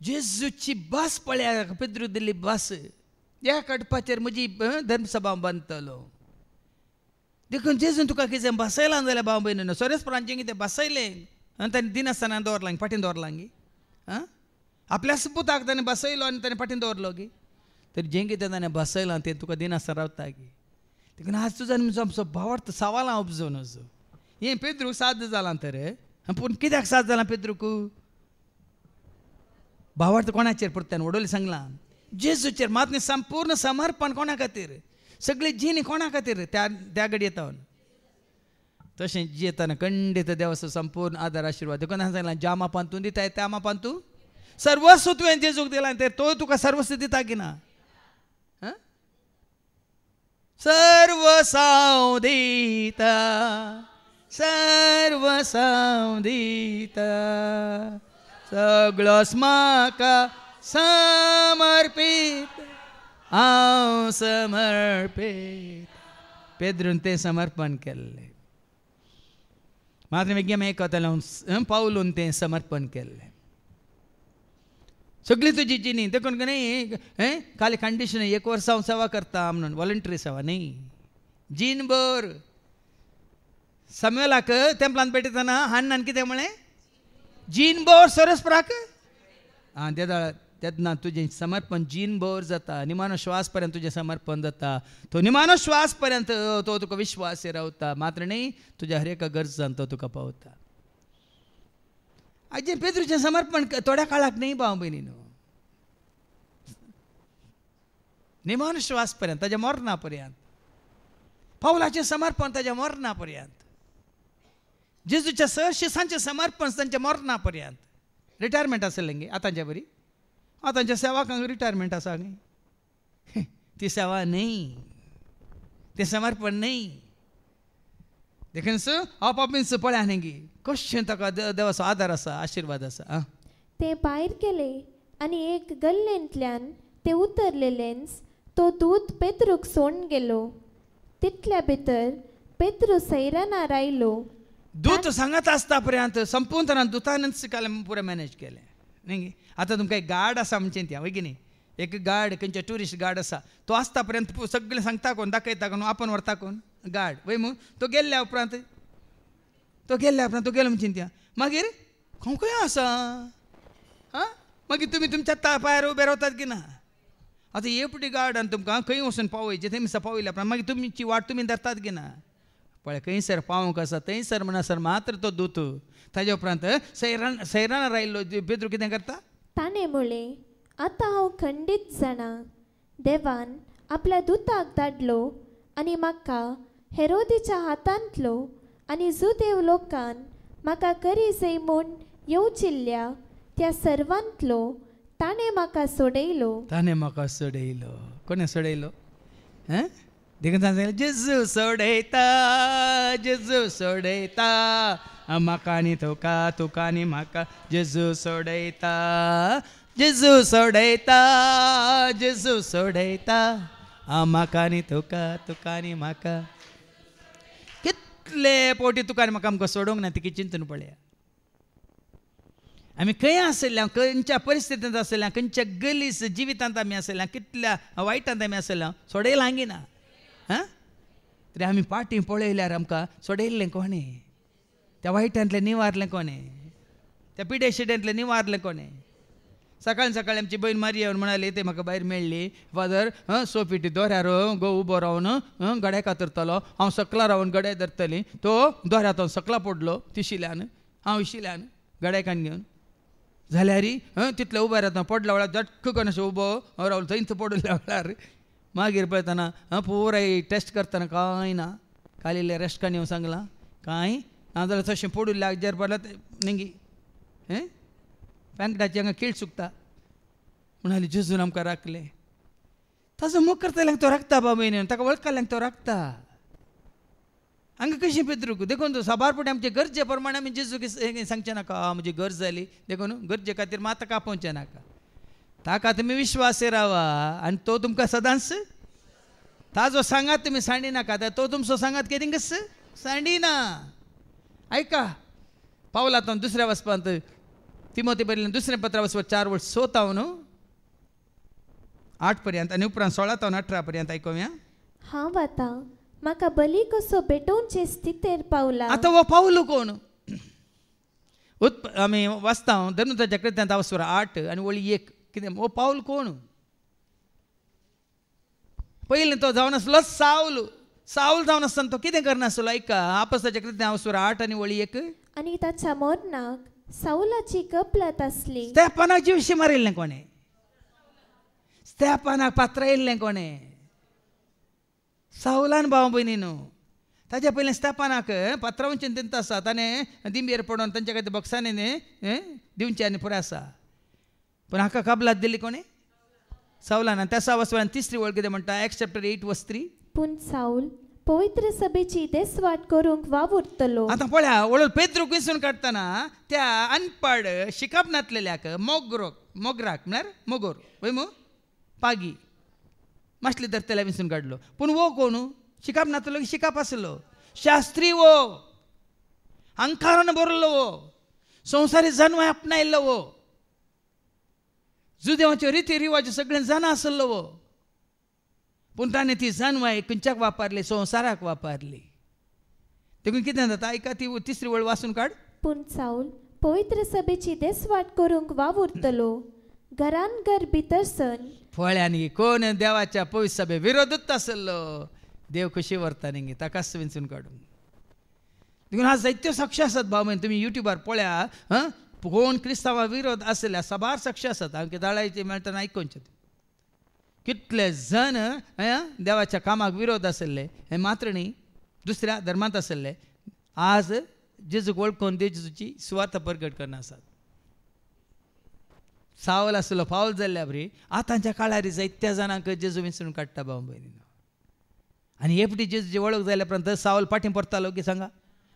[SPEAKER 4] जेजूची बस पळया पेद्रू दिल्ली बस ह्या कडपाचेर म्हजी धर्मसभा बांदतलो देखून जेजून तुका कितें बसयलां जाल्यार भाव भयणीनो सोरेस्परांचें कितें बसयलें आनी ताणें दिनासतना दवरलां फाटीं दवरलां गी आपल्या पुताक ताणें बसयलो आनी ताणें फाटीं दवरलो गी तरी जें कितें ताणें बसयलां तें तुका दिनासतना रावता गी देखून आज तुजो आनी म्हजो आमचो भावार्थ सवालां उपजोवन वचो हें पेद्रूक साद जालां तर पूण कित्याक साद जालां पेद्रूक भावार्थ कोणाचेर परत्यान वडोली सांगलां जेजूचेर मात संपूर्ण समर्पण कोणा खातीर सगळी जीण कोणा खातीर त्या घडी येता तशें जियेतना खंडीत देवाचो संपूर्ण आदार आशिर्वाद देखून हांवें सांगलां ज्या मापान तूं दिताय त्या मापान तूं सर्वस्व तुवें जेजूक दिलां तर तो तुका सर्वस्व दिता की ना सर्वस्व दिता सगळोच म्हाका समर्पीत हांव समर्पीत पेद्रून तें समर्पण केल्लें मात्र विज्ञान एक पावलून तें समर्पण केल्लें सगळी तुजी जिणी देखून न्ही खाली कंडिशन 1 वर्स हांव सेवा करता म्हणून वॉलंटरी सेवा न्ही जीणभर समेलाक तेंपलांत पेटयतना हाण्णान कितें म्हळें जीणभर सरस्पराक तेन्ना तुजें समर्पण जीणभर जाता निमानो श्वास पर्यंत तुजें समर्पण जाता तो निमानो श्वास पर्यंत तो तुका विश्वास रावता मात्र न्ही तुज्या हर एका गरजान तो तुका पावता आजे पेद्रूचें समर्पण थोड्या काळाक न्ही भाव भयणीनो निमानो श्वास पर्यंत ताच्या मरणा पर्यंत पावलाचें समर्पण ताच्या मरणा पर्यंत जेजूच्या शिसांचे समर्पण तांच्या मरणा पर्यंत रिटायरमेंट आसलें आतांच्या बरी आतांच्या सेवाकांक रिटायरमेंट आसा गे ती सेवा न्ही ते समर्पण न्ही देखून आपापीन पळया न्ही कशें ताका देवाचो आदार आसा आशिर्वाद आसा
[SPEAKER 3] ते भायर गेले आनी एक गल्लेंतल्यान ते उतरलेलेंच तो दूत पेद्रूक सोडून गेलो तितल्या भितर पेद्रू सैराना रायलो
[SPEAKER 4] दूत सांगत आसता पर्यंत संपूर्ण तरान दुतानच पुरें मॅनेज केलें न्ही आतां तुमकां एक गार्ड आसा म्हणजे ती वय की न्ही एक गार्ड खंयचे ट्युरिस्ट गार्ड आसा तो आसता पर्यंत सगळें सांगता कोण दाखयता कोण आपण व्हरता कोण गार्ड वय मू तो गेल्ल्या उपरांत तो गेलो म्हणजे त्या मागीर खंय आसा मागीर तुमी तुमच्या पांयार उबे रावतात की ना आतां एपटी गार्डान तुमकां खंय वचून पावयचे थंय पावयल्या उपरांत मागीर तुमची वाट तुमी धरतात की ना पळय खंयसर पावूंक आसा थंयसर म्हणसर मात्र तो दूत ताजे उपरांत सैरान रायल्लो पेद्रू कितें करता
[SPEAKER 3] ताणें म्हळें आतां हांव खंडीत जाणा देवान आपल्या दुताक धाडलो आनी म्हाका हेरोदीच्या हातांतलो आनी जुदेव लोकान म्हाका करी जय म्हूण येवचिल्ल्या त्या सर्वांतलो ताणें म्हाका सोडयलो
[SPEAKER 4] कोणें सोडयलो देखून सांगलें जेजू सोडयता म्हाका आनी तुका आनी म्हाका जेजू सोडयता म्हाका आनी तुका आनी म्हाका कितले पोटी तुका आनी म्हाका आमकां सोडूंक ना ती चिंतून पळया आमी खंय आसल्या खंयच्या परिस्थितींत आसल्या खंयच्या गलीस जिवितांत आमी आसल्या कितल्या वायटांत आमी आसल्या सोडयलां हांगीना तरी आमी पाटी पळयल्यार आमकां सोडयल्लें कोणें त्या वायटांतलें निवारलें कोणें त्या पिडे शिड्यांतलें निवारलें कोणें सकाळी आमची बहीण मारिया येवन म्हणाली ते म्हाका भायर मेळ्ळी फादर सोफिटी दोऱ्यार गो उबो रावन गड्या कातरतलो हांव सकला रावन गड्या धरतली तो दोऱ्यात सकला पडलो तिशिल्यान हांव इशिल्यान गड्याकान घेवन जाल्यार तितले उबे रावता पडल्या वेळार झटक करून अशें उबो रावलो थंयच पडल्या वेळार मागीर पळयतना पुराय टेस्ट करतना कांय ना खाली रेस्टकान येवं सांगलां कांय नाजाल्यार तशें पडून जर पडला नेंगी पँकडाची हांगा कीळ चुकता म्हणाली जेजून आमकां राखलें ताजो मोग करतल्यांक तो राखता बाबा ताका वळखल्यांक तो राखता हांगा कशें पेद्रूक देखून तो साबारपणी आमचे गरजे प्रमाणे आमी जेजू सांगचें नाका म्हजी गरज जाली देखून गरजे खातीर मात कापोवचें नाका ताका तुमी विश्वास रावा आनी तो तुमकां सदांच ताजो सांगात तुमी सांडी नाका तो तुमचो सांगात कितें सांडिना ऐका पावला तो दुसऱ्या वचपांत तिमोथी बरयलें दुसरें पत्र वचपां 4:16 8 पर्यंत आनी उपरांत 16-18 पर्यंत आयकोवया
[SPEAKER 3] हांव आतां म्हाका बली कसो भेटोवचे स्थितीर पावला
[SPEAKER 4] आतां हो पावलो कोण आमी वाचता धर्मताच्या कृत्यांत 8 आनी वळी 1 कितें हो पावल कोण पयलीं तो जावन आसलो साऊल जावन आसतना तो कितें करनासलो ऐका आपोस्ताच्या कृत्यां 8 आनी वळी 1
[SPEAKER 3] आनी ताच्या मरणाक साऊलाची गपलत आसली
[SPEAKER 4] स्तेफानाक जिवशी मारिल्लें कोणें स्तेफानाक पात्रायिल्लें कोणें साऊलान भाव भयणी न्हू ताच्या पयलीं स्तेफानाक पात्रांवचें चिंता आसा ताणें दिंबेर पडोवन तांच्या खातीर बक्षांनी दिवचें आनी पुराय आसा पूण हाका कबलात दिली कोणें साऊलान आनी त्या वचपान तिसरी वळ कितें म्हणटा Acts chapter 8:3
[SPEAKER 3] पूण साऊल पवित्र सभेची देसवाट करूंक वावुरतलो
[SPEAKER 4] आतां पळया वळून पेद्रूक विसरून काडटना त्या अनपड शिकप नासलेल्याक मोगराक म्हळ्यार मोगोर वय मू पागी मासली धरतल्या विसरून काडलो पूण वो कोण शिकप नासलो शिकप आसलो शास्त्री वो अंकारान बरलो वो संवसारी जन्म आपणायल्लो वो जुदेवाच्यो रिती रिवाज सगळें जाणा आसलो वो पूण ताणें ती जानवाय खंयच्याक वापरली संवसाराक वापरली देखून कितें जाता ऐका ती तिसरी वळ वाचून काड
[SPEAKER 3] पूण साऊल पवित्र सभेची देसवाट करूंक वावुरतलो घरान घर भितर सन
[SPEAKER 4] फळ्यांनी कोण देवाच्या पवित्र सभे विरोधूच आसलो देव कशी व्हरता न्ही ताकाच विंचून काडून देखून आज जायत्यो साक्षी आसात भाव म्हणजे तुमी युट्यूबार पळया कोण क्रिस्तांवा विरोध आसल्या सबार साक्षी आसात हांव दाळायचे मेळटना आयकोनचे कितले जण देवाच्या कामाक विरोध आसले हे मात्र न्ही दुसऱ्या धर्मांत आसले आज जेजूक वळखून जेजूची सुवार्थ प्रगट करना आसात. सावल आसलो फावल जाल्ल्या बरी आतांच्या काळार जायत्या जाणांक जेजू विसरून काडटा भाव भयणीनो. आनी एपटी जेजूची वळख जाल्या उपरांत सावल फाटीं परतालो की सांगा,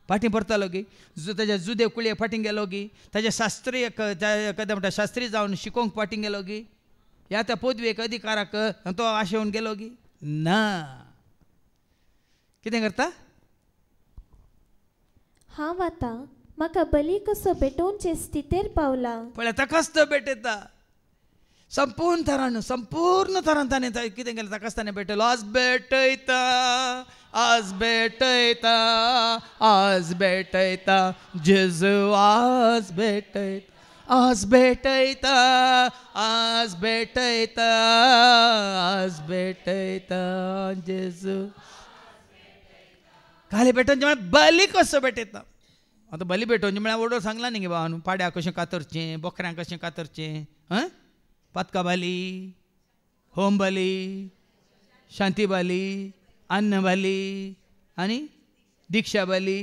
[SPEAKER 4] फाटीं परतालो की ताच्या जुदेव कुळये फाटीं गेलो की ताच्या शास्त्रीय कदें म्हणटा शास्त्री जावन शिकोवंक फाटीं गेलो की ह्या त्या पदवेक अधिकाराक तो आशेवन गेलो की ना. कितें करता?
[SPEAKER 3] हांव आतां म्हाका बली कसो भेटोवचे स्थितीर पावला.
[SPEAKER 4] पळय ताकाच तो भेटयता संपूर्ण तरान ताणें कितें केलें ताकाच ताणें भेटयलो. आज भेटयता जेजू आज भेटयता जेजू. खाली भेटोवचें म्हळ्यार बली कसो भेटयता. आतां बली भेटोवचें म्हळ्यार ऑर्डर सांगला न्ही गे बाबा पाड्या कशें कातरचें, बोकऱ्यांक कशें कातरचें, पातका बाली, होम बाली, शांती बाली, अन्न बाली आनी दिक्षा बाली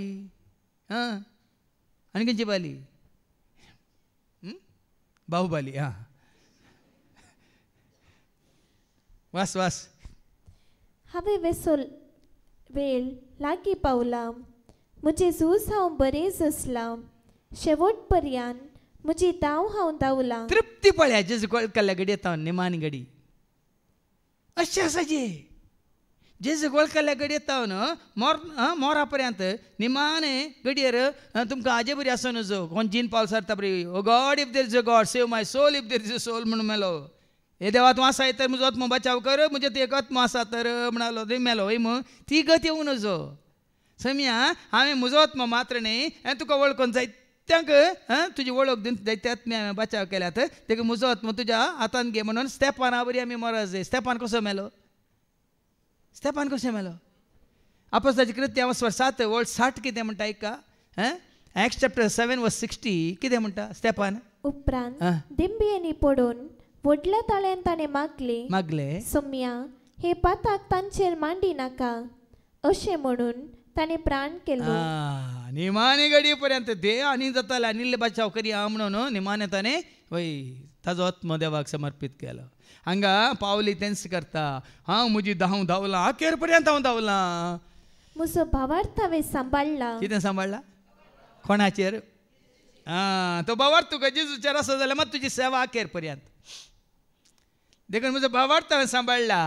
[SPEAKER 4] आनी खंयची बाली बाहुबाली. वास
[SPEAKER 3] हांवें वेसो वेळ लागीं पावला. म्हजें झूज हांव बरेंच आसलां. शेवट पर्यंत म्हजी दाव हांव धांवलां.
[SPEAKER 4] तृप्ती पळया जेजू वळखल्या घडी येता निमाणी घडी अशें आसा जेजू वळखल्या घडी येता न्हू मोरा पर्यंत निमाणे घडयेर तुमकां हाजे बरी आसा नजो कोण जीन पावल सारता बरी O God if there is a God save my soul if there is a soul म्हणून मेलो. हे देवा तूं आसाय तर म्हजो आत्मो बचाव कर म्हणजे ते एक आत्मो आसा तर म्हणालो थंय मेलो वय मग ती गत येवं नजो. सम्या हांवें म्हजो आत्मो मात्र न्ही तुका वळखून जायत्यांक तुजी वळख दिवन जायत्या आत्मे हांवें बचाव केल्यात तेका म्हजो आत्मो तुज्या हातान घे म्हणून स्तेफाना बरी आमी मरज जाय. स्तेफान कसो मेलो? आपोस्ताची कृत्यां 7:60 कितें म्हणटा ऐका. Acts chapter 7:60 कितें म्हणटा स्तेफान?
[SPEAKER 3] उपरांत दिंबयेनी पडून व्हडल्या ताळ्यान ताणें मागले सम्या हे पाताक तांचेर मांडी नाका अशें म्हणून ताणें प्राण केलो.
[SPEAKER 4] निमाणे घडी पर्यंत दे आनी जाताले अनिल बचाव करया म्हणून निमाणे ताणें वय ताजो आत्मो देवाक समर्पीत केलो. हांगा पावली तेंच करता. हांव म्हजी धांवलां अखेर पर्यंत हांव धांवलां.
[SPEAKER 3] म्हजो भावार्थ हांवें सांबाळला.
[SPEAKER 4] कितें सांबाळला? कोणाचेर? तो भावार्थ तुका जेजूचेर आसा जाल्यार मात तुजी सेवा अखेर पर्यंत. देखून म्हजो भावार्थ हांवें सांबाळला.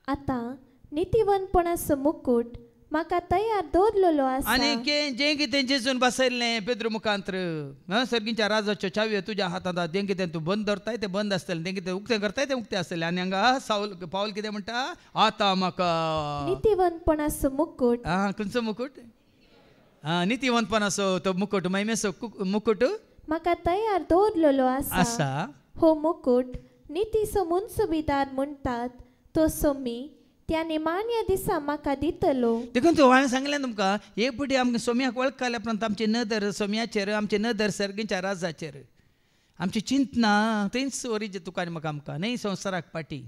[SPEAKER 3] आतां नितीवंतपणाचो मुकुट म्हाका तयार दवरलेलो आसा.
[SPEAKER 4] आनी जें कितें जेजून बसयल्लें पेद्रू मुखांतर सर्गीच्या राजाच्यो चावयो तुज्या हातांत जें कितें तूं बंद धरताय तें बंद आसतलें, तें कितें उक्तें करताय तें उक्तें आसतलें. आनी हांगा पावल कितें म्हणटा? आतां म्हाका
[SPEAKER 3] नितीवंतपणाचो मुकुट.
[SPEAKER 4] खंयचो मुकुट? नितीवंतपणाचो तो मुकुट महिमेचो मुकुट
[SPEAKER 3] म्हाका तयार दवरलेलो आसा. हो मुकुट नितीचो मुन्सुबीदार म्हणटात तो सोमी त्या निमाण्या दिसा म्हाका दितलो.
[SPEAKER 4] देखून तो हांवें सांगलें तुमकां एक पटी आमकां सोम्याक वळखल्या उपरांत आमची नदर सोम्याचेर आमची नदर सर्गीच्या राजाचेर आमची चिंतना थंयच ओरिजीन तुका आनी म्हाका आमकां न्ही संवसाराक पाटी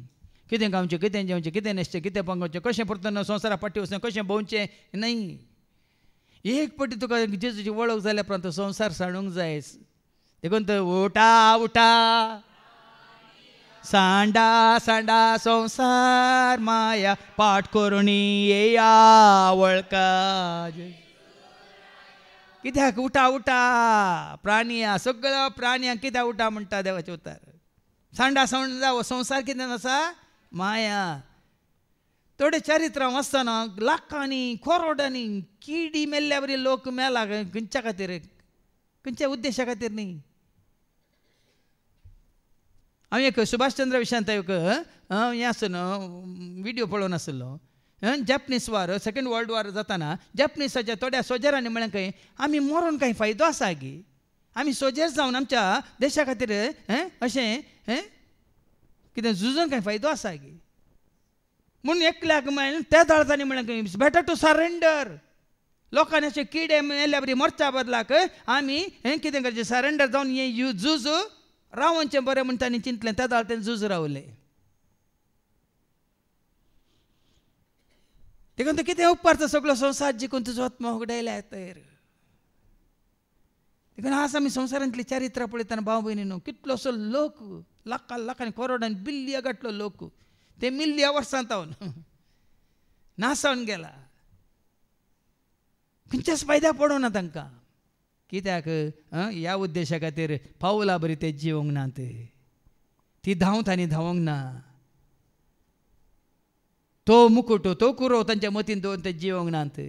[SPEAKER 4] कितें गावचें कितें जेवचें कितें न्हेसचें कितें पंगोवचें कशें परतून संवसाराक पाटी वचून कशें भोंवचें न्ही. एक पटी तुका जेजूची वळख जाल्या उपरांत संवसार साडूंक जाय. देखून तो उठा सांडा संसार माया पाठ करुणी येया वळखा. कित्याक उठा प्राणिया सगळ्या प्राण्यांक कित्याक उठा म्हणटा देवाचे उतार. सांडा संसार कितें आसा? माया. थोडे चरित्रां वाचतना लाखांनी करोडांनी किडी मेल्ल्या बरी लोक मेला खंयच्या खातीर खंयच्या उद्देशा खातीर न्ही. हांवें एक सुभाषचंद्र विशांत एक हें आसलो विडियो पळोवन आसलो. जॅपनीज वार सेकंड वर्ल्ड वार जाताना जॅपनीसाच्या थोड्या सोजरांनी म्हळें खंय आमी मरून कांय फायदो आसा गे. आमी सोजेर जावन आमच्या देशा खातीर अशें कितें झुजून कांय फायदो आसा गे म्हणून एकल्याक त्या दळांनी म्हळें बेटर टू सरेंडर. लोकांनी अशें किडे मेल्ल्या बरी मरच्या बदलाक आमी कितें करचें सरेंडर जावन हें झूज रावचें बरें म्हण तांणी चिंतलें. त्या दाळ तें झूज रावलें. देखून तो कितें उपकारता सगळो संवसार जिखून तुजो आत्मा उगडायल्या तर देखून आज आमी संवसारांतली चारित्रां पळयतना भाव भयणीनो कितलोसो लोक लाखांनी करोडांनी बिलिया गाठलो लोक ते मिलिया वर्सां तावन नासावन गेला खंयच्याच फायद्या पडोना तांकां कित्याक ह्या उद्देशा खातीर पावला बरी ते जिवंक नात ती धांव तांणी धांवंक ना तो मुकुट तो कुरो तांच्या मतीन दवरून ते जिवंक नात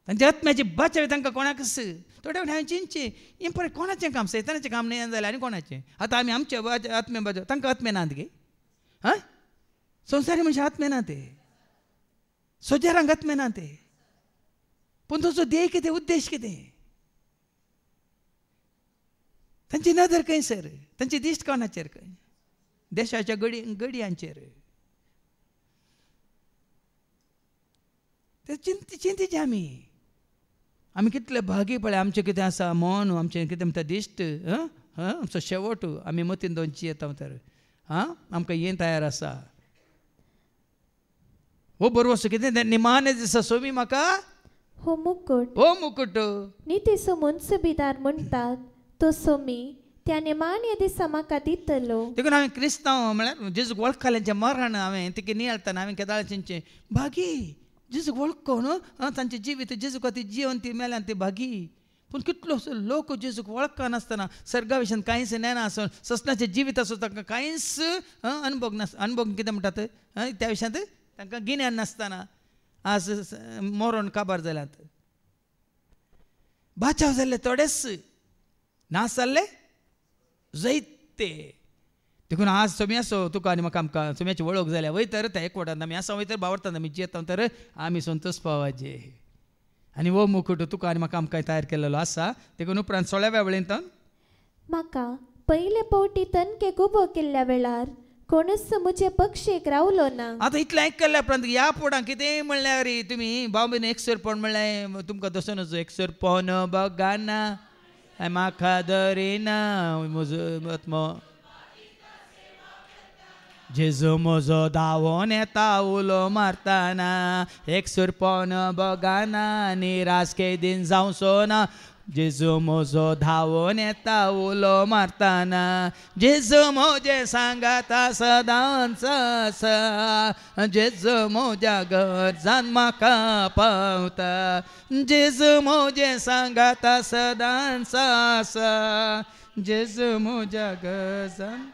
[SPEAKER 4] तांच्या आत्म्याची बाचावी तांकां कोणाकच थोडे हांवें चिंतचें हें पळय कोणाचें काम सैतानाचें काम न्ही जाल्यार आनी कोणाचें आतां आमी आमचे आत्मे बाजू तांकां आत्मे नात गे हां संवसारी मनशां आत्मे ना ते सोज्यारांक आत्मे ना ते पूण तुजो ध्येय कितें उद्देश कितें तांची नदर खंयसर तांची दिश्ट कोणाचेर खंय देशाच्या गडयांचेर ते चिंतीचे आमी कितले भागी पळय आमचें कितें आसा मन आमचें कितें म्हणटा दिश्ट आमचो शेवट आमी मतीन दोनची येता तर आमकां हें तयार आसा हो बरो असो कितें निमाणे दिसा सोमी म्हाका
[SPEAKER 3] हो मुकुट नी तिचो मुन्सबीदार म्हणटात तो सोमी त्या निमाण्या दिसा म्हाका दितलो
[SPEAKER 4] देखून हांवें क्रिस्तांव म्हळ्यार जेजूक वळखल्यांचें मरण हांवें तिका नियळतना हांवें केदाळ चिंतचें भागी जेजूक वळखून तांचें जिवीत जेजू खातीर जिवन ती मेल्यान ती भागी पूण कितलो लोक जेजूक वळखा नासतना सर्गा विशयान कांयच नेना आसून ससनाचें जिवीत आसूं तांकां कांयच अनुभव कितें म्हणटात त्या विशयांत तांकां गिन्यान नासतना आज मरण काबार जाल्यात बाचाव जाल्ले थोडेच नास जाल्ले जैते देखून आज सोमी आसो तुका आनी म्हाका आमकां सोम्याची वळख जाल्या वयतर त्या एकवटांत आमी आसा वयतर बावरतात आमी जियेता तर आमी संतोश पावाजे आनी वो मुकुट तुका आनी म्हाका आमकां तयार केल्लो आसा देखून उपरांत 16व्या वळेंत
[SPEAKER 3] म्हाका पयले पावटी तनके गुबो केल्ल्या वेळार कोणूच म्हजे पक्षेक रावलो ना
[SPEAKER 4] आतां इतलें आयकल्ल्या उपरांत ह्या फुडां कितें म्हणल्यार रे तुमी बाबीन एकसरपण म्हणलें तुमकां तसो नजो एकसरपण बगाना म्हाका धरिना म्हजो आत्मो जेजू म्हजो धांवोन येता उलो मारतना एकसरपण बगाना निराश केदीन जावचो ना जेजू म्हजो धांवोन येता उलो मारतना जेजू म्हजे सांगाता सदांच आसा जेजू म्हज्या गरजान म्हाका पावता जेजू म्हजे सांगाता सदांच आसा जेजू म्हज्या गरजान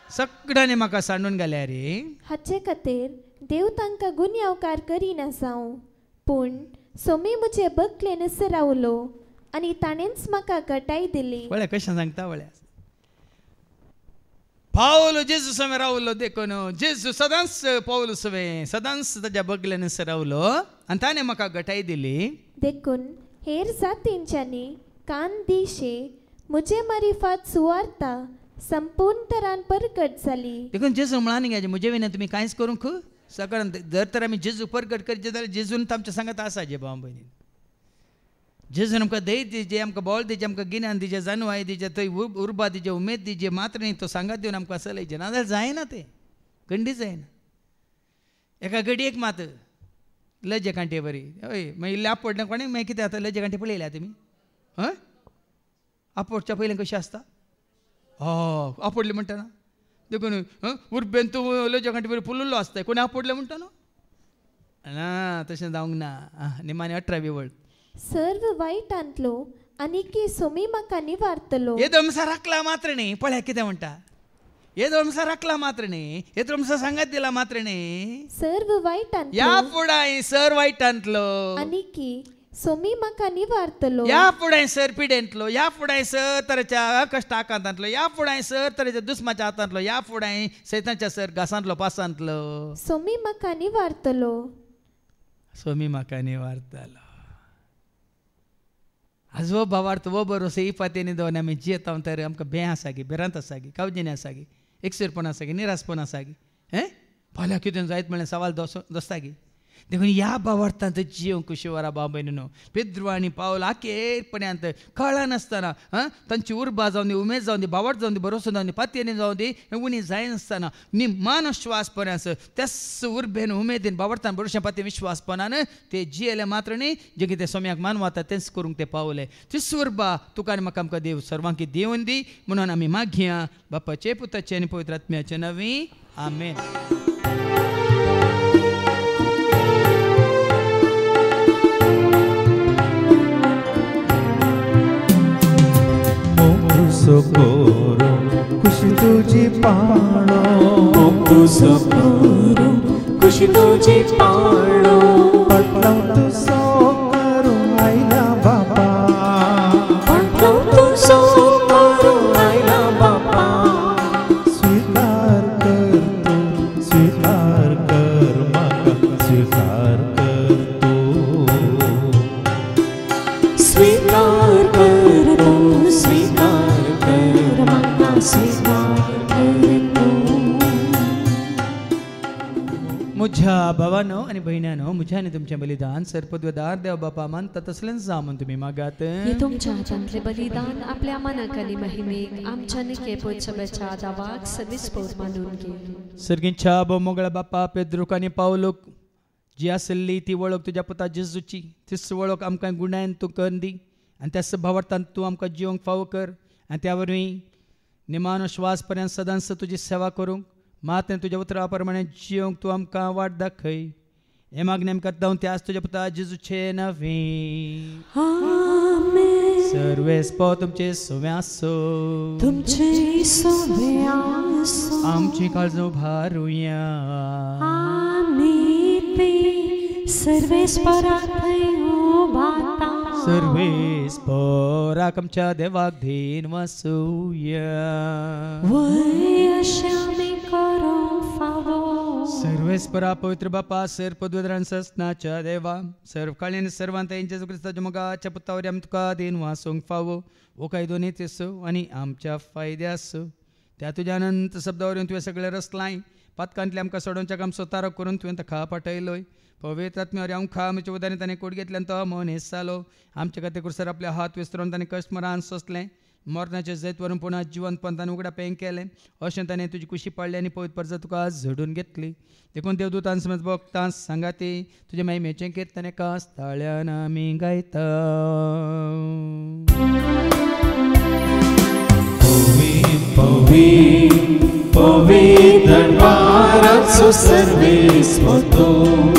[SPEAKER 4] सगळ्यांनी म्हाका सांडून घाल्या रे
[SPEAKER 3] हाचे खातीर देव तांकां गुन्यांवकार करिना जावं पूण सोमी म्हजे बकलेनच रावलो आनी ताणेंच म्हाका घटाय दिली
[SPEAKER 4] वळ्या कशें सांगता वळ्या पावलो जेजू समें रावलो देखून जेजू सदांच पावलो समें सदांच ताज्या बगलेनच रावलो आनी ताणें म्हाका घटाय दिली
[SPEAKER 3] देखून हेर जातींच्यांनी कान दिशे म्हजे मारिफात सुवार्ता संपूर्ण तरान परगट जाली
[SPEAKER 4] देखून जेजू म्हणान घ्यायचे म्हजे विना तुमी कांयच करूंक सगळ्यान जर तर आमी जेजू परगट करचे जाल्यार जेजून आमच्या सांगात आसा जे भाव भयणी जेजून आमकां दय दिजे आमकां बोल दिजे आमकां गिन्यान दिजे जाणवाय दिजे थंय उर्बा दिजे उमेद दिजे मात्र न्ही तो सांगात दिवन आमकां चलयचे नाजाल्यार जायना तें खंडी जायना एका घडयेक मात लजे कांटे बरी हय मागीर इल्लें आपडलें कोणें मागीर कितें जाता लजे कांटे पळयल्या तुमी हय आपडच्या पयलें कशें आसता आपडलें म्हणटा देखून उर्बेन तूं लजे कांटे बरी फुल्लो आसता कोणी आपडलें म्हणटा न्हू ना तशें जावंक ना निमाणे 18वी वळ
[SPEAKER 3] सर्व वायटांतलो आनीकी सोमी म्हाका निवारतलो
[SPEAKER 4] येदोमसा राखला मात्र न्ही पळय कितें म्हणटा येदोमसा राखला मात्र न्ही येदोमसा सांगात दिला मात्र न्ही
[SPEAKER 3] सर्व वायटांतलो
[SPEAKER 4] या फुडाय सर वायटांतलो
[SPEAKER 3] आनीकी सोमी म्हाका निवारतलो
[SPEAKER 4] या फुडाय सर पिडेंतलो या फुडाय सर तरेच्या कश्ट आकांतांतलो या फुडाय सर तरेच्या दुस्माच्या हातांतलो या फुडाय सैतांच्या सर घासांतलो पासांतलो
[SPEAKER 3] सोमी म्हाका निवारतलो
[SPEAKER 4] सोमी म्हाका निवारतलो आज वो भावार्थ वो भरोसे ही फातेनी दोन आमी जियेता तर आमकां भे आसा गे भिरांत आसा गे कावजिनी आसा गे एकसरपण आसा गे निरासपण आसा गे फाल्यां कितें जायत म्हणलें सवाल दोसता गे देखून ह्या भावार्थांत जीव कुशिवारा भाव भयणीनो पेद्रू आनी पावल आखेरपर्यंत कळा नासतना तांची उर्बा जावन दी उमेद जावन दी भावार्थ जावन दी भरोसो जावन दी पातयेनी जावन दी उणी जायनासतना निमान श्वास पर्यंत त्याच उर्बेन उमेदीन भावार्थान भरोशा पातये विश्वासपणान ते जियेले मात्र न्ही जे कितें सोम्याक मानवता तेंच करूंक ते पावले तीच उर्बा तुका आनी म्हाका आमकां देव सर्वांकी देवन दी म्हणून आमी मागया बापाचे पुताचे आनी पवित्र आत्म्याचे नवी आमेन.
[SPEAKER 1] Socorro, खुशी तुझी पाळो.
[SPEAKER 2] तू सोकरू खुशी तुझी पाळो.
[SPEAKER 1] पटलाव तू सोकरू आयला बाबा.
[SPEAKER 2] पटलाव तू सोकरू आयला बाबा.
[SPEAKER 1] स्वीकार कर तू स्वीकार कर म्हाका स्वीकार कर तू.
[SPEAKER 2] स्वीकार कर तू स्वीकार कर म्हाका स्वीकार कर तू.
[SPEAKER 4] म्हज्या भावानो आनी भयण्यानो म्हज्या आनी तुमचें बलिदान सरपदवेदार देव बापा मानता तसलेंच जा म्हूण तुमी मागात.
[SPEAKER 7] हे तुमच्या हातांतले बलिदान आपल्या मनाक आनी महिमेक आमच्या निके सभेच्या दावाक सविस्फोट मानून घे.
[SPEAKER 4] सर्गींच्या मोगळ्या बापा पेद्रूक आनी पावलोक जी आसली ती वळख तुज्या पुता जेजूची तीच वळख आमकां गुणायन तूं कर दी आनी त्याच भावार्थान तूं आमकां जिवंक फावो कर आनी त्या वरवीं निमानो श्वास पर्यंत सदांच तुजी सेवा करूंक मात तुज्या उतरा प्रमाणे जिवंक तूं आमकां वाट दाखय. हे मागणें आमकां करता त्याच तुज्या पुता जेजूचे नवी. सर्वेस्पो तुमचे सोवे आसो.
[SPEAKER 7] तुमचे सोवे आसो.
[SPEAKER 4] आमची काळज उभारुया.
[SPEAKER 7] आमी ते सर्वेस्पराक उबारता.
[SPEAKER 4] सर्वेस्पराक आमच्या देवाक धीन वासुया.
[SPEAKER 7] वय अशें आमी करूंक फावो.
[SPEAKER 4] सर्वेस्परा पवित्र बापा सर पदवेदारान सस्नाच्या देवा सर्व काळी आनी सर्वांत जेजू क्रिस्ताच्या मोगाच्या पुतावरी आमी तुका धीन वासूंक फावो. वो काय दोनी तेसो आनी आमच्या फायद्यास त्या तुज्या अनंत शब्दावरून तुवें सगळे रचलाय पातकांतले आमकां सोडोवच्याक आमचो तारक करून तुवें ताका पाठयलोय. पवित्र आत्म्यावर आमकां आमच्या उदारी ताणें कोड घेतल्यान तो मन हेसालो आमच्या खातीर कुसर आपले हात विस्तरून ताणें कश्ट मरान सोंसलें. मरणाचें जैत व्हरून पुन्हा जिवंतपण ताणें उगडा पेंग केलें. अशें ताणें तुजी कुशी पाळली आनी पवित्र परजा तुका झडून घेतली. देखून देवदूतान समज भक्तां सांगाती तुजे महिमेचें कीर्तन एका स्थाळ्यान आमी गायता.
[SPEAKER 2] पवित्र दरबाराचो सर्वेस्पो तूं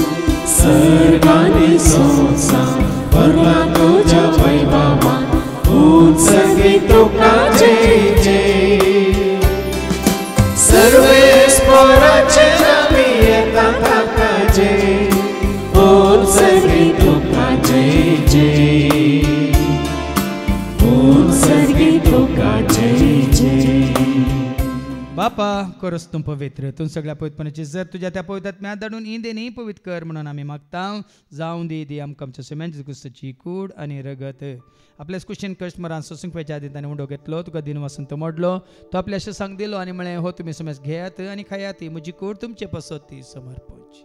[SPEAKER 2] सर्गांनी संवसार भरला तुज्या वैभवान. सगळी तुका जय जय. सर्वेस्पराचे आमी येता ताका जय. सगळी तुका जय जय. सगळी तुका जय जय.
[SPEAKER 4] बापा करस तूं पवित्र तूं सगळ्या पवित्रपणाची जर तुज्या त्या पवित्रात्म्यात धाडून इंदेनी पवित्र कर म्हणून आमी मागता. जावं दी आमकां आमच्या सुम्यांची कुस्ताची कूड आनी रगत. आपल्या कुशीन कश्ट मरान सोसूंक वेच्या आदी ताणें उंडो घेतलो तुका दिन वासून तो मोडलो तो आपल्या अशें सांग दिलो आनी म्हळें हो तुमी समज घेयात आनी खायात ही म्हजी कूड तुमचे पसत ती समर्पणची.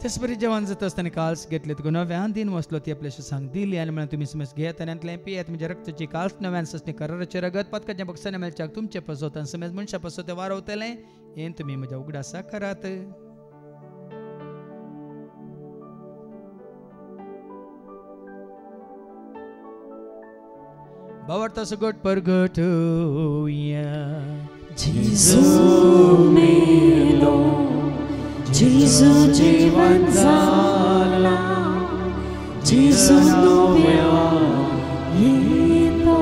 [SPEAKER 4] तेच बरी जेवण जाता आसतना काल्स घेतले तुका नव्यान दिन वसलो ती आपल्याशी सांग दिली आनी म्हळ्यार तुमी समज घेयात आनी आतलें पियेत म्हणजे रक्ताची काल्स नव्यान ससणी कराराचे रगत पदकाच्या बक्षाने मेळच्याक तुमचे पसत आनी समज मनशा पसत तें वारवतलें हें तुमी म्हज्या उगडासा करात. भावार्थ सगट परगटुया.
[SPEAKER 7] जेजू मेलो जेजू जीवन जाला. जेजू नव्या येतलो.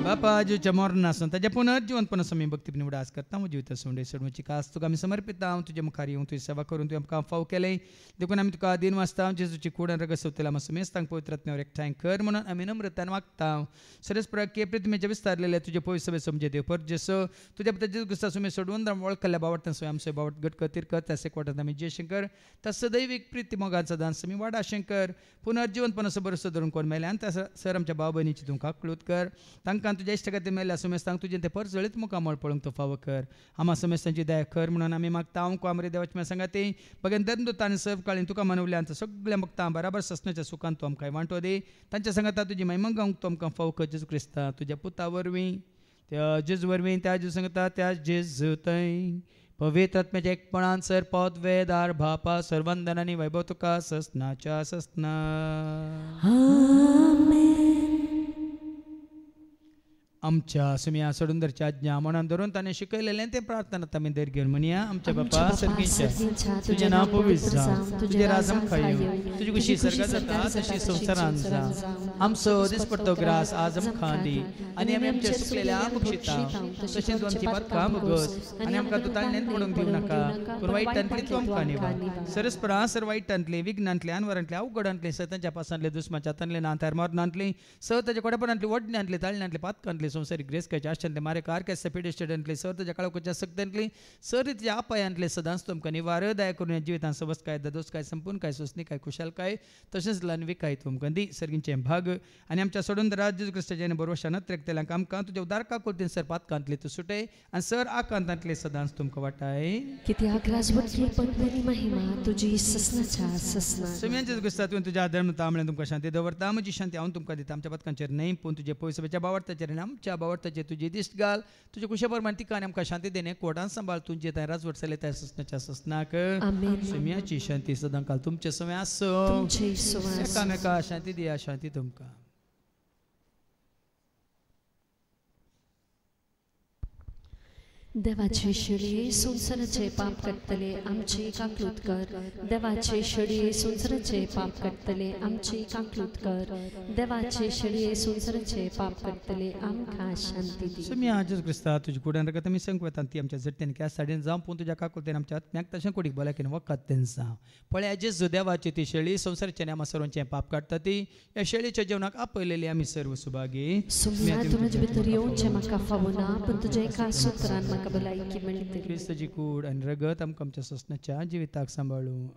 [SPEAKER 4] बापा आजूच्या मरण आसून ताच्या पुनर्जीवनपण आमी भक्ती निवडास करता. म्हजी जिविता सोंडे सोडूची कास तुका आमी समर्पिता. हांव तुजे मुखार येवंक तुजी सेवा करून तुवें आमकां फाव केलें देखून आमी तुका दिन वाचता. जेजूची कूड आनी रगत सोदतले आमी समेस्तांक पवित्र आत्म्यावर एकठांय कर म्हणून आमी नम्रतान मागता. सरस्पराके प्रितमेचे विस्तारलेले तुजे पवित्र सभे समजे देव पर जेसो तुज्या पुता जेजू क्रिस्ता सुमे सोडून वळखल्या बावटतान सोय आमचे बावट गट कतीर कर त्या एकवटांत आमी जय शंकर तस दैवीक प्रिती मोगाचा दान आमी वाडा शंकर पुनर्जीवनपण असो बरोसो धरून कोण मेले आनी त्या सर आमच्या भाव भयणीची तुमकां क्लूत कर. तांकां तुज्या इश्ट खातीर मेल्या समेस्तांक तुजें तें परजळीत मुखामळ पळोवंक तो फावो कर आमा समेस्तांची दया कर म्हणून आमी मागता हांव कोमरे देवाच्या सांगाती बगेन धर्मदूत आनी सर्व काळी तुका मनवल्यांत सगळ्या भक्तां बराबर ससण्याच्या सुखान तूं आमकां वांटो दी तांच्या सांगाता तुजी महिमा गावंक तूं आमकां फावो कर जेजू क्रिस्ता तुज्या पुता वरवीं त्या जेजू वरवीं त्या जेजू सांगता त्या जेजू थंय पवित्र आत्म्याच्या एकपणान सर पद वेदार भापा सर्वंदन आनी वैभव तुका ससनाच्या ससना आमच्या सुमिया सोडूंदरच्या आज्ञा मनान धरून ताणें शिकयलेलें तें प्रार्थनात आमी दर घेवन म्हणया आमच्या बापा सर्गीच्या तुजें नांव पवित्र जावं तुजें राज आमकां येवं तुजी कुशी सर्गात जाता तशी संवसारांत जावं आमचो दिसपडटो ग्रास आज आमकां दी आनी आमी आमचे सुकलेल्या बक्षिता तशेंच तूं आमची बातकां बगत आनी आमकां तूं ताळणेंत पडूंक दिवं नाका पूण वायटांतली तूं आमकां निवार सरस्परा सर वायटांतली विघ्नांतली अनवरांतली अवघडांतली सतांच्या पासांतली दुस्माच्या हातांतली नांतार मरणांतली सताच्या कोडेपणांतली वडण्यांतली ताळण्यांतली पातकांतली संवसारीक ग्रेसकाच्या आश्चर्य मारे कारकेस पिडेस्टंतली सर तुज्या काळोखाच्या सक्त्यांतली सर तुज्या आपायांतले सदांच तुमकां निवार दया करून जिवितांत सबस काय ददोस काय संपूर्ण काय सोसणी काय खुशाल काय तशेंच लानविकाय तुमकां दी सर्गींचे भाग आनी आमच्या सोडून जेजू क्रिस्ताच्या भरवशान त्रेकतेल्यांक आमकां तुज्या उदारका कोलतीन सर पातकांतली तूं सुटय आनी सर आकांतांतले सदांच तुमकां वाटाय
[SPEAKER 7] कित्याक राजवटी पदवी महिमा तुजी ससनाच्या ससना
[SPEAKER 4] सुमयांचे क्रिस्ता तुवें तुज्या धर्म तांबड्यान तुमकां शांती दवरता म्हजी शांती हांव तुमकां दिता आमच्या पदकांचेर न्हय पूण तुजे पयसुबेच्या बावडताचेर आनी आमच्या बावडताचेर तुजी दिश्ट घाल तुजे कुशे प्रमाण तिका आनी आमकां शांती देणे कोटान सांबाळ तुजे थंय राजवट चलय त्या ससनाच्या ससनाक सुमयाची शांती सदां काल तुमचे सवय आसो एकामेका शांती दिया शांती तुमकां
[SPEAKER 7] देवाचे शिडये संसाराचे पाप कट्टले आमचे काकलूत कर देवाचे शिडये संसाराचे पाप कट्टले आमचे काकलूत कर देवाचे शिडये संसाराचे पाप कट्टले आमकां शांती दी
[SPEAKER 4] सुमया जेजू क्रिस्ता तुजे कुड्यान रगत आमी संक वेतान ती आमच्या जट्टेन क्या साडीन जावं पूण तुज्या काकुलतेन आमच्या आत्म्याक तशें कुडीक भलायकेन वखद तेन जावं पळय जेजू देवाची ती शेळी संसाराचे आमा सर्वांचे पाप काडटा ती ह्या शेळीच्या जेवणाक आपयलेली आमी सर्व सुभागी
[SPEAKER 7] सुमया तूं म्हजे भितर येवचें म्हाका फावो ना पूण तुज्या एका सुत्रान भलायकी मेळटली
[SPEAKER 4] क्रिस्ताची कूड आनी रगत आमकां आमच्या ससनाच्या जिविताक सांबाळूं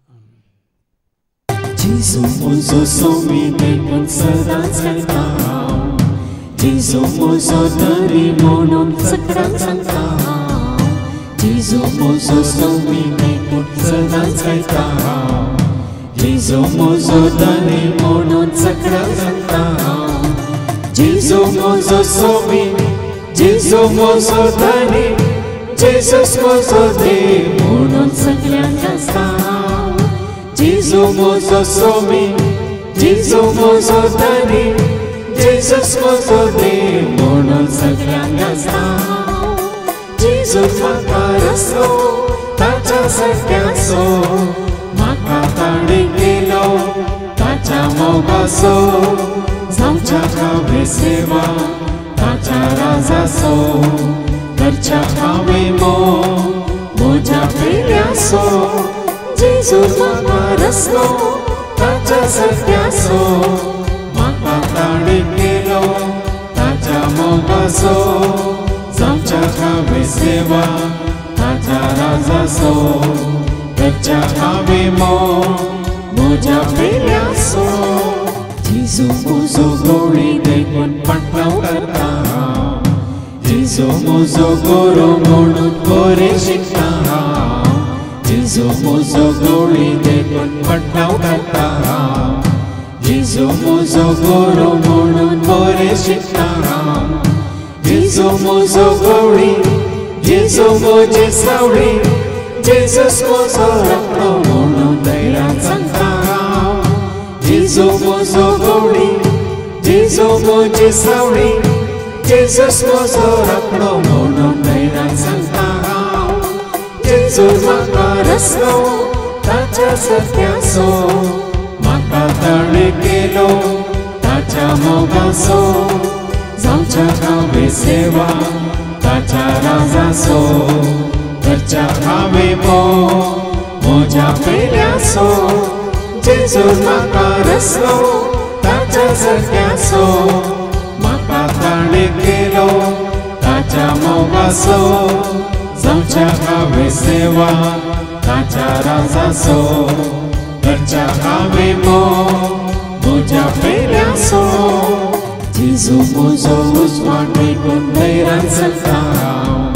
[SPEAKER 2] जेजू म्हजो सोमी देखून सदांच घालता हांव जेजू म्हजो तरी म्हणून सगळ्यांक सांगता हांव जेजू म्हजो सोमी देखून सदांच घालता हांव जेजू म्हजो तरी म्हणून सगळ्यांक सांगता हांव जेजू म्हजो सोमी जेजू म्हजो तरी जेजूस म्हजो देव म्हणून सगळ्यांक आसता हांव जेजू म्हजो सोमी जेजू म्हजो तरी जेजूस म्हजो देव म्हणून सगळ्यांक आसता हांव जेजूस म्हाका रस्तो ताच्या सत्याचो म्हाका ताणें केलो ताच्या मोगाचो जावच्या हांवें सेवा ताच्या राजाचो करच्या हांवें म्हज्या पेल्याचो जेजू म्हाका रस्तो ताच्या सत्याचो म्हाका ताणें केलो ताच्या मोगाचो जावच्या हांवें सेवा ताच्या राजाचो करच्या हांवें म्हज्या पेल्याचो जेजू म्हजो गवळी देखून पटलाव करता जेजू म्हजो गोरो म्हणून बरें शिकता हांव जेजू म्हजो गवळी देखून पटलाव करता हांव जेजू म्हजो गोरो म्हणून बरें शिकता हांव जेजू म्हजो गवळी जेजू म्हजी सावळी जेजूस म्हजो रक्तो म्हणून धैर्यान सांगता हांव जेजू म्हजो गवळी जेजू म्हजी सावळी जेजूस म्हजो रक्तो म्हणून धैर्यान सांगता हांव जेजू म्हाका रस्तो ताच्या सत्याचो म्हाका ताणें केलो ताच्या मोगाचो जावच्या हांवें सेवा ताच्या राजाचो करच्या हांवें म्हज्या पेल्याचो जेजू म्हाका रस्तो ताच्या सत्याचो म्हाका ताणें केलो ताच्या मोगाचो जावच्या हांवें सेवा ताच्या राजाचो करच्या हांवें म्हज्या पेल्याचो जेजू म्हजो उजवाड उजवाड देखून दैरान चलता हांव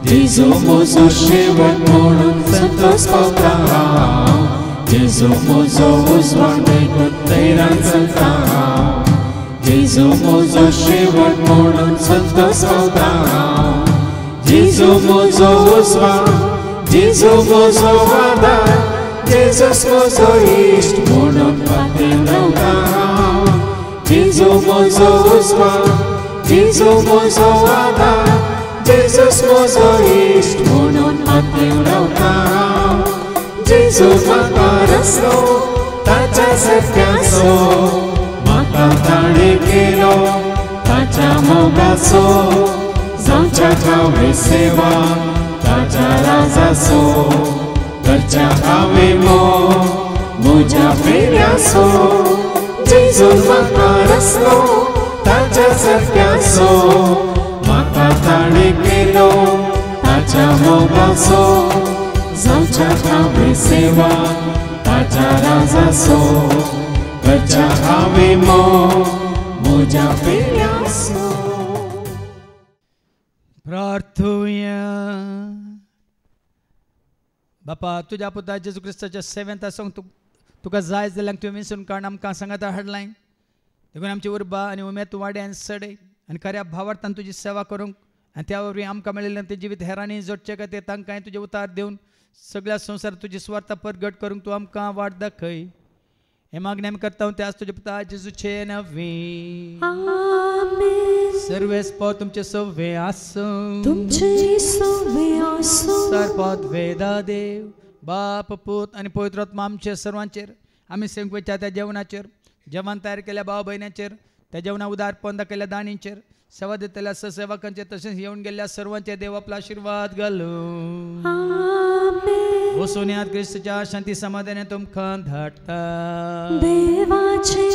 [SPEAKER 2] जेजू म्हजो शेवट म्हणून संतोष पावता हांव जेजू म्हजो उजवाड देखून दैरान चलता हांव जेजू म्हजो शेवट म्हणून संतोष पावता हांव जेजू म्हजो उजवाड जेजू म्हजो आदार जेजूस म्हजो इश्ट म्हणून पातळीन रावता हांव जेजू म्हजो उजवाड जेजू म्हजो आदार जेजूस म्हजो इश्ट म्हणून पातळीन रावता हांव जेजू म्हाका रस्तो ताच्या सत्याचो म्हाका ताणें केलो ताच्या मोगाचो जावच्या हांवें सेवा ताच्या राजाचो करच्या हांवें म्हज्या फेऱ्याचो जेजू म्हाका रस्तो ताच्या सत्याचो म्हाका ताणें केलो ताच्या मोगाचो जावच्या हांवें सेवा ताच्या राजाचो करच्या हांवें म्हज्या फेऱ्याचो
[SPEAKER 4] प्रार्थुया बापा तुझ्या पुता जेजू क्रिस्ताच्या सेवेंत आसूंक तुका जाय जाल्यार तुवें विसरून काडून आमकां सांगाता हाडलाय देखून आमची उर्बा आनी उमेद तूं वाडय आनी सडय आनी खऱ्या भावार्थान तुजी सेवा करूंक आनी त्या वरवीं आमकां मेळिल्लें तें जिवीत हेरांनी जोडचे खातीर तांकांय तुजे उतार दिवन सगळ्या संवसारांत तुजी स्वार्थ परगट करूंक तूं आमकां वाट दाखय हे मागणी आमी करता ते आज तुजे पुता जेजूचे नवी सर्वेस्पो तुमचे सव्वे आसूं
[SPEAKER 2] तुमचे सव्वे आसूं
[SPEAKER 4] सरपद वेदा देव बाप पूत आनी पवित्र आत्मा आमचे सर्वांचेर आमी सेवंक वयच्या त्या जेवणाचेर जेवण तयार केल्या भाव भयणांचेर त्या जेवणा उदारपण दाखयल्या दाणींचेर सेवा दितल्या ससेवकांचेर तशेंच येवन गेल्ल्या सर्वांचे देव आपलो आशिर्वाद घालूं वचून यात क्रिस्ताच्या शांती समाधानान तुमकां धाडटा
[SPEAKER 2] देवाचे